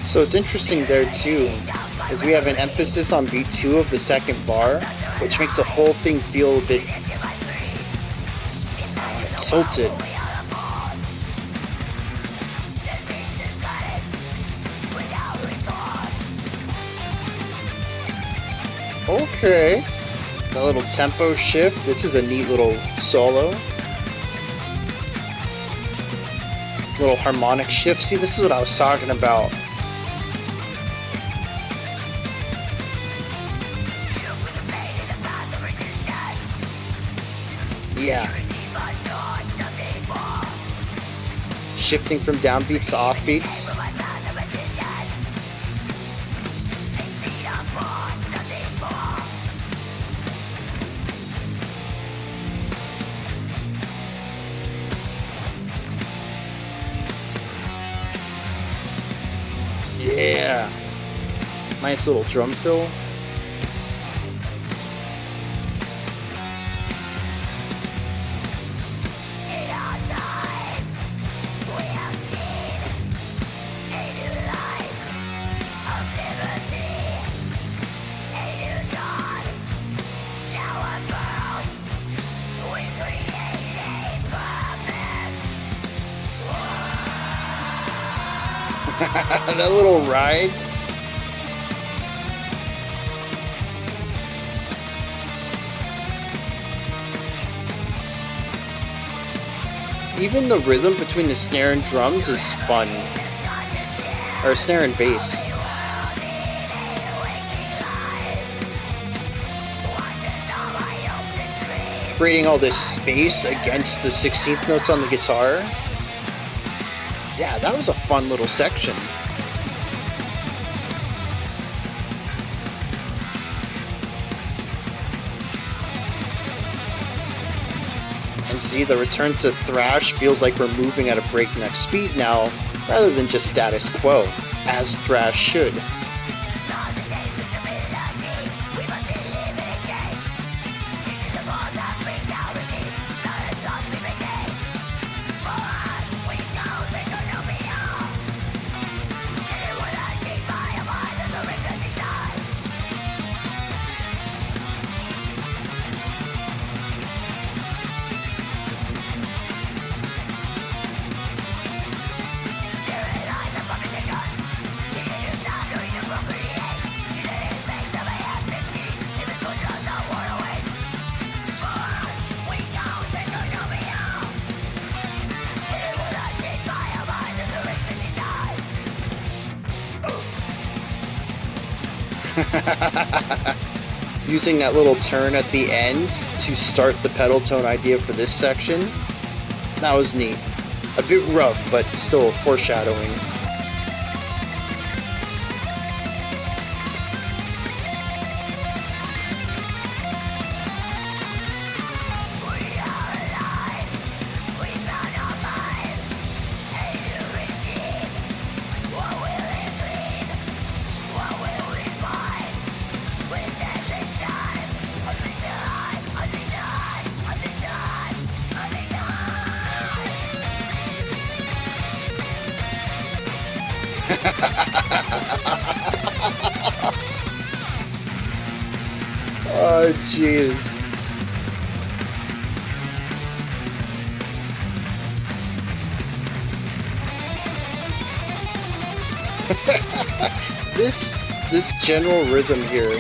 So it's interesting there too, is we have an emphasis on beat 2 of the second bar, which makes the whole thing feel a bit tilted. Okay, a little tempo shift. This is a neat little solo. Little harmonic shift. See, this is what I was talking about. Yeah. Shifting from downbeats to offbeats. Nice little drum fill. That little ride. Even the rhythm between the snare and drums is fun. Or snare and bass. Creating all this space against the 16th notes on the guitar. Yeah, that was a fun little section. And see, the return to thrash feels like we're moving at a breakneck speed now, rather than just status quo, as thrash should. Using that little turn at the end to start the pedal tone idea for this section, that was neat. A bit rough, but still foreshadowing. Oh, jeez. This general rhythm here.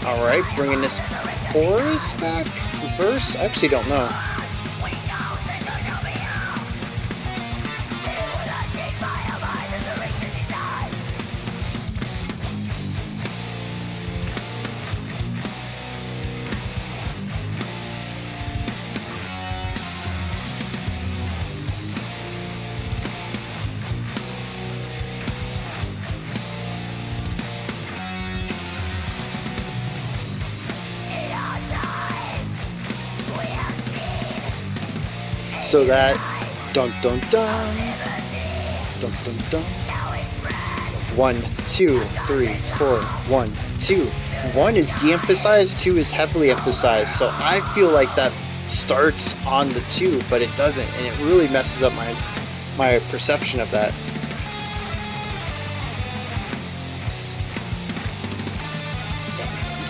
Alright, bringing this chorus back? Verse? I actually don't know. So that dun dun dun dun dun dun 1, 2, 3, 4, 1, 2. 1 is de-emphasized, 2 is heavily emphasized. So I feel like that starts on the 2, but it doesn't, and it really messes up my perception of that.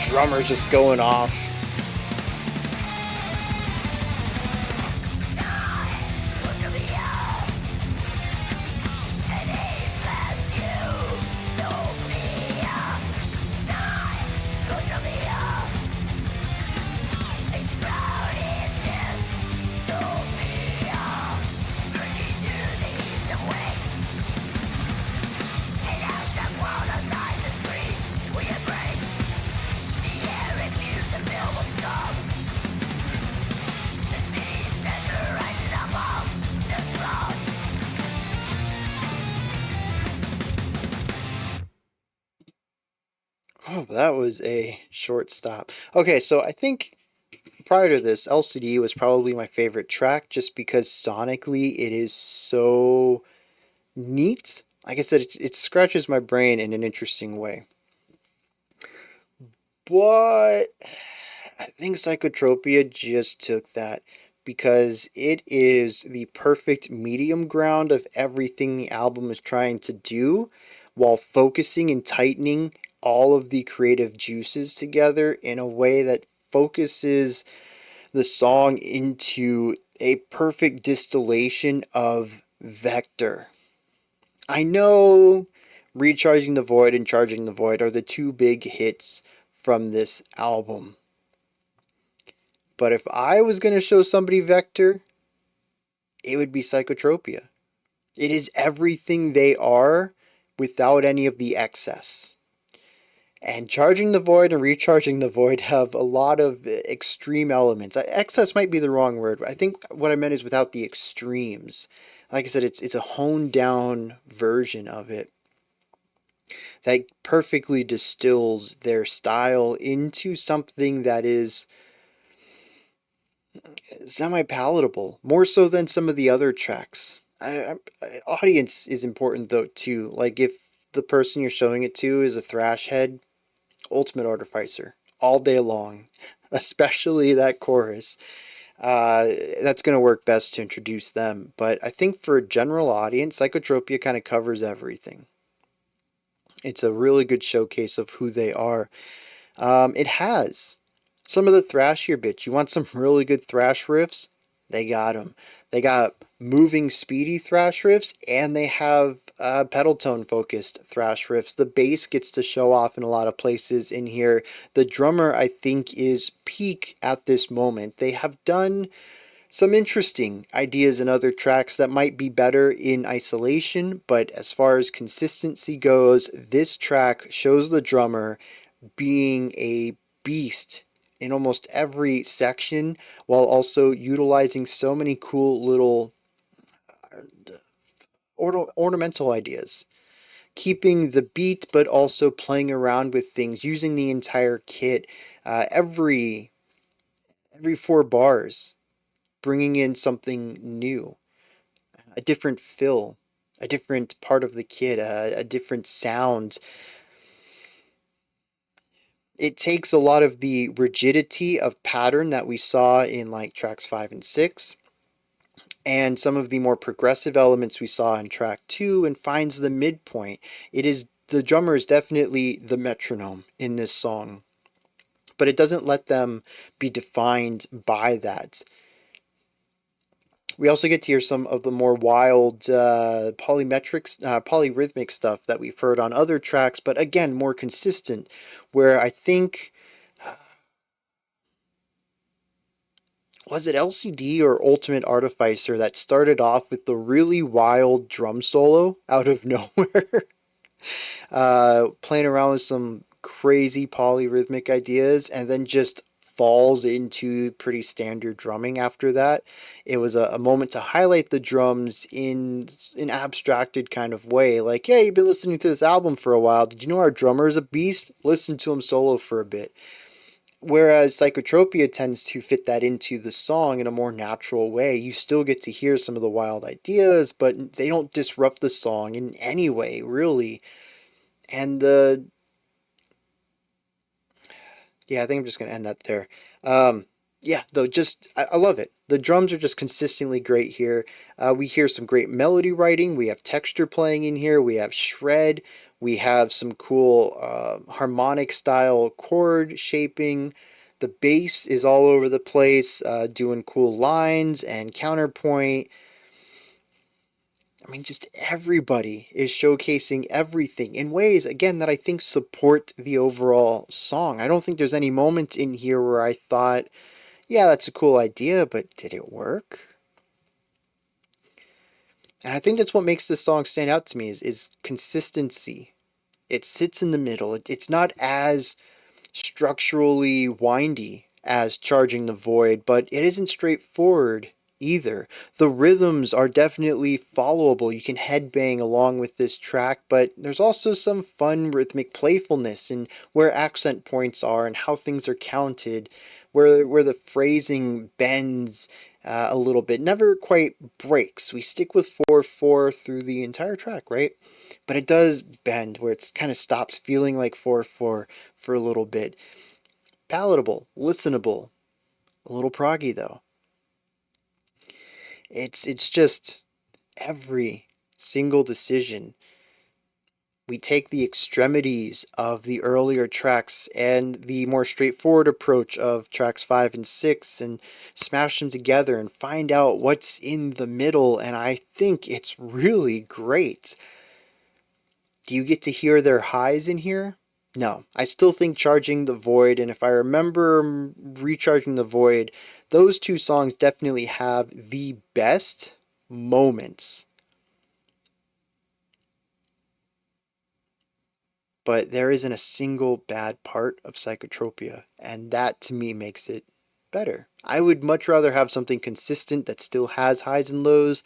Drummer just going off. That was a short stop. Okay, so I think prior to this, LCD was probably my favorite track just because sonically it is so neat. Like I said, it scratches my brain in an interesting way. But I think Psychotropia just took that because it is the perfect medium ground of everything the album is trying to do while focusing and tightening all of the creative juices together in a way that focuses the song into a perfect distillation of Vektor. I know Recharging the Void and Charging the Void are the two big hits from this album. But if I was going to show somebody Vektor, it would be Psychotropia. It is everything they are without any of the excess. And Charging the Void and Recharging the Void have a lot of extreme elements. Excess might be the wrong word, but I think what I meant is without the extremes. Like I said, it's a honed down version of it that perfectly distills their style into something that is semi-palatable, more so than some of the other tracks. Audience is important though too. Like if the person you're showing it to is a thrash head, ultimate Artificer all day long, especially that chorus. That's going to work best to introduce them. But I think for a general audience, Psychotropia kind of covers everything. It's a really good showcase of who they are. It has some of the thrashier bits. You want some really good thrash riffs? They got them. They got moving, speedy thrash riffs, and they have pedal tone focused thrash riffs. The bass gets to show off in a lot of places in here. The drummer, I think, is peak at this moment. They have done some interesting ideas in other tracks that might be better in isolation, but as far as consistency goes, this track shows the drummer being a beast in almost every section while also utilizing so many cool little ornamental ideas, keeping the beat but also playing around with things, using the entire kit. Every 4 bars bringing in something new, a different fill, a different part of the kit, a different sound. It takes a lot of the rigidity of pattern that we saw in like tracks 5 and 6 and some of the more progressive elements we saw in track 2 and finds the midpoint. The drummer is definitely the metronome in this song, but it doesn't let them be defined by that. We also get to hear some of the more wild polyrhythmic stuff that we've heard on other tracks, but again, more consistent, where I think, was it LCD or Ultimate Artificer that started off with the really wild drum solo out of nowhere? Playing around with some crazy polyrhythmic ideas and then just falls into pretty standard drumming after that. It was a moment to highlight the drums in an abstracted kind of way. Like, yeah, you've been listening to this album for a while. Did you know our drummer is a beast? Listen to him solo for a bit. Whereas Psychotropia tends to fit that into the song in a more natural way. You still get to hear some of the wild ideas, but they don't disrupt the song in any way, really. And yeah, I think I'm just going to end that there. Yeah, though, I love it. The drums are just consistently great here. We hear some great melody writing. We have texture playing in here. We have shred. We have some cool harmonic style chord shaping. The bass is all over the place, doing cool lines and counterpoint. I mean, just everybody is showcasing everything in ways, again, that I think support the overall song. I don't think there's any moment in here where I thought, yeah, that's a cool idea, but did it work? And I think that's what makes this song stand out to me is consistency. It sits in the middle. It's not as structurally windy as Charging the Void, but it isn't straightforward either. The rhythms are definitely followable. You can headbang along with this track, but there's also some fun rhythmic playfulness in where accent points are and how things are counted, where the phrasing bends a little bit. Never quite breaks. We stick with 4/4 through the entire track, right? But it does bend where it kind of stops feeling like 4/4 for a little bit. Palatable, listenable, a little proggy though. It's just every single decision. We take the extremities of the earlier tracks and the more straightforward approach of tracks 5 and 6 and smash them together and find out what's in the middle, and I think it's really great. Do you get to hear their highs in here? No. I still think Charging the Void, and if I remember Recharging the Void, those two songs definitely have the best moments. But there isn't a single bad part of Psychotropia, and that to me makes it better. I would much rather have something consistent that still has highs and lows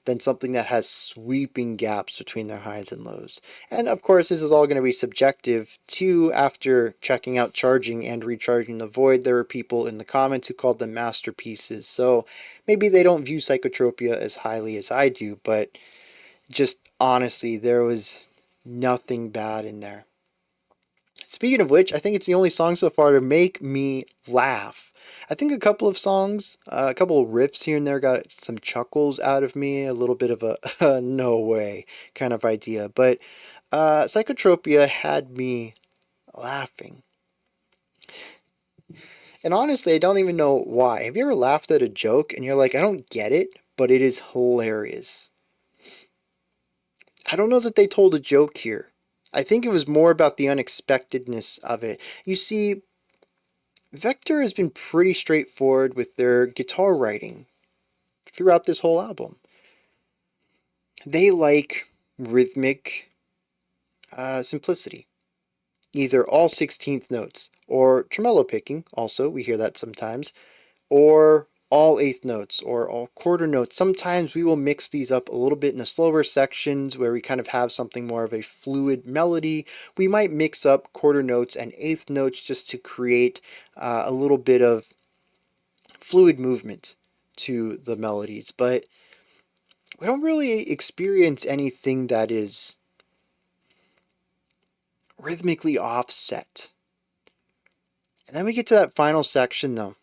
than something that has sweeping gaps between their highs and lows. And of course, this is all going to be subjective too. After checking out Charging and Recharging the Void, there were people in the comments who called them masterpieces. So maybe they don't view Psychotropia as highly as I do, but just honestly, there was nothing bad in there. Speaking of which, I think it's the only song so far to make me laugh. I think a couple of songs, a couple of riffs here and there got some chuckles out of me, a little bit of a no way kind of idea. But Psychotropia had me laughing. And honestly, I don't even know why. Have you ever laughed at a joke and you're like, I don't get it, but it is hilarious? I don't know that they told a joke here. I think it was more about the unexpectedness of it. You see, Vektor has been pretty straightforward with their guitar writing throughout this whole album. They like rhythmic simplicity. Either all 16th notes, or tremolo picking, also, we hear that sometimes, or all eighth notes or all quarter notes. Sometimes we will mix these up a little bit in the slower sections where we kind of have something more of a fluid melody. We might mix up quarter notes and eighth notes just to create a little bit of fluid movement to the melodies, but we don't really experience anything that is rhythmically offset. And then we get to that final section though,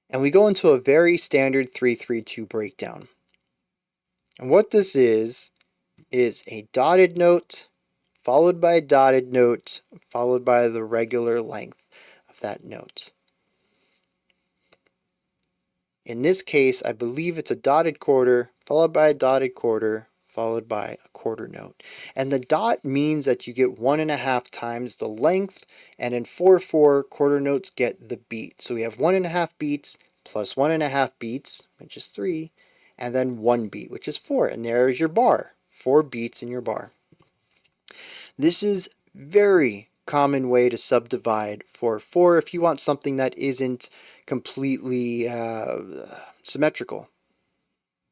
and we go into a very standard 3-3-2 breakdown. And what this is a dotted note, followed by a dotted note, followed by the regular length of that note. In this case, I believe it's a dotted quarter, followed by a dotted quarter, followed by a quarter note. And the dot means that you get 1.5 times the length, and in 4/4, quarter notes get the beat. So we have 1.5 beats plus 1.5 beats, which is 3, and then 1 beat, which is 4. And there's your bar. 4 beats in your bar. This is very common way to subdivide 4/4 if you want something that isn't completely symmetrical.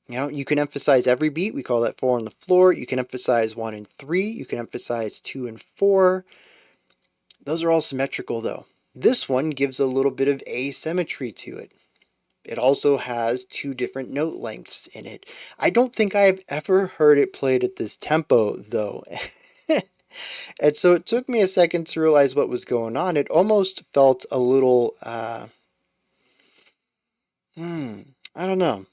You know, you can emphasize every beat. We call that 4 on the floor. You can emphasize 1 and 3. You can emphasize 2 and 4. Those are all symmetrical though. This one gives a little bit of asymmetry to it. It also has 2 different note lengths in it. I don't think I've ever heard it played at this tempo though. And so it took me a second to realize what was going on. It almost felt a little, I don't know.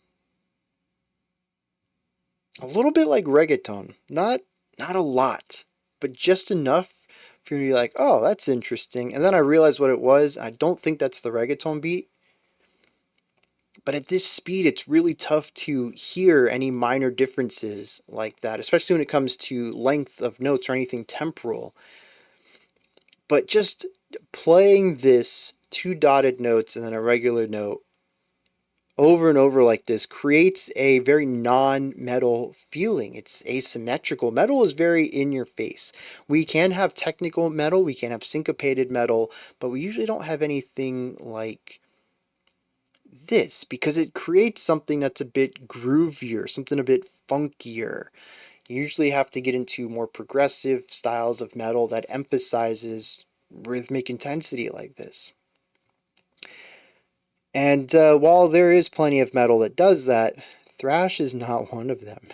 A little bit like reggaeton. Not a lot, but just enough for me to be like, oh, that's interesting. And then I realized what it was. I don't think that's the reggaeton beat. But at this speed, it's really tough to hear any minor differences like that, especially when it comes to length of notes or anything temporal. But just playing this 2 dotted notes and then a regular note over and over like this creates a very non-metal feeling. It's asymmetrical. Metal is very in your face. We can have technical metal, we can have syncopated metal, but we usually don't have anything like this, because it creates something that's a bit groovier, something a bit funkier. You usually have to get into more progressive styles of metal that emphasizes rhythmic intensity like this. And while there is plenty of metal that does that, thrash is not one of them.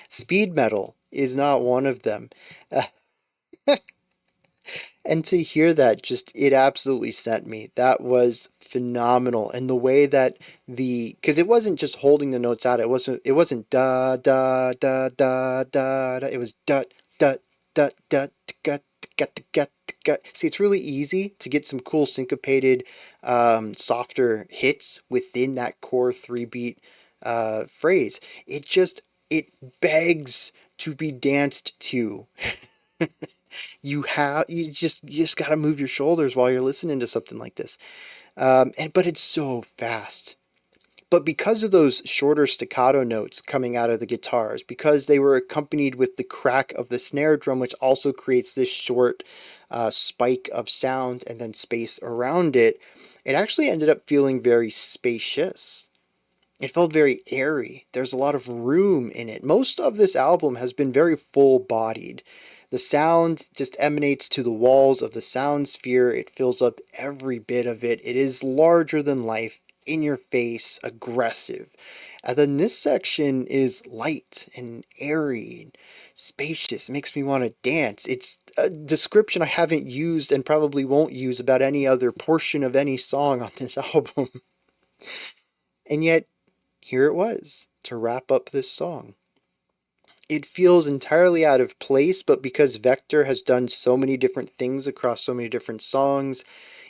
Speed metal is not one of them. And to hear that, just, it absolutely sent me. That was phenomenal. And the way that because it wasn't just holding the notes out. It wasn't da da da da da da. It was da da da da da da da da. See, it's really easy to get some cool syncopated, softer hits within that core 3-beat phrase. It begs to be danced to. You just got to move your shoulders while you're listening to something like this. But it's so fast. But because of those shorter staccato notes coming out of the guitars, because they were accompanied with the crack of the snare drum, which also creates this short spike of sound and then space around it, it actually ended up feeling very spacious. It felt very airy. There's a lot of room in it. Most of this album has been very full-bodied. The sound just emanates to the walls of the sound sphere. It fills up every bit of it. It is larger than life, in your face, aggressive. And then this section is light and airy and spacious. It makes me want to dance. It's a description I haven't used and probably won't use about any other portion of any song on this album. And yet, here it was to wrap up this song. It feels entirely out of place, but because Vektor has done so many different things across so many different songs,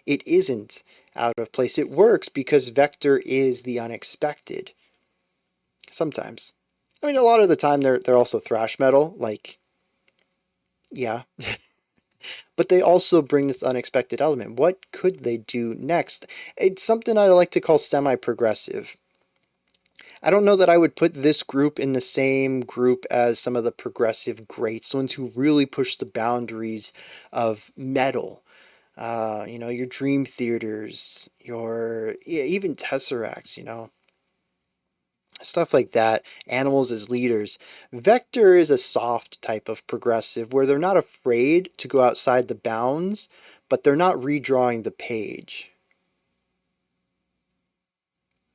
it isn't out of place. It works because Vektor is the unexpected. Sometimes. I mean, a lot of the time they're also thrash metal, like, yeah. But they also bring this unexpected element. What could they do next? It's something I like to call semi-progressive. I don't know that I would put this group in the same group as some of the progressive greats, ones who really push the boundaries of metal. Your Dream Theaters, even Tesseracts, stuff like that. Animals as leaders. Vektor is a soft type of progressive where they're not afraid to go outside the bounds, but they're not redrawing the page.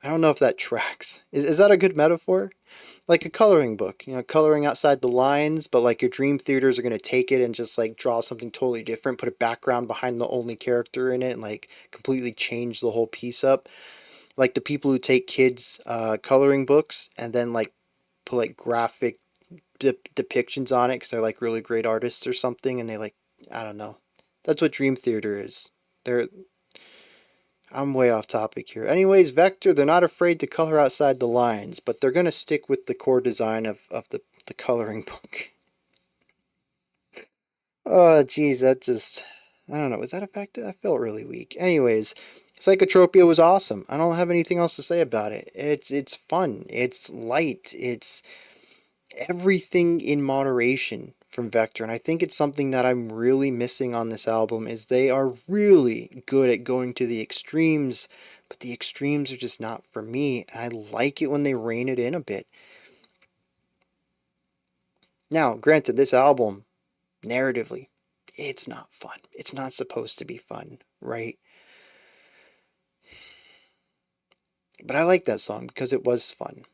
I don't know if that tracks. Is that a good metaphor? Like a coloring book, coloring outside the lines, but like your Dream Theaters are going to take it and just like draw something totally different, put a background behind the only character in it, and like completely change the whole piece up. Like the people who take kids' coloring books and then like put like graphic depictions on it because they're like really great artists or something, and they like, I don't know. That's what Dream Theater is. I'm way off topic here. Anyways, Vektor, they're not afraid to color outside the lines, but they're going to stick with the core design of the coloring book. Oh, geez, that just, I don't know, was that effective? I felt really weak. Anyways, Psychotropia was awesome. I don't have anything else to say about it. It's fun. It's light. It's everything in moderation from Vektor, and I think it's something that I'm really missing on this album is they are really good at going to the extremes, but the extremes are just not for me. I like it when they rein it in a bit. Now, granted, this album, narratively, it's not fun. It's not supposed to be fun, right? But I like that song because it was fun.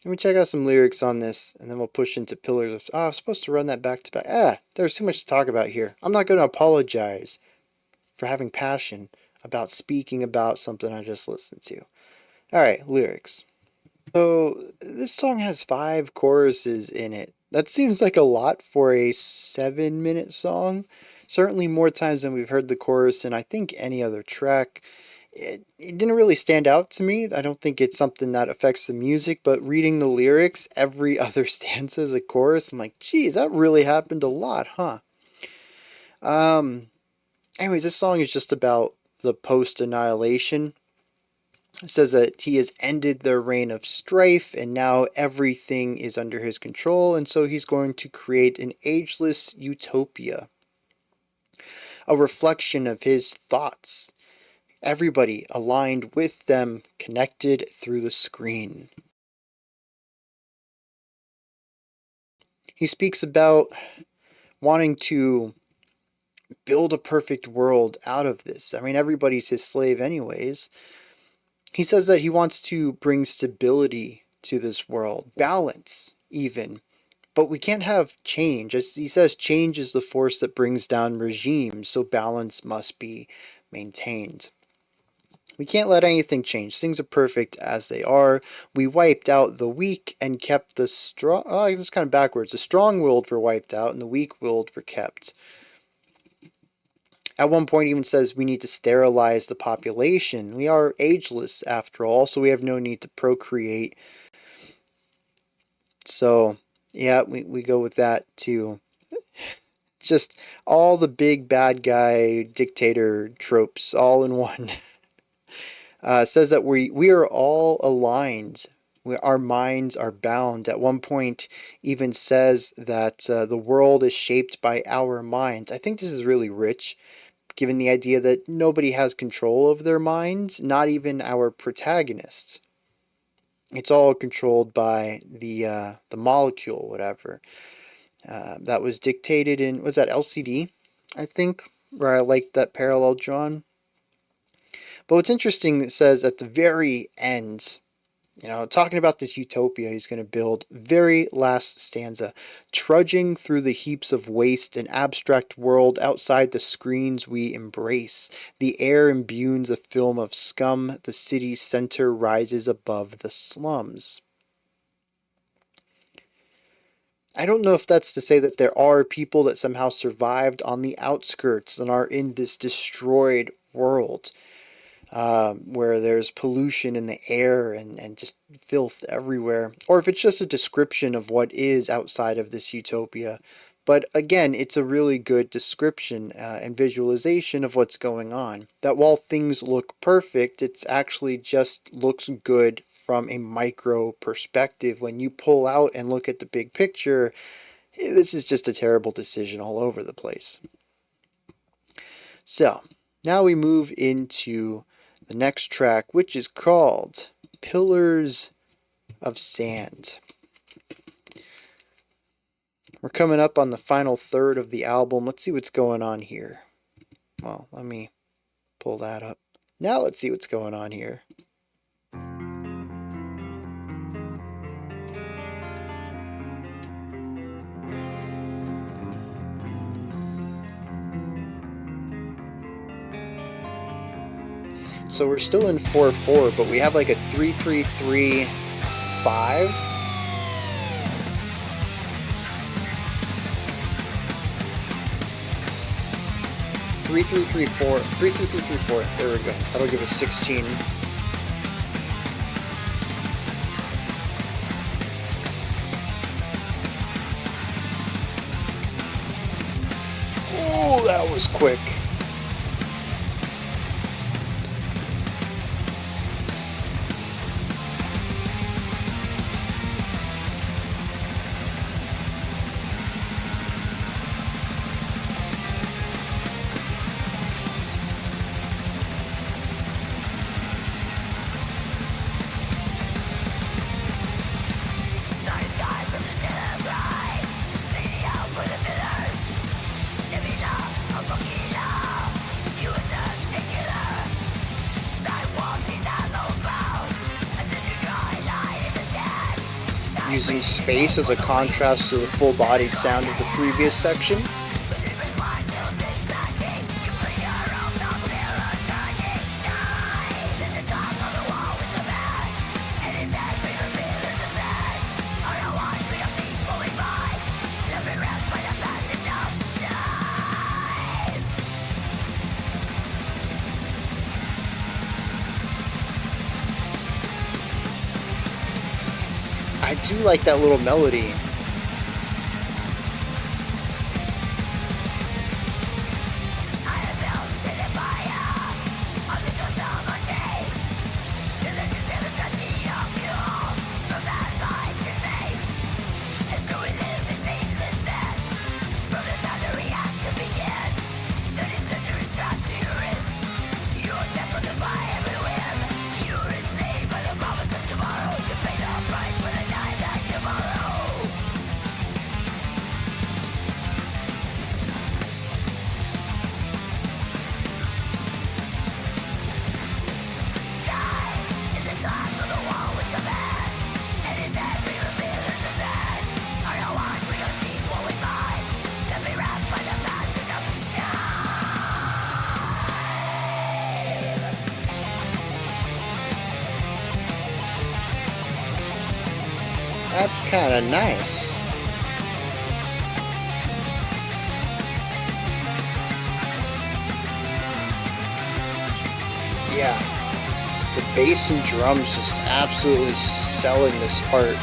Let me check out some lyrics on this, and then we'll push into Pillars of... Oh, I was supposed to run that back to back. There's too much to talk about here. I'm not going to apologize for having passion about speaking about something I just listened to. Alright, lyrics. So, this song has 5 choruses in it. That seems like a lot for a 7-minute song. Certainly more times than we've heard the chorus in, I think, any other track. It didn't really stand out to me. I don't think it's something that affects the music, but reading the lyrics, every other stanza is a chorus. I'm like, geez, that really happened a lot, huh? Anyways, this song is just about the post-annihilation. It says that he has ended their reign of strife, and now everything is under his control, and so he's going to create an ageless utopia. A reflection of his thoughts. everybody aligned with them, connected through the screen. He speaks about wanting to build a perfect world out of this. I mean, everybody's his slave anyways. He says that he wants to bring stability to this world, balance even. But we can't have change. As he says, change is the force that brings down regimes, so balance must be maintained. We can't let anything change. Things are perfect as they are. We wiped out the weak and kept the strong. Oh, it was kind of backwards. The strong-willed were wiped out and the weak-willed were kept. At one point, he even says we need to sterilize the population. We are ageless after all, so we have no need to procreate. So, yeah, we go with that too. Just all the big bad guy dictator tropes all in one. Says that we are all aligned. Our minds are bound. At one point, even says that the world is shaped by our minds. I think this is really rich, given the idea that nobody has control of their minds, not even our protagonists. It's all controlled by the molecule, whatever. That was dictated in, was that LCD, I think, where I liked that parallel drawn. But what's interesting, it says at the very end, talking about this utopia he's going to build, very last stanza, trudging through the heaps of waste, an abstract world outside the screens we embrace. The air imbues a film of scum, the city's center rises above the slums. I don't know if that's to say that there are people that somehow survived on the outskirts and are in this destroyed world. Where there's pollution in the air and just filth everywhere, or if it's just a description of what is outside of this utopia. But again, it's a really good description and visualization of what's going on. That while things look perfect, it's actually just looks good from a micro perspective. When you pull out and look at the big picture, this is just a terrible decision all over the place. So, now we move into the next track, which is called Pillars of Sand. We're coming up on the final third of the album. Let's see what's going on here. Well, let me pull that up. Now let's see what's going on here. So we're still in 4/4, but we have like a 3-3-3-5. 3-3-3-4. 3-3-3-3-4. There we go. That'll give us 16. Oh, that was quick. Using space as a contrast to the full-bodied sound of the previous section. I do like that little melody. That's kind of nice. Yeah, the bass and drums just absolutely selling this part.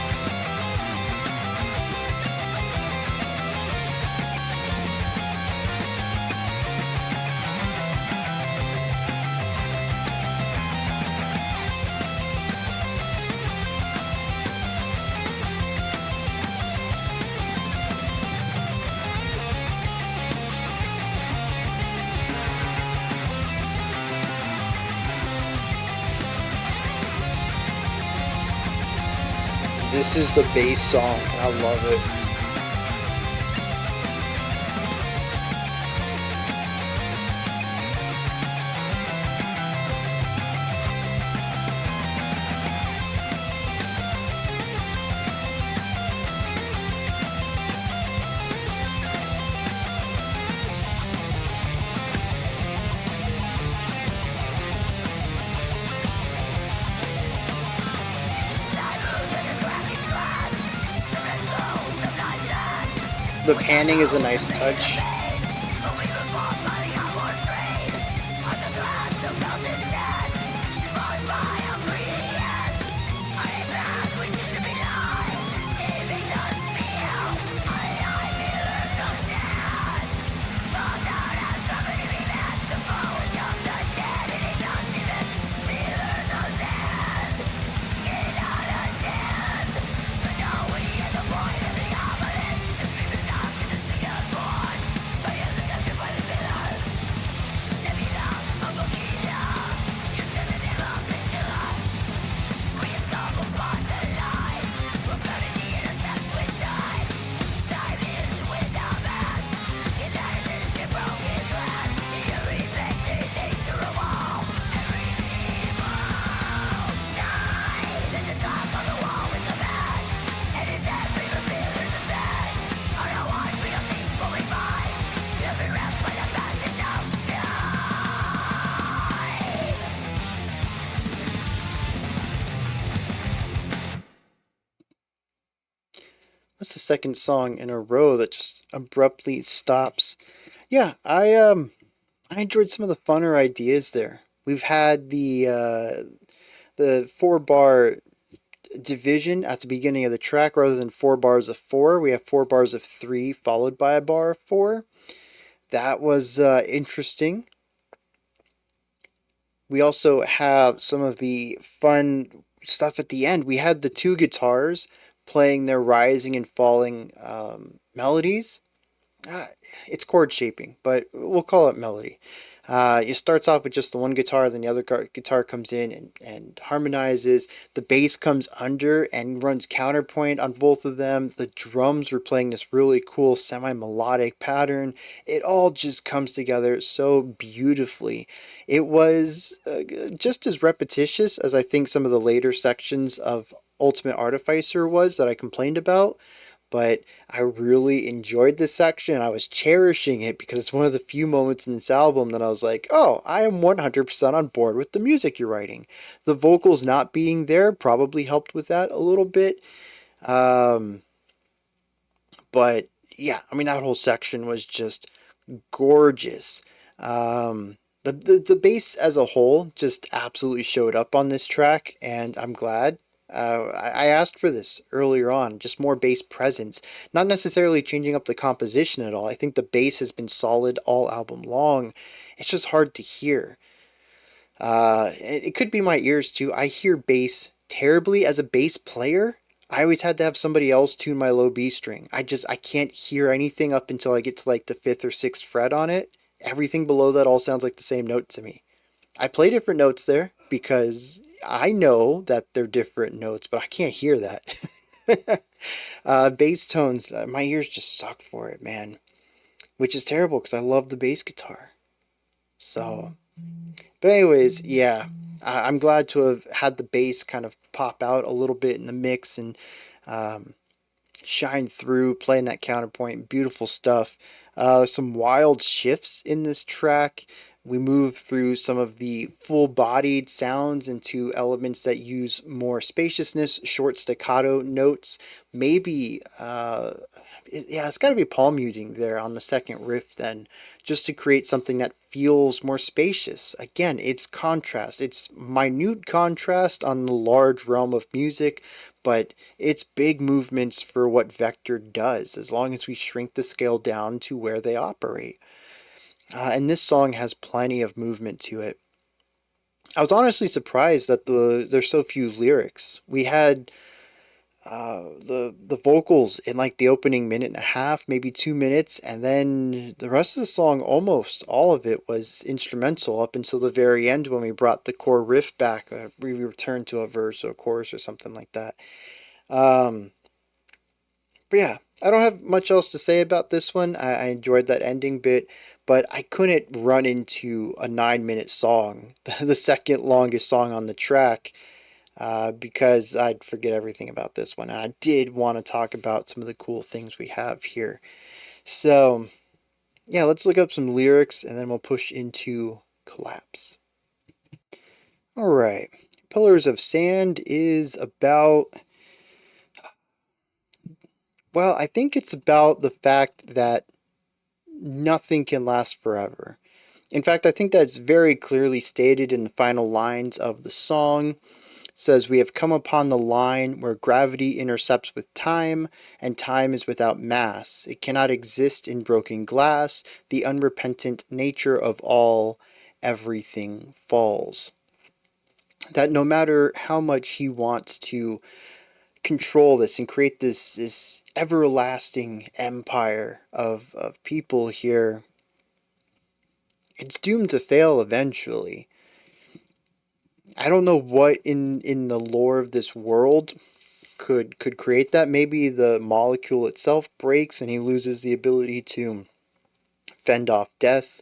This is the bass song, and I love it. The panning is a nice touch. That's the second song in a row that just abruptly stops. Yeah, I enjoyed some of the funner ideas there. We've had the 4-bar division at the beginning of the track. Rather than 4 bars of 4, we have 4 bars of 3 followed by a bar of 4. That was interesting. We also have some of the fun stuff at the end. We had the 2 guitars playing their rising and falling melodies. It's chord shaping, but we'll call it melody. It starts off with just the one guitar, then the other guitar comes in and harmonizes. The bass comes under and runs counterpoint on both of them. The drums were playing this really cool semi-melodic pattern. It all just comes together so beautifully. It was just as repetitious as I think some of the later sections of Ultimate Artificer was that I complained about. But I really enjoyed this section. I was cherishing it because it's one of the few moments in this album that I was like, oh, I am 100% on board with the music you're writing. The vocals not being there probably helped with that a little bit. But yeah, I mean, that whole section was just gorgeous. The bass as a whole just absolutely showed up on this track, and I'm glad. I asked for this earlier on, just more bass presence, not necessarily changing up the composition at all. I think the bass has been solid all album long. It's just hard to hear. It could be my ears too. I hear bass terribly as a bass player. I always had to have somebody else tune my low B string. I can't hear anything up until I get to like the 5th or 6th fret on it. Everything below that all sounds like the same note to me. I play different notes there because I know that they're different notes, but I can't hear that. Bass tones, my ears just suck for it, man. Which is terrible because I love the bass guitar. So, but anyways, yeah, I'm glad to have had the bass kind of pop out a little bit in the mix and shine through, playing that counterpoint. Beautiful stuff. Some wild shifts in this track We move through some of the full-bodied sounds into elements that use more spaciousness, short staccato notes, maybe, it's got to be palm muting there on the second riff then, just to create something that feels more spacious. Again, it's contrast. It's minute contrast on the large realm of music, but it's big movements for what Vektor does, as long as we shrink the scale down to where they operate. And this song has plenty of movement to it. I was honestly surprised that there's so few lyrics. We had the vocals in like the opening minute and a half, maybe 2 minutes, and then the rest of the song, almost all of it, was instrumental up until the very end when we brought the core riff back. We returned to a verse or a chorus or something like that. But yeah, I don't have much else to say about this one. I enjoyed that ending bit, but I couldn't run into a 9-minute song, the second longest song on the track, because I'd forget everything about this one. And I did want to talk about some of the cool things we have here. So yeah, let's look up some lyrics and then we'll push into Collapse. All right, Pillars of Sand is about... well, I think it's about the fact that nothing can last forever. In fact, I think that's very clearly stated in the final lines of the song. It says, "We have come upon the line where gravity intercepts with time, and time is without mass. It cannot exist in broken glass. The unrepentant nature of all, everything falls." That no matter how much he wants to control this and create this everlasting empire of people here, it's doomed to fail eventually. I don't know what in the lore of this world could create that. Maybe the molecule itself breaks and he loses the ability to fend off death.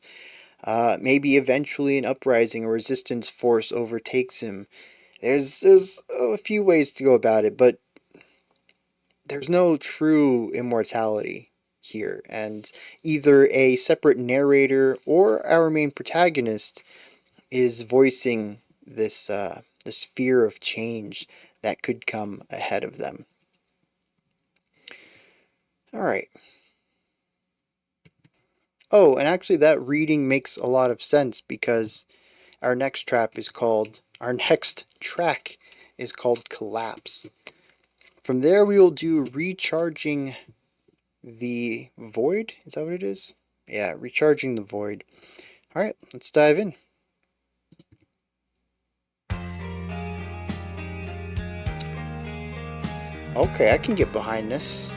Maybe eventually an uprising or resistance force overtakes him. There's a few ways to go about it, but there's no true immortality here, and either a separate narrator or our main protagonist is voicing this fear of change that could come ahead of them. All right. Oh, and actually that reading makes a lot of sense because our next track is called Collapse. From there, we will do Recharging the Void. Is that what it is? Yeah, Recharging the Void. All right, let's dive in. Okay, I can get behind this.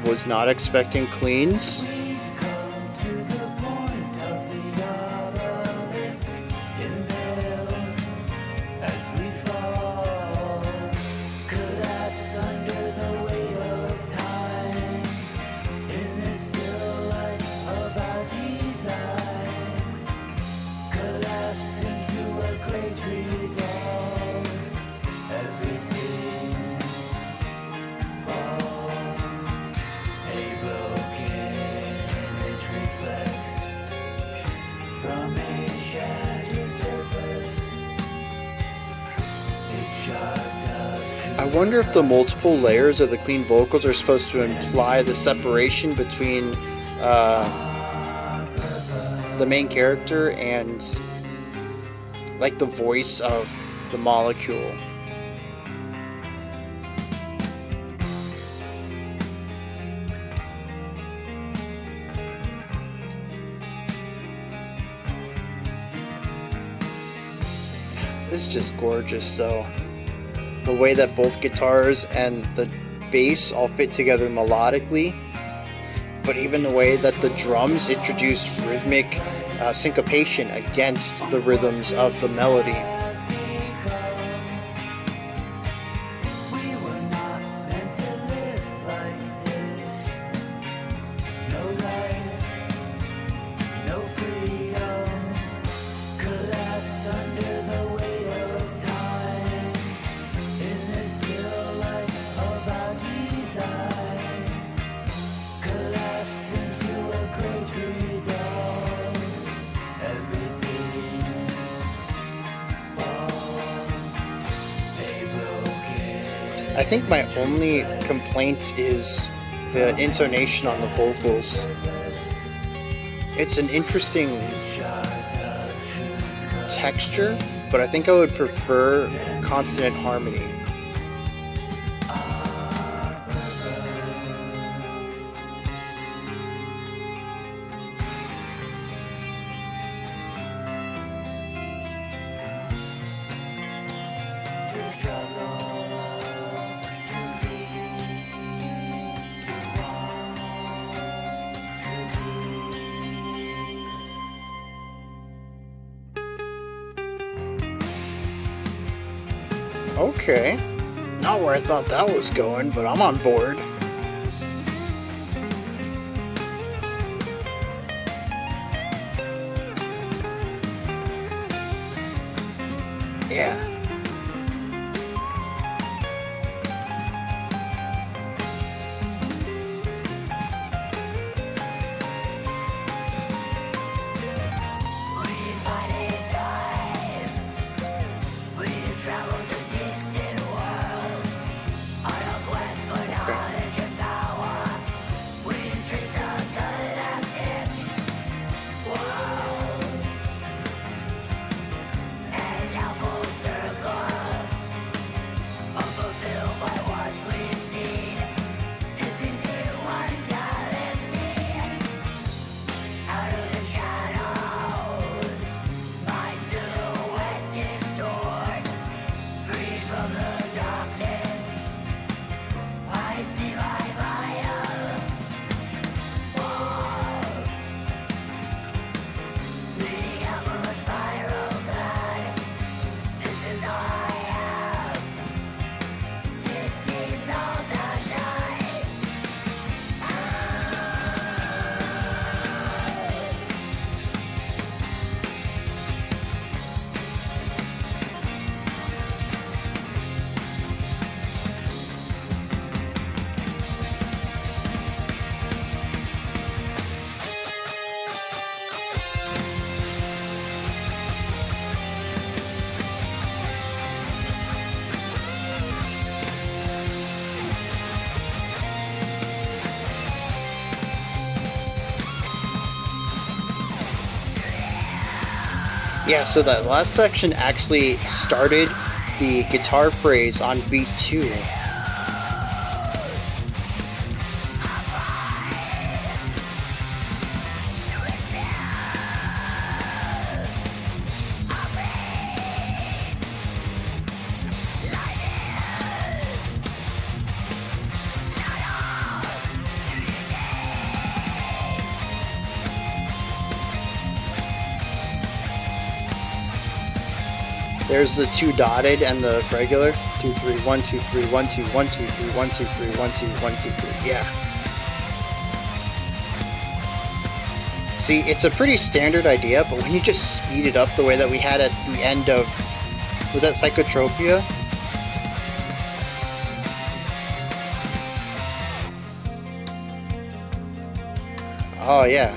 Was not expecting cleans. I wonder if the multiple layers of the clean vocals are supposed to imply the separation between the main character and like the voice of the molecule. This is just gorgeous, so the way that both guitars and the bass all fit together melodically, but even the way that the drums introduce rhythmic syncopation against the rhythms of the melody. I think my only complaint is the intonation on the vocals. It's an interesting texture, but I think I would prefer consonant harmony. Okay, not where I thought that was going, but I'm on board. Yeah. Yeah, so that last section actually started the guitar phrase on beat 2. There's the 2 dotted and the regular. 2 3 1 2 3 1 2 1 2 3 1 2 3 1 2 1 2 3. Yeah. See, it's a pretty standard idea, but when you just speed it up the way that we had at the end of, was that Psychotropia? Oh yeah.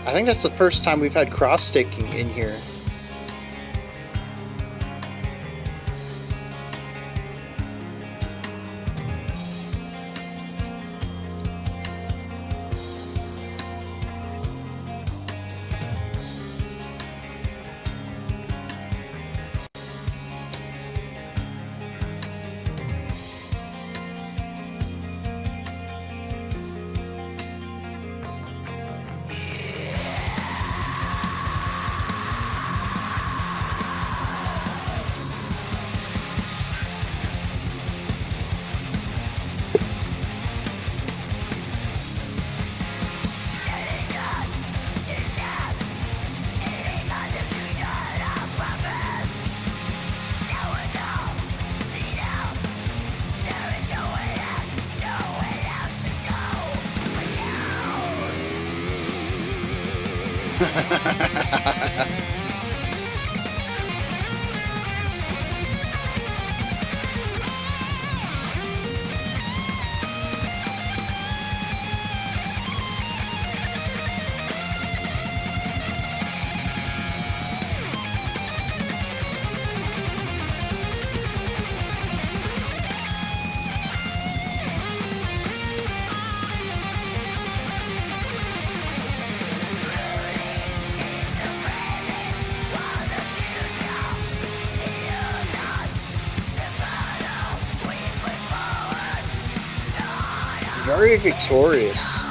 I think that's the first time we've had cross-sticking in here. Very victorious.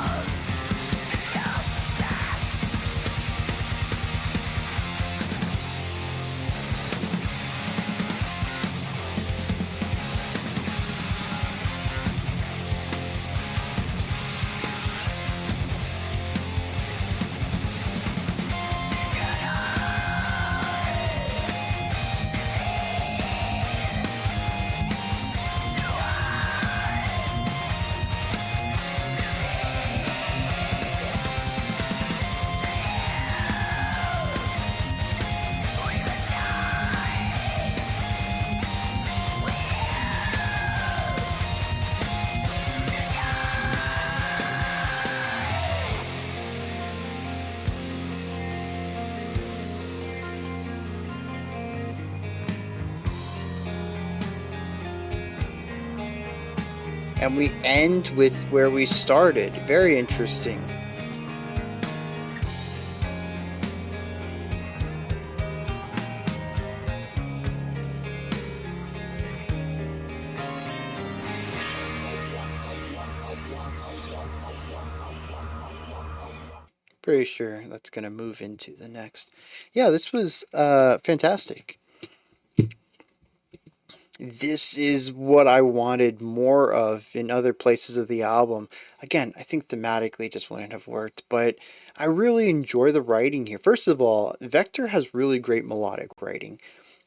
And we end with where we started. Very interesting. Pretty sure that's going to move into the next. Yeah, this was fantastic. This is what I wanted more of in other places of the album. Again, I think thematically it just wouldn't have worked, but I really enjoy the writing here. First of all, Vektor has really great melodic writing.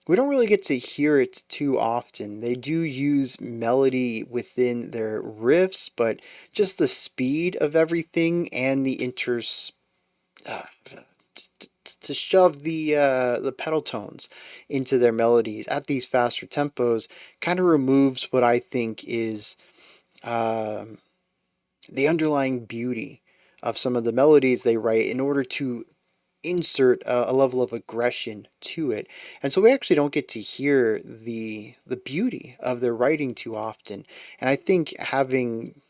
We don't really get to hear it too often. They do use melody within their riffs, but just the speed of everything and the uh, to shove the pedal tones into their melodies at these faster tempos kind of removes what I think is um, the underlying beauty of some of the melodies they write in order to insert a level of aggression to it. And so we actually don't get to hear the beauty of their writing too often. And I think having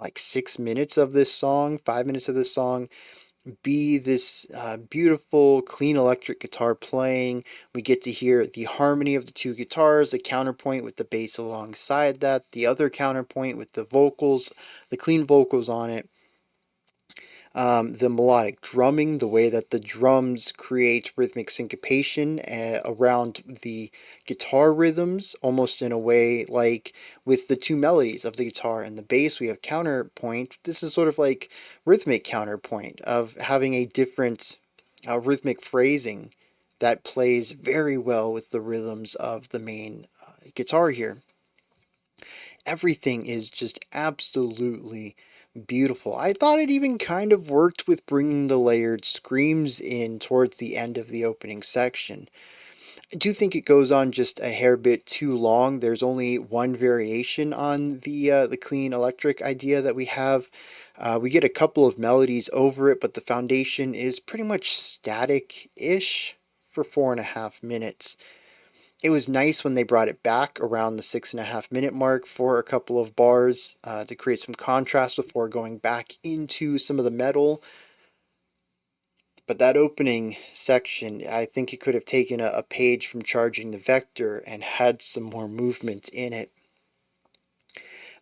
like 6 minutes of this song, 5 minutes of this song, be this beautiful, clean electric guitar playing. We get to hear the harmony of the two guitars, the counterpoint with the bass alongside that, the other counterpoint with the vocals, the clean vocals on it. The melodic drumming, the way that the drums create rhythmic syncopation around the guitar rhythms, almost in a way like with the two melodies of the guitar and the bass, we have counterpoint. This is sort of like rhythmic counterpoint of having a different rhythmic phrasing that plays very well with the rhythms of the main guitar here. Everything is just absolutely beautiful. I thought it even kind of worked with bringing the layered screams in towards the end of the opening section. I do think it goes on just a hair bit too long. There's only one variation on the clean electric idea that we have. We get a couple of melodies over it, but the foundation is pretty much static-ish for 4.5 minutes. It was nice when they brought it back around the 6.5 minute mark for a couple of bars to create some contrast before going back into some of the metal. But that opening section, I think it could have taken a page from Charging the Vektor and had some more movement in it.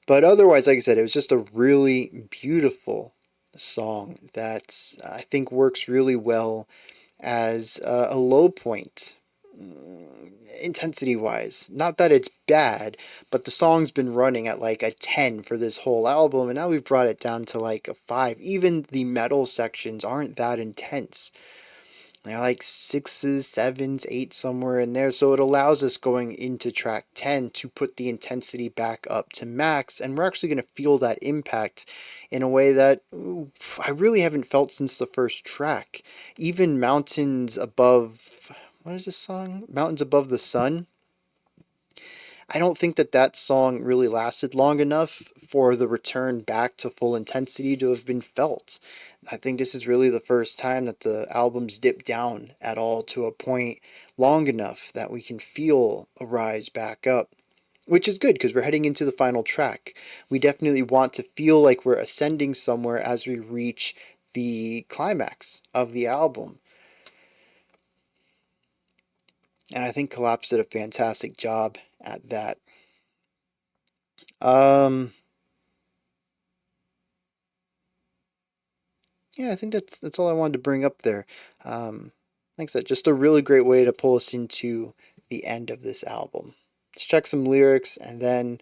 But otherwise, like I said, it was just a really beautiful song that I think works really well as a low point intensity wise. Not that it's bad, but the song's been running at like a 10 for this whole album, and now we've brought it down to like a 5. Even the metal sections aren't that intense. They're like 6s, 7s, 8s, somewhere in there. So it allows us going into track 10 to put the intensity back up to max. And we're actually going to feel that impact in a way that I really haven't felt since the first track. Even Mountains Above, what is this song? Mountains Above the Sun. I don't think that that song really lasted long enough for the return back to full intensity to have been felt. I think this is really the first time that the album's dipped down at all to a point long enough that we can feel a rise back up. Which is good because we're heading into the final track. We definitely want to feel like we're ascending somewhere as we reach the climax of the album. And I think Collapse did a fantastic job at that. Yeah, I think that's all I wanted to bring up there. Like I said, just a really great way to pull us into the end of this album. Let's check some lyrics and then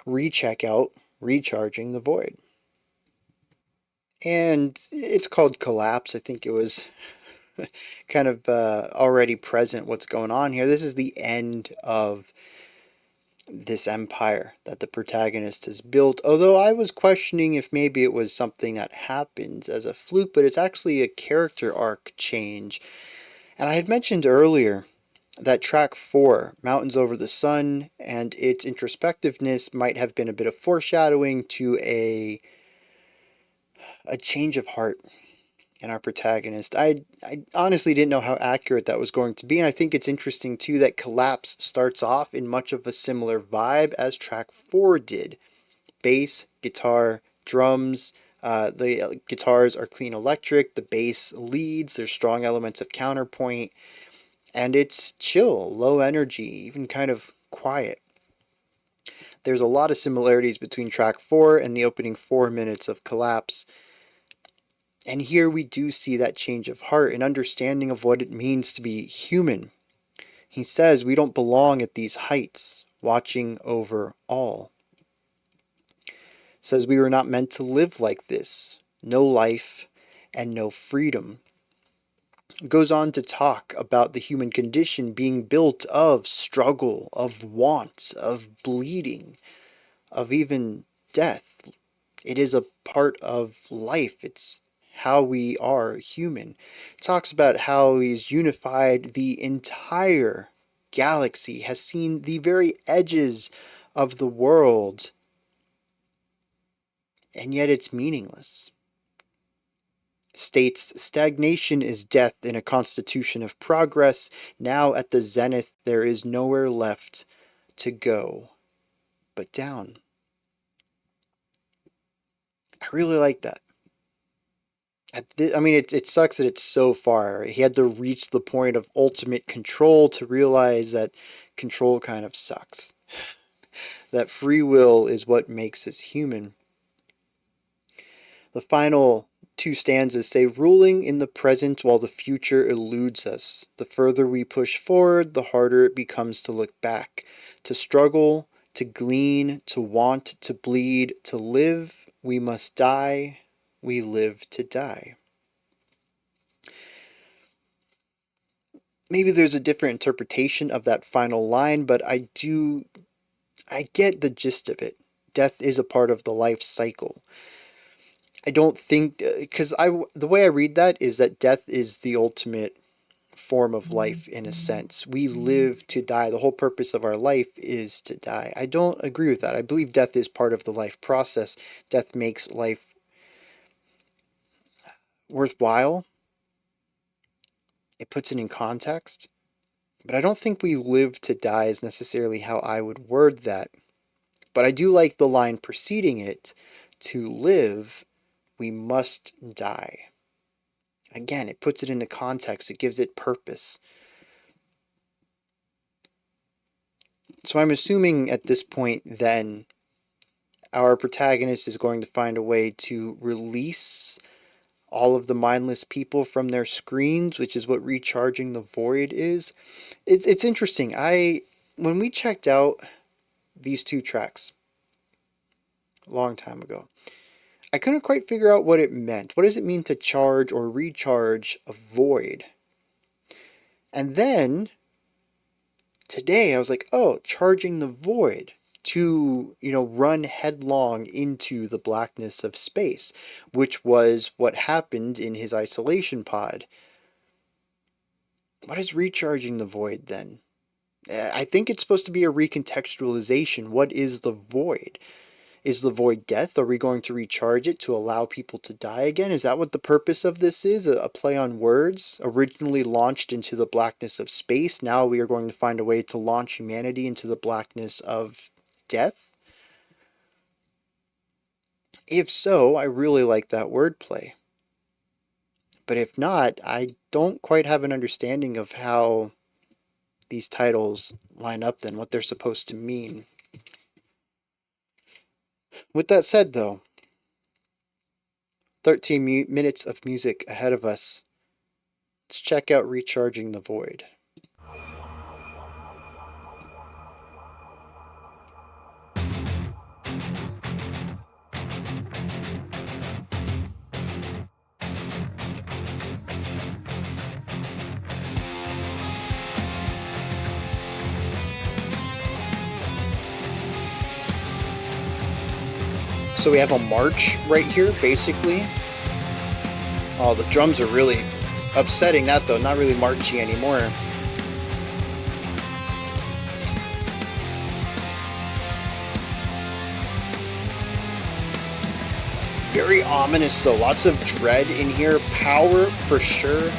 recheck out Recharging the Void. And it's called Collapse. I think it was kind of already present what's going on here. This is the end of this empire that the protagonist has built, although I was questioning if maybe it was something that happens as a fluke, but it's actually a character arc change. And I had mentioned earlier that track 4, Mountains Over the Sun, and its introspectiveness might have been a bit of foreshadowing to a change of heart in our protagonist. I honestly didn't know how accurate that was going to be, and I think it's interesting too that Collapse starts off in much of a similar vibe as track 4 did. Bass, guitar, drums. The guitars are clean electric, the bass leads, there's strong elements of counterpoint, and it's chill, low energy, even kind of quiet. There's a lot of similarities between track 4 and the opening 4 minutes of Collapse. And here we do see that change of heart, an understanding of what it means to be human. He says we don't belong at these heights, watching over all. Says we were not meant to live like this, no life and no freedom. Goes on to talk about the human condition being built of struggle, of want, of bleeding, of even death. It is a part of life. It's how we are human. Talks about how he's unified the entire galaxy, has seen the very edges of the world, and yet it's meaningless. States stagnation is death in a constitution of progress. Now at the zenith, there is nowhere left to go but down. I really like that. I mean, it sucks that it's so far. He had to reach the point of ultimate control to realize that control kind of sucks. That free will is what makes us human. The final 2 stanzas say, ruling in the present while the future eludes us. The further we push forward, the harder it becomes to look back. To struggle, to glean, to want, to bleed, to live, we must die. We live to die. Maybe there's a different interpretation of that final line, but I get the gist of it. Death is a part of the life cycle. I don't think, because the way I read that is that death is the ultimate form of life in a sense. We live to die. The whole purpose of our life is to die. I don't agree with that. I believe death is part of the life process. Death makes life worthwhile. It puts it in context. But I don't think we live to die is necessarily how I would word that. But I do like the line preceding it. To live, we must die. Again, it puts it into context. It gives it purpose. So I'm assuming at this point then our protagonist is going to find a way to release all of the mindless people from their screens, which is what Recharging the Void is. It's interesting. When we checked out these 2 tracks a long time ago, I couldn't quite figure out what it meant. What does it mean to charge or recharge a void? And then today I was like, oh, charging the void to, run headlong into the blackness of space, which was what happened in his isolation pod. What is recharging the void then? I think it's supposed to be a recontextualization. What is the void? Is the void death? Are we going to recharge it to allow people to die again? Is that what the purpose of this is? A play on words? Originally launched into the blackness of space, now we are going to find a way to launch humanity into the blackness of death? If so, I really like that wordplay. But if not, I don't quite have an understanding of how these titles line up then, what they're supposed to mean. With that said, though, 13 minutes of music ahead of us. Let's check out Recharging the Void. So we have a march right here, basically. Oh, the drums are really upsetting that, though. Not really marchy anymore. Very ominous, though. Lots of dread in here. Power, for sure.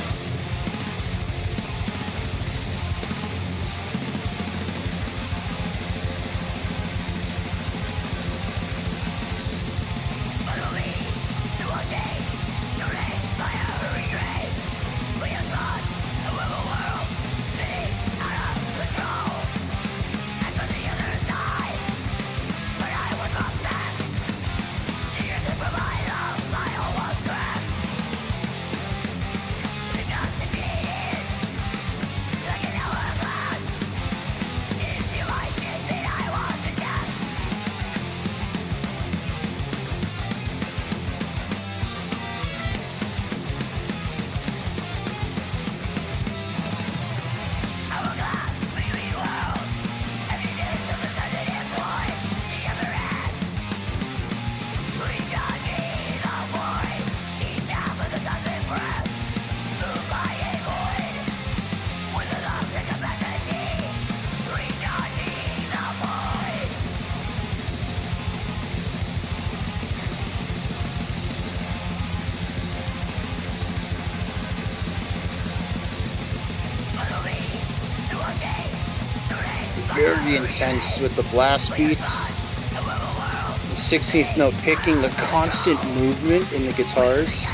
Very intense with the blast beats, the 16th note picking, the constant movement in the guitars.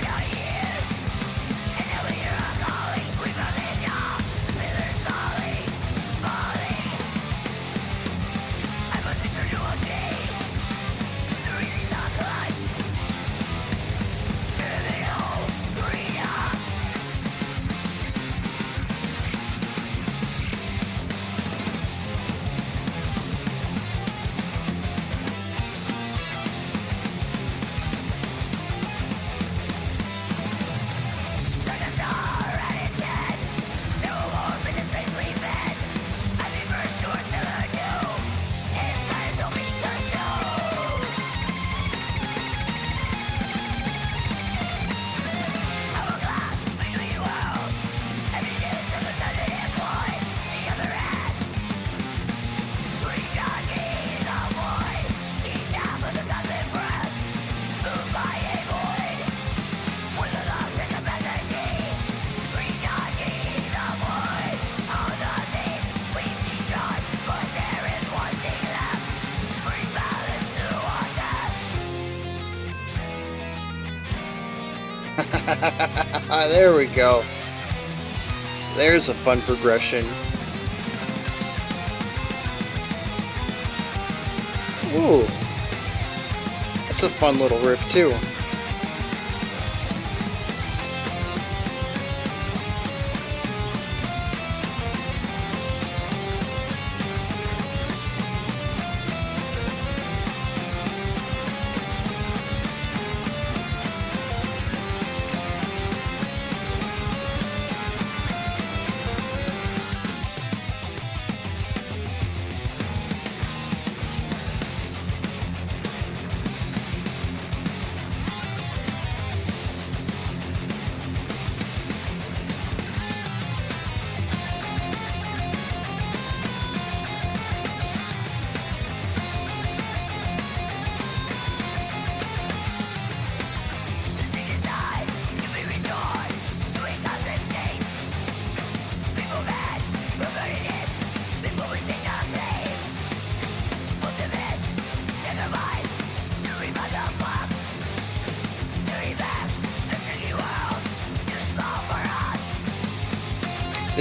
There we go. There's a fun progression. Ooh. That's a fun little riff too.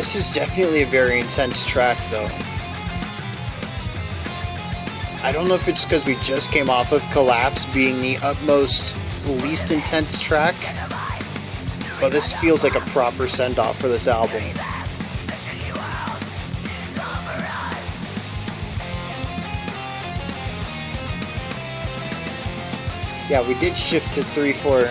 This is definitely a very intense track, though. I don't know if it's because we just came off of Collapse being the utmost, least intense track, but this feels like a proper send-off for this album. Yeah, we did shift to 3/4.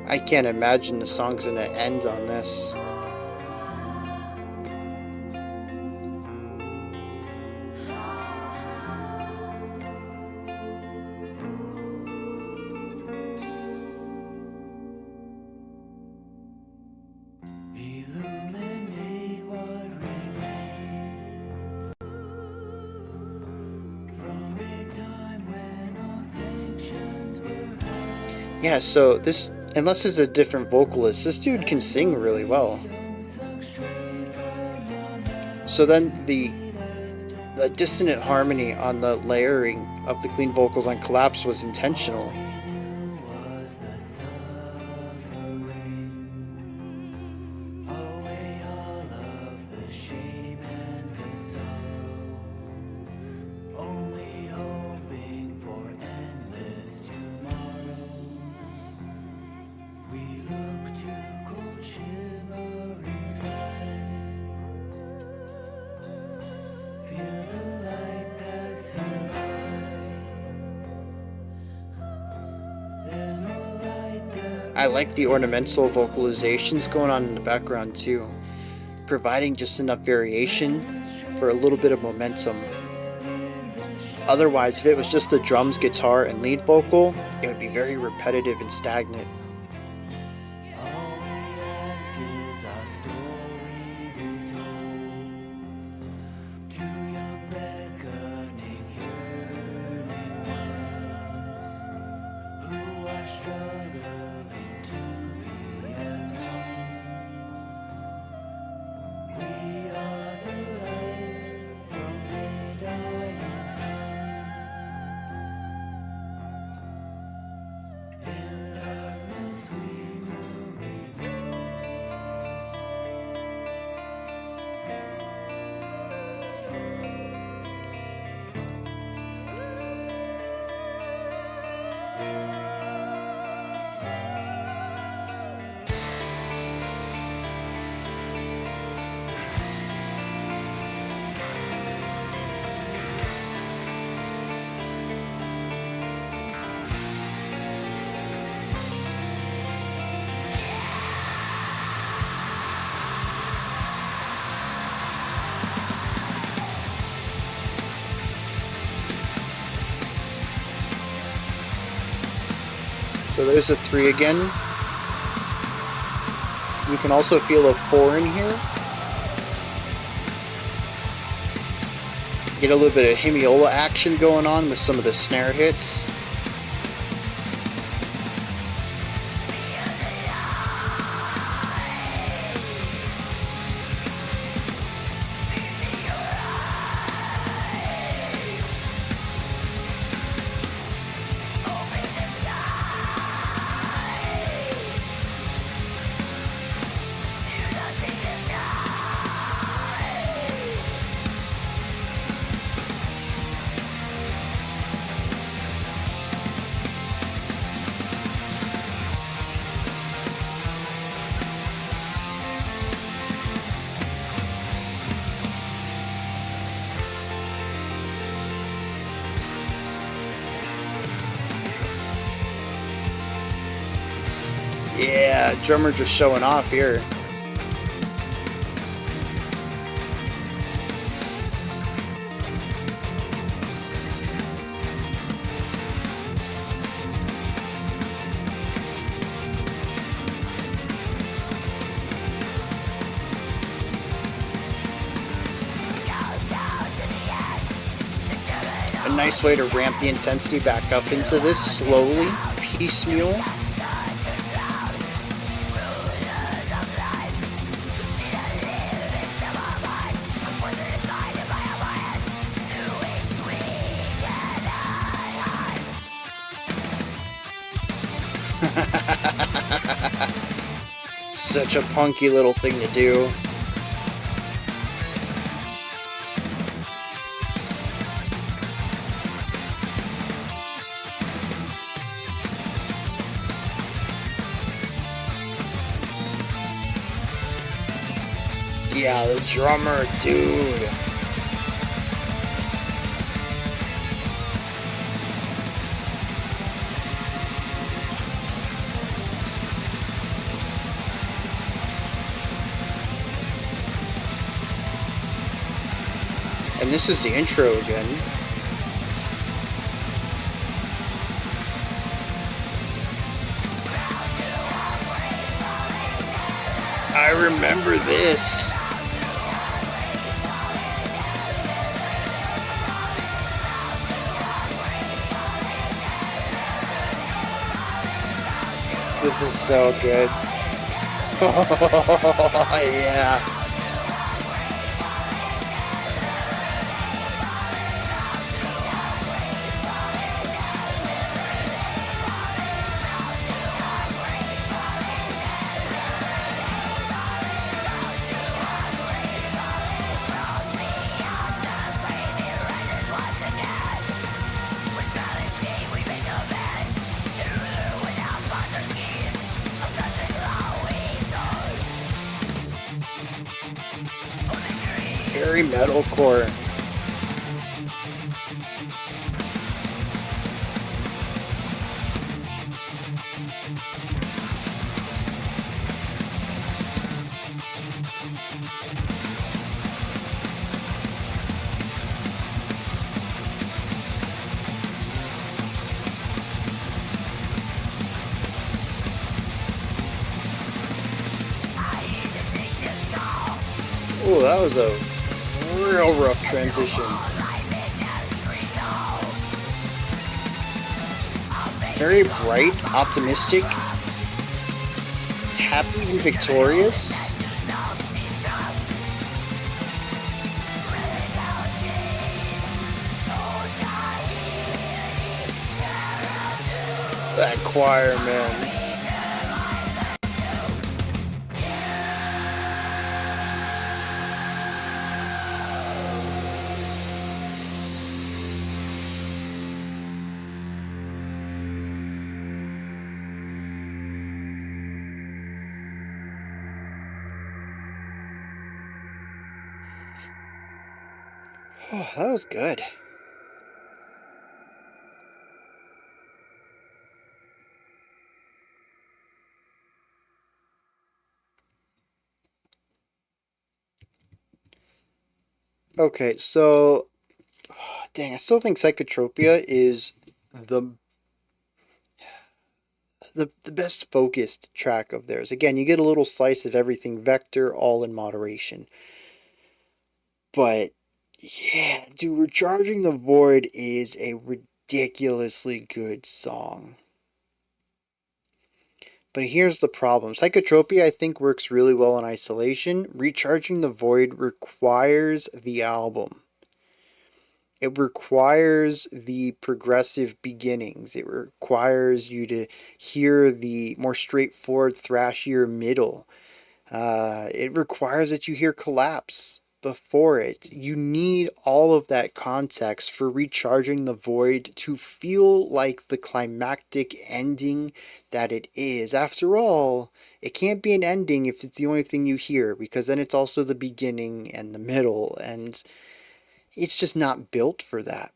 I can't imagine the song's gonna end on this. Yeah, so this, unless it's a different vocalist, this dude can sing really well. So then the dissonant harmony on the layering of the clean vocals on Collapse was intentional. I like the ornamental vocalizations going on in the background too, providing just enough variation for a little bit of momentum. Otherwise, if it was just the drums, guitar, and lead vocal, it would be very repetitive and stagnant. So there's a 3 again. You can also feel a 4 in here. Get a little bit of hemiola action going on with some of the snare hits. Yeah, drummer just showing off here. A nice way to ramp the intensity back up into this slowly, piecemeal. Such a punky little thing to do. Yeah, the drummer, dude. And this is the intro again. I remember this. This is so good. Oh, yeah. Very metalcore. Oh, that was a real rough transition. Very bright, optimistic, happy and victorious. That choir, man. Oh, that was good. Okay, so dang, I still think Psychotropia is the best focused track of theirs. Again, you get a little slice of everything Vektor, all in moderation. But yeah, dude, Recharging the Void is a ridiculously good song. But here's the problem. Psychotropia, I think, works really well in isolation. Recharging the Void requires the album. It requires the progressive beginnings. It requires you to hear the more straightforward, thrashier middle. It requires that you hear Collapse before it. You need all of that context for Recharging the Void to feel like the climactic ending that it is. After all, it can't be an ending if it's the only thing you hear, because then it's also the beginning and the middle, and it's just not built for that.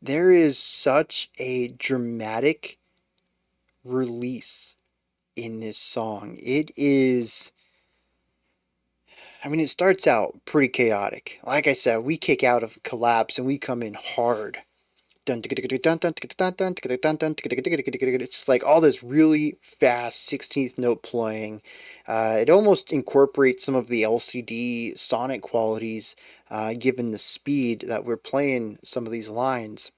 There is such a dramatic release in this song. It is, I mean, it starts out pretty chaotic. Like I said, we kick out of Collapse and we come in hard. It's just like all this really fast 16th note playing. It almost incorporates some of the LCD sonic qualities, given the speed that we're playing some of these lines.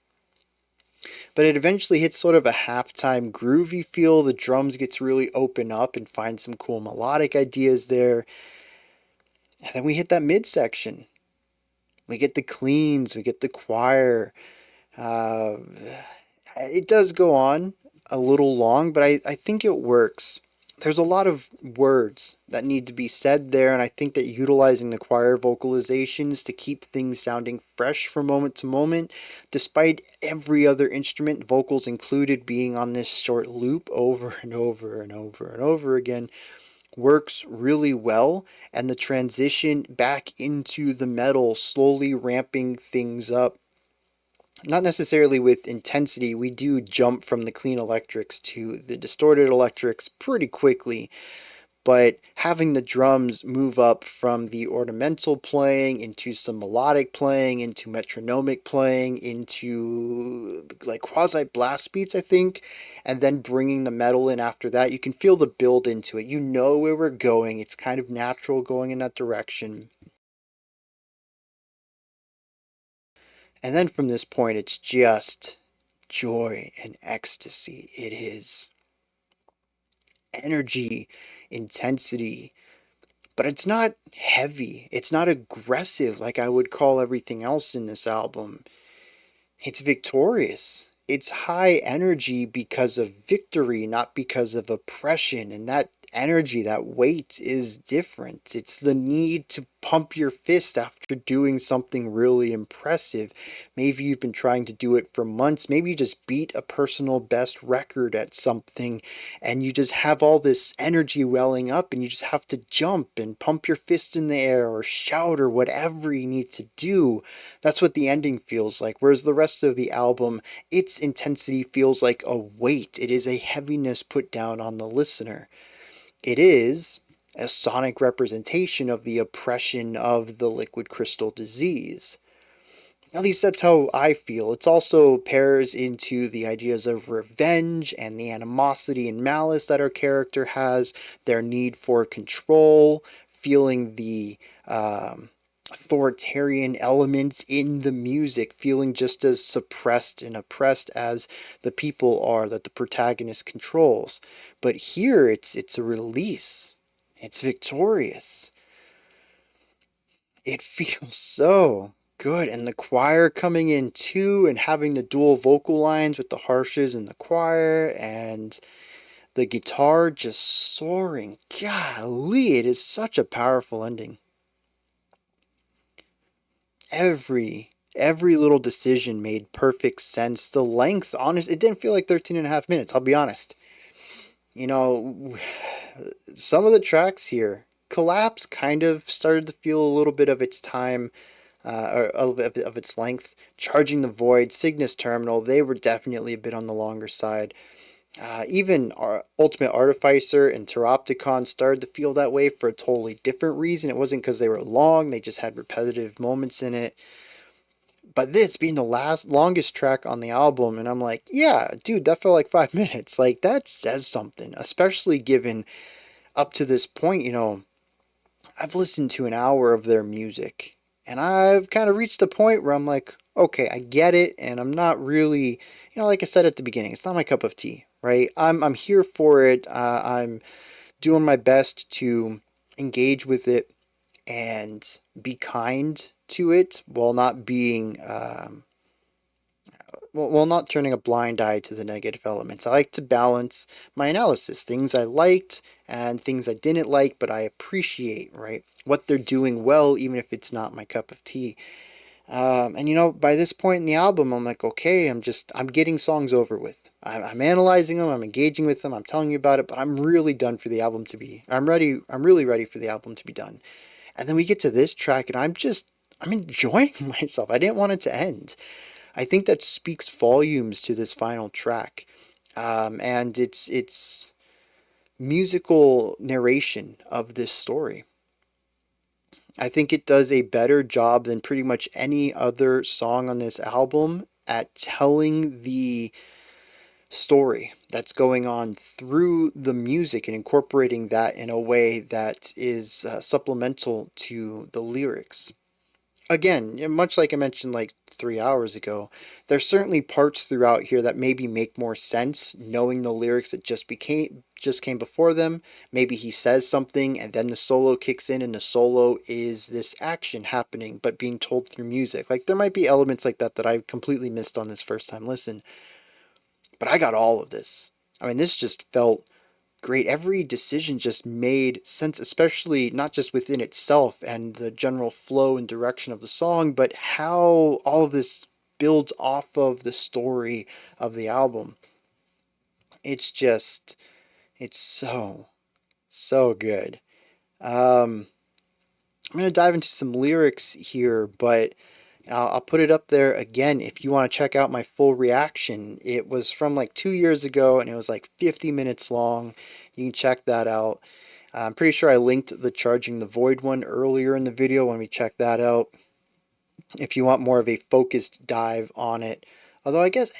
But it eventually hits sort of a halftime groovy feel. The drums gets really open up and find some cool melodic ideas there. And then we hit that midsection. We get the cleans, we get the choir. It does go on a little long, but I think it works. There's a lot of words that need to be said there, and I think that utilizing the choir vocalizations to keep things sounding fresh from moment to moment, despite every other instrument, vocals included, being on this short loop over and over and over and over again, works really well. And the transition back into the metal, slowly ramping things up, not necessarily with intensity. We do jump from the clean electrics to the distorted electrics pretty quickly, but having the drums move up from the ornamental playing into some melodic playing, into metronomic playing, into like quasi blast beats, I think, and then bringing the metal in after that, you can feel the build into it. You know where we're going. It's kind of natural going in that direction. And then from this point, it's just joy and ecstasy. It is energy, intensity, but it's not heavy. It's not aggressive like I would call everything else in this album. It's victorious. It's high energy because of victory, not because of oppression. And that energy, that weight is different. It's the need to pump your fist after doing something really impressive. Maybe you've been trying to do it for months. Maybe you just beat a personal best record at something and you just have all this energy welling up and you just have to jump and pump your fist in the air or shout or whatever you need to do. That's what the ending feels like. Whereas the rest of the album, its intensity feels like a weight. It is a heaviness put down on the listener. It is a sonic representation of the oppression of the liquid crystal disease. At least that's how I feel. It also pairs into the ideas of revenge and the animosity and malice that our character has, their need for control, feeling the authoritarian elements in the music, feeling just as suppressed and oppressed as the people are that the protagonist controls. But here it's a release. It's victorious. It feels so good. And the choir coming in too, and having the dual vocal lines with the harshes and the choir, and the guitar just soaring. Golly, it is such a powerful ending. Every little decision made perfect sense. The length, honest, it didn't feel like 13 and a half minutes, I'll be honest. You know, some of the tracks here, Collapse kind of started to feel a little bit of its time, or a little bit of its length. Charging the Void, Cygnus Terminal, they were definitely a bit on the longer side. Even our Ultimate Artificer and Pteropticon started to feel that way for a totally different reason. It wasn't because they were long, they just had repetitive moments in it. But this being the longest track on the album, and I'm like, yeah, dude, that felt like 5 minutes. Like, that says something, especially given up to this point, I've listened to an hour of their music, and I've kind of reached a point where I'm like, okay, I get it, and I'm not really, like I said at the beginning, it's not my cup of tea, right? I'm here for it. I'm doing my best to engage with it and be kind to it while not being while not turning a blind eye to the negative elements. I like to balance my analysis, things I liked and things I didn't like, but I appreciate, right, what they're doing well, even if it's not my cup of tea. And by this point in the album, I'm like, okay, I'm getting songs over with. I'm analyzing them, I'm engaging with them, I'm telling you about it, but I'm really done for the album to be, I'm really ready for the album to be done. And then we get to this track and I'm enjoying myself. I didn't want it to end. I think that speaks volumes to this final track. and its musical narration of this story. I think it does a better job than pretty much any other song on this album at telling the story that's going on through the music and incorporating that in a way that is supplemental to the lyrics. Again, much like I mentioned like 3 hours ago, there's certainly parts throughout here that maybe make more sense knowing the lyrics that just came before them. Maybe he says something and then the solo kicks in, and the solo is this action happening but being told through music. Like there might be elements like that that I completely missed on this first time listen. But I got all of this. I mean, this just felt great. Every decision just made sense, especially not just within itself and the general flow and direction of the song, but how all of this builds off of the story of the album. It's so, so good. I'm going to dive into some lyrics here, but I'll put it up there again if you want to check out my full reaction. It was from like 2 years ago and it was like 50 minutes long. You can check that out. I'm pretty sure I linked the Charging the Void one earlier in the video when we checked that out. If you want more of a focused dive on it. Although I guess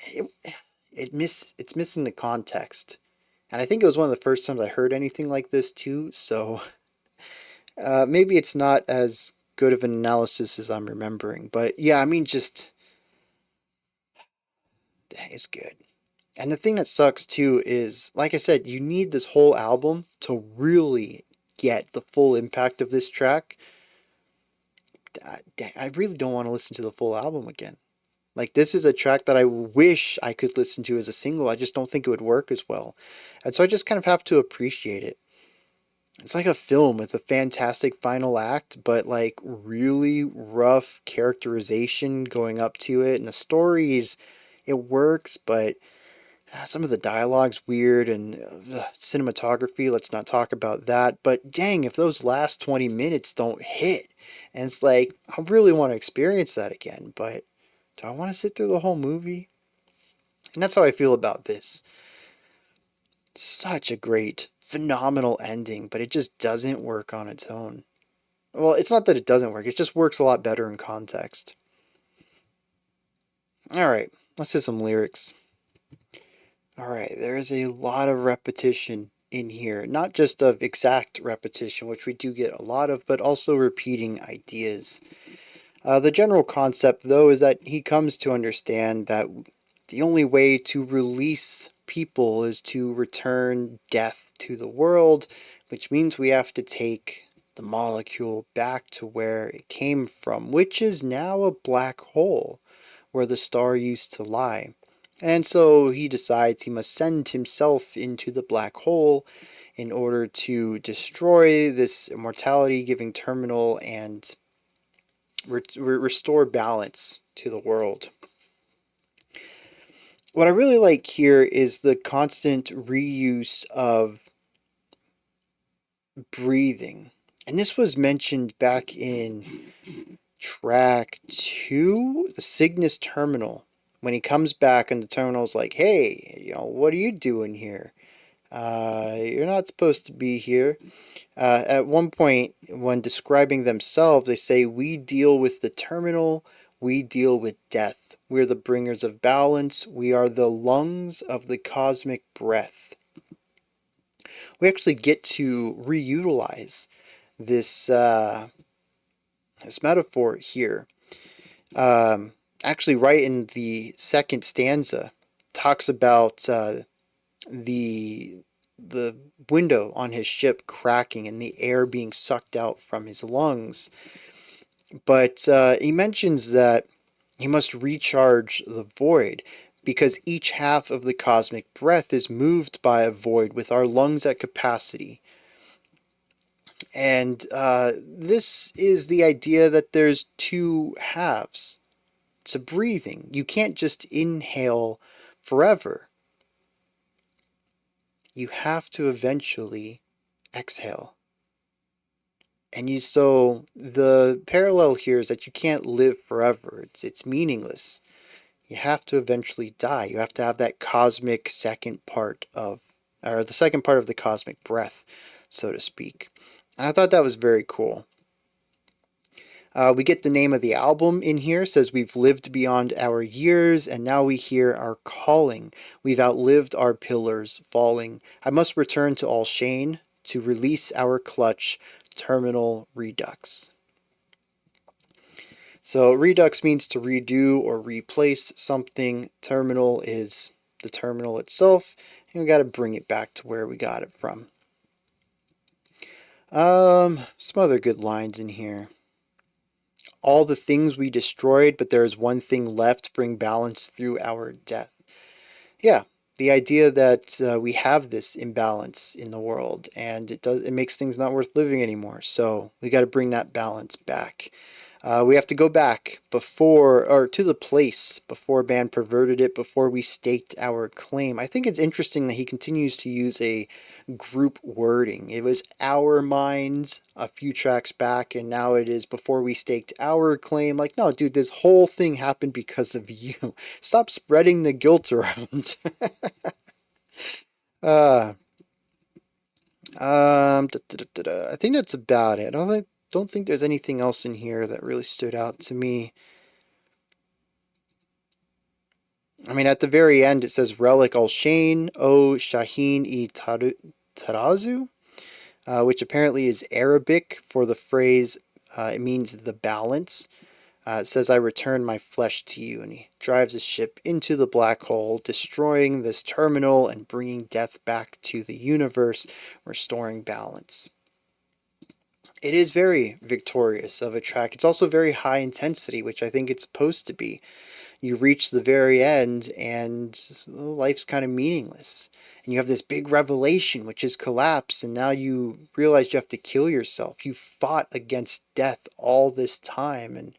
it's missing the context. And I think it was one of the first times I heard anything like this too, so maybe it's not as good of an analysis as I'm remembering. But yeah, I mean, just it's good. And the thing that sucks too is, like I said, you need this whole album to really get the full impact of this track. I really don't want to listen to the full album again. Like, this is a track that I wish I could listen to as a single. I just don't think it would work as well. And so I just kind of have to appreciate it. It's like a film with a fantastic final act, but like really rough characterization going up to it. And the stories, it works, but some of the dialogue's weird, and cinematography, let's not talk about that. But dang, if those last 20 minutes don't hit, and it's like, I really want to experience that again, but do I want to sit through the whole movie? And that's how I feel about this. Such a great, phenomenal ending, but it just doesn't work on its own. Well, it's not that it doesn't work, it just works a lot better in context. Alright, let's hit some lyrics. Alright, there's a lot of repetition in here. Not just of exact repetition, which we do get a lot of, but also repeating ideas. The general concept, though, is that he comes to understand that the only way to release people is to return death to the world, which means we have to take the molecule back to where it came from, which is now a black hole, where the star used to lie. And so he decides he must send himself into the black hole in order to destroy this immortality-giving terminal and restore balance to the world. What I really like here is the constant reuse of breathing. And this was mentioned back in track 2, the Cygnus terminal. When he comes back and the terminal's like, hey, what are you doing here? You're not supposed to be here. At one point, when describing themselves, they say, we deal with the terminal, we deal with death. We're the bringers of balance. We are the lungs of the cosmic breath. We actually get to reutilize this metaphor here. Actually, right in the second stanza, talks about the window on his ship cracking and the air being sucked out from his lungs. But he mentions that he must recharge the void because each half of the cosmic breath is moved by a void with our lungs at capacity. And this is the idea that there's two halves to breathing. You can't just inhale forever. You have to eventually exhale. And so the parallel here is that you can't live forever. It's meaningless. You have to eventually die. You have to have that cosmic second part of, or the second part of the cosmic breath, so to speak. And I thought that was very cool. We get the name of the album in here. It says we've lived beyond our years, and now we hear our calling. We've outlived our pillars falling. I must return to all Shane to release our clutch, terminal redux. So redux means to redo or replace something. Terminal is the terminal itself, and we got to bring it back to where we got it from. Some other good lines in here. All the things we destroyed, but there is one thing left, bring balance through our death. Yeah, the idea that we have this imbalance in the world, and it makes things not worth living anymore. So we got to bring that balance back. We have to go back before, or to the place before man perverted it, before we staked our claim. I think it's interesting that he continues to use a group wording. It was our minds a few tracks back, and now it is before we staked our claim. Like, no, dude, this whole thing happened because of you. Stop spreading the guilt around. I think that's about it. I don't think there's anything else in here that really stood out to me. I mean, at the very end, it says Relic al Shane o Shaheen e Tarazu, which apparently is Arabic for the phrase, it means the balance. It says, I return my flesh to you, and he drives his ship into the black hole, destroying this terminal and bringing death back to the universe, restoring balance. It is very victorious of a track. It's also very high intensity, which I think it's supposed to be. You reach the very end and life's kind of meaningless. And you have this big revelation, which is collapse, and now you realize you have to kill yourself. You fought against death all this time, and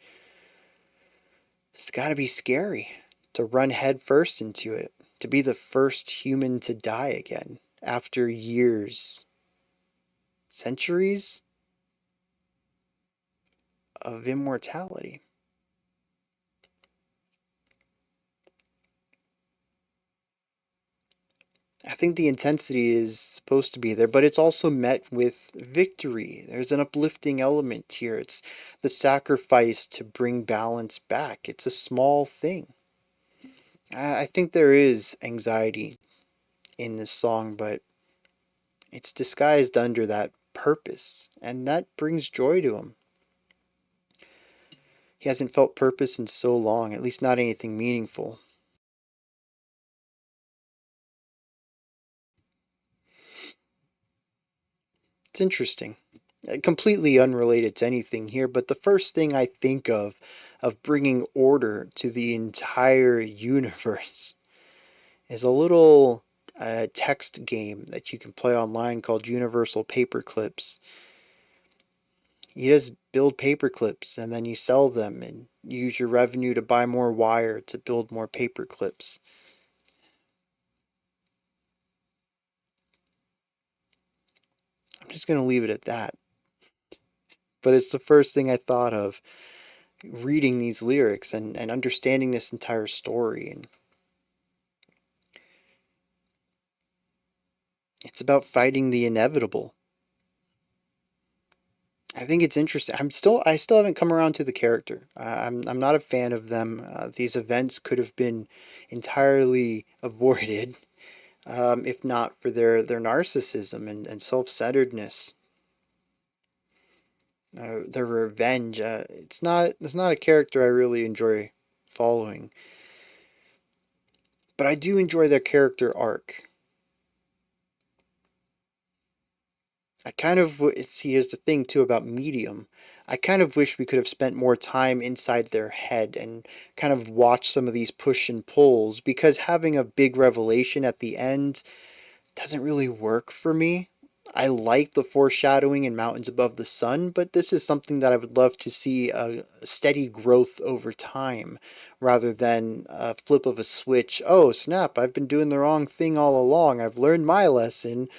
it's got to be scary to run headfirst into it, to be the first human to die again after years, centuries of immortality. I think the intensity is supposed to be there, but it's also met with victory. There's an uplifting element here. It's the sacrifice to bring balance back. It's a small thing. I think there is anxiety in this song, but it's disguised under that purpose, and that brings joy to him. He hasn't felt purpose in so long, at least not anything meaningful. It's interesting. Completely unrelated to anything here, but the first thing I think of bringing order to the entire universe is a little text game that you can play online called Universal Paperclips. You just build paperclips and then you sell them and use your revenue to buy more wire to build more paperclips. I'm just going to leave it at that. But it's the first thing I thought of reading these lyrics and understanding this entire story. And it's about fighting the inevitable. I think it's interesting. I still haven't come around to the character. I'm not a fan of them. These events could have been entirely avoided, if not for their narcissism and self-centeredness. Their revenge. It's not a character I really enjoy following, but I do enjoy their character arc. I kind of see, here's the thing too about Medium. I kind of wish we could have spent more time inside their head and kind of watched some of these push and pulls, because having a big revelation at the end doesn't really work for me. I like the foreshadowing in Mountains Above the Sun, but this is something that I would love to see a steady growth over time rather than a flip of a switch. Oh, snap, I've been doing the wrong thing all along. I've learned my lesson.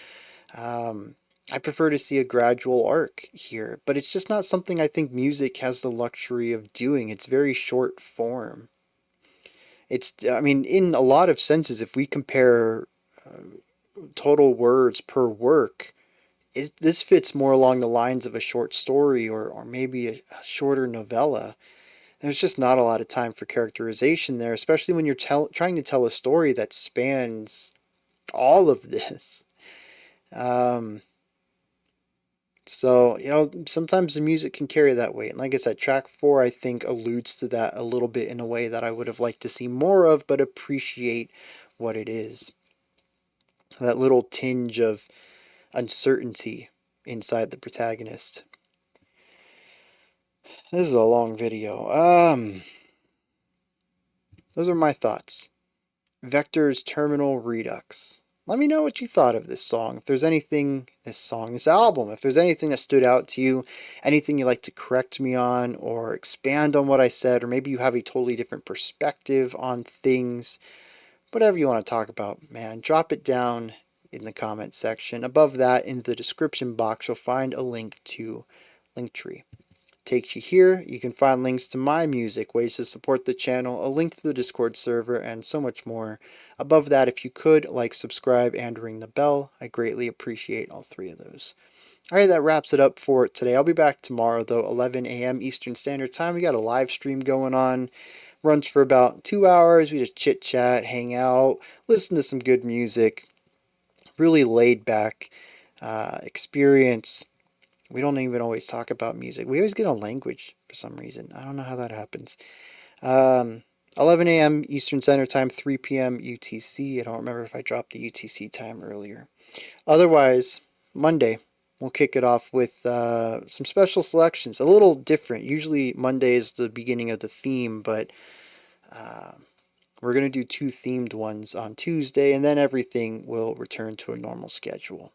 I prefer to see a gradual arc here, but it's just not something I think music has the luxury of doing. It's very short form. I mean, in a lot of senses, if we compare total words per work, this fits more along the lines of a short story or maybe a shorter novella. There's just not a lot of time for characterization there, especially when you're trying to tell a story that spans all of this. Um, so, sometimes the music can carry that weight. And like I said, track 4, I think, alludes to that a little bit in a way that I would have liked to see more of, but appreciate what it is. That little tinge of uncertainty inside the protagonist. This is a long video. Those are my thoughts. Vektor's Terminal Redux. Let me know what you thought of this song. If there's anything, this album, if there's anything that stood out to you, anything you'd like to correct me on or expand on what I said, or maybe you have a totally different perspective on things, whatever you want to talk about, man, drop it down in the comment section. Above that, in the description box, you'll find a link to Linktree. Takes you here. You can find links to my music, ways to support the channel, a link to the Discord server, and so much more. Above that, if you could, like, subscribe, and ring the bell. I greatly appreciate all 3 of those. Alright, that wraps it up for today. I'll be back tomorrow, though, 11 a.m. Eastern Standard Time. We got a live stream going on. Runs for about 2 hours. We just chit-chat, hang out, listen to some good music. Really laid-back experience. We don't even always talk about music. We always get on language for some reason. I don't know how that happens. 11 a.m. Eastern Standard Time, 3 p.m. UTC. I don't remember if I dropped the UTC time earlier. Otherwise, Monday, we'll kick it off with some special selections. A little different. Usually Monday is the beginning of the theme, but we're going to do 2 themed ones on Tuesday, and then everything will return to a normal schedule.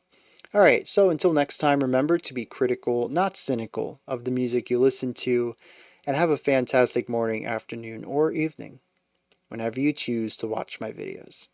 Alright, so until next time, remember to be critical, not cynical, of the music you listen to, and have a fantastic morning, afternoon, or evening, whenever you choose to watch my videos.